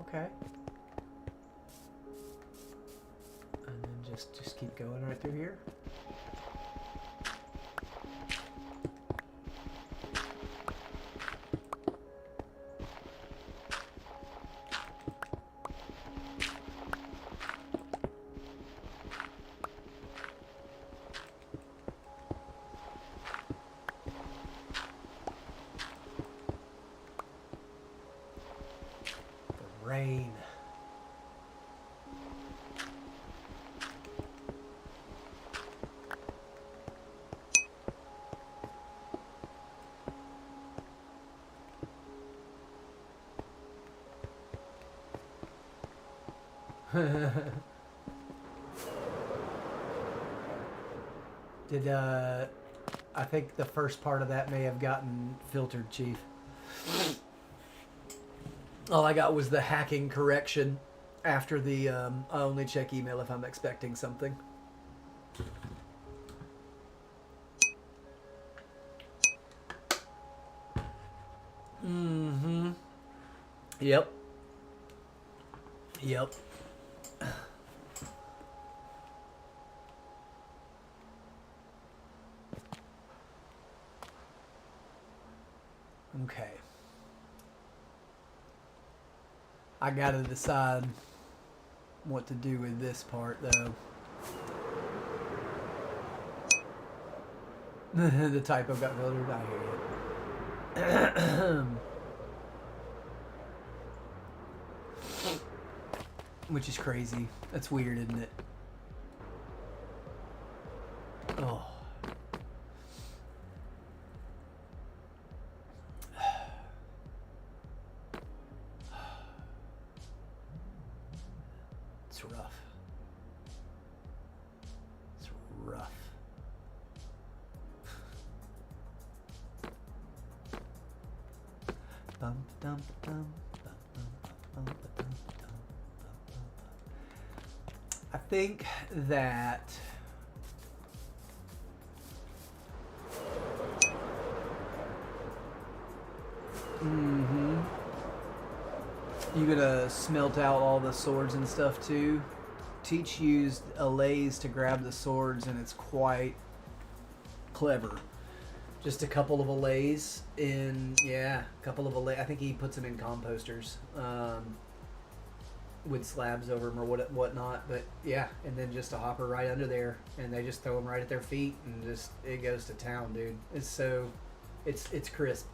Okay. And then just keep going right through here. The rain. Did I think the first part of that may have gotten filtered, Chief. All I got was the hacking correction after the I only check email if I'm expecting something. Mm-hmm. Yep. Yep. Okay. I gotta decide what to do with this part, though. The typo got filtered. I hear you. Which is crazy. That's weird, isn't it? Oh. rough. It's rough. Bum, dum, dum, bum, bum, bum, bum, bum, bum, bum. I think that you gonna smelt out all the swords and stuff too. Teach used allays to grab the swords, and it's quite clever. Just a couple of allays a couple of allays. I think he puts them in composters with slabs over them or whatnot. But yeah, and then just a hopper right under there, and they just throw them right at their feet, and just it goes to town, dude. It's crisp.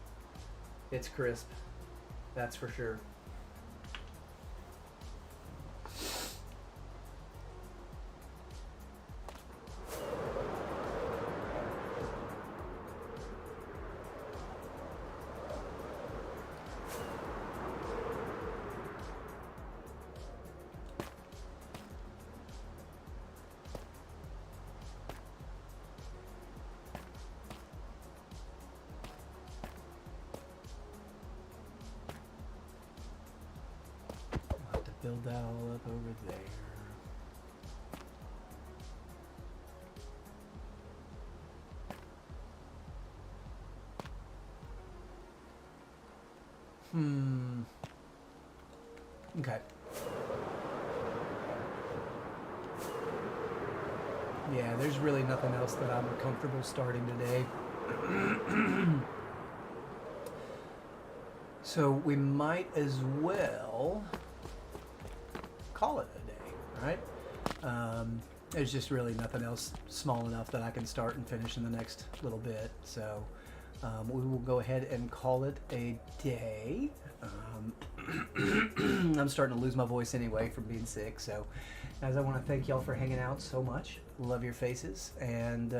It's crisp. That's for sure. Build that all up over there. Okay. Yeah, there's really nothing else that I'm comfortable starting today. So we might as well call it a day, right? There's just really nothing else small enough that I can start and finish in the next little bit. So we will go ahead and call it a day. I'm starting to lose my voice anyway from being sick. So guys, I want to thank y'all for hanging out so much. Love your faces. And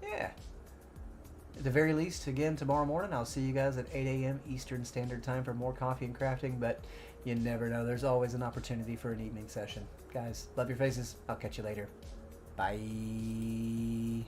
yeah, at the very least, again, tomorrow morning, I'll see you guys at 8 a.m. Eastern Standard Time for more coffee and crafting. But you never know. There's always an opportunity for an evening session. Guys, love your faces. I'll catch you later. Bye.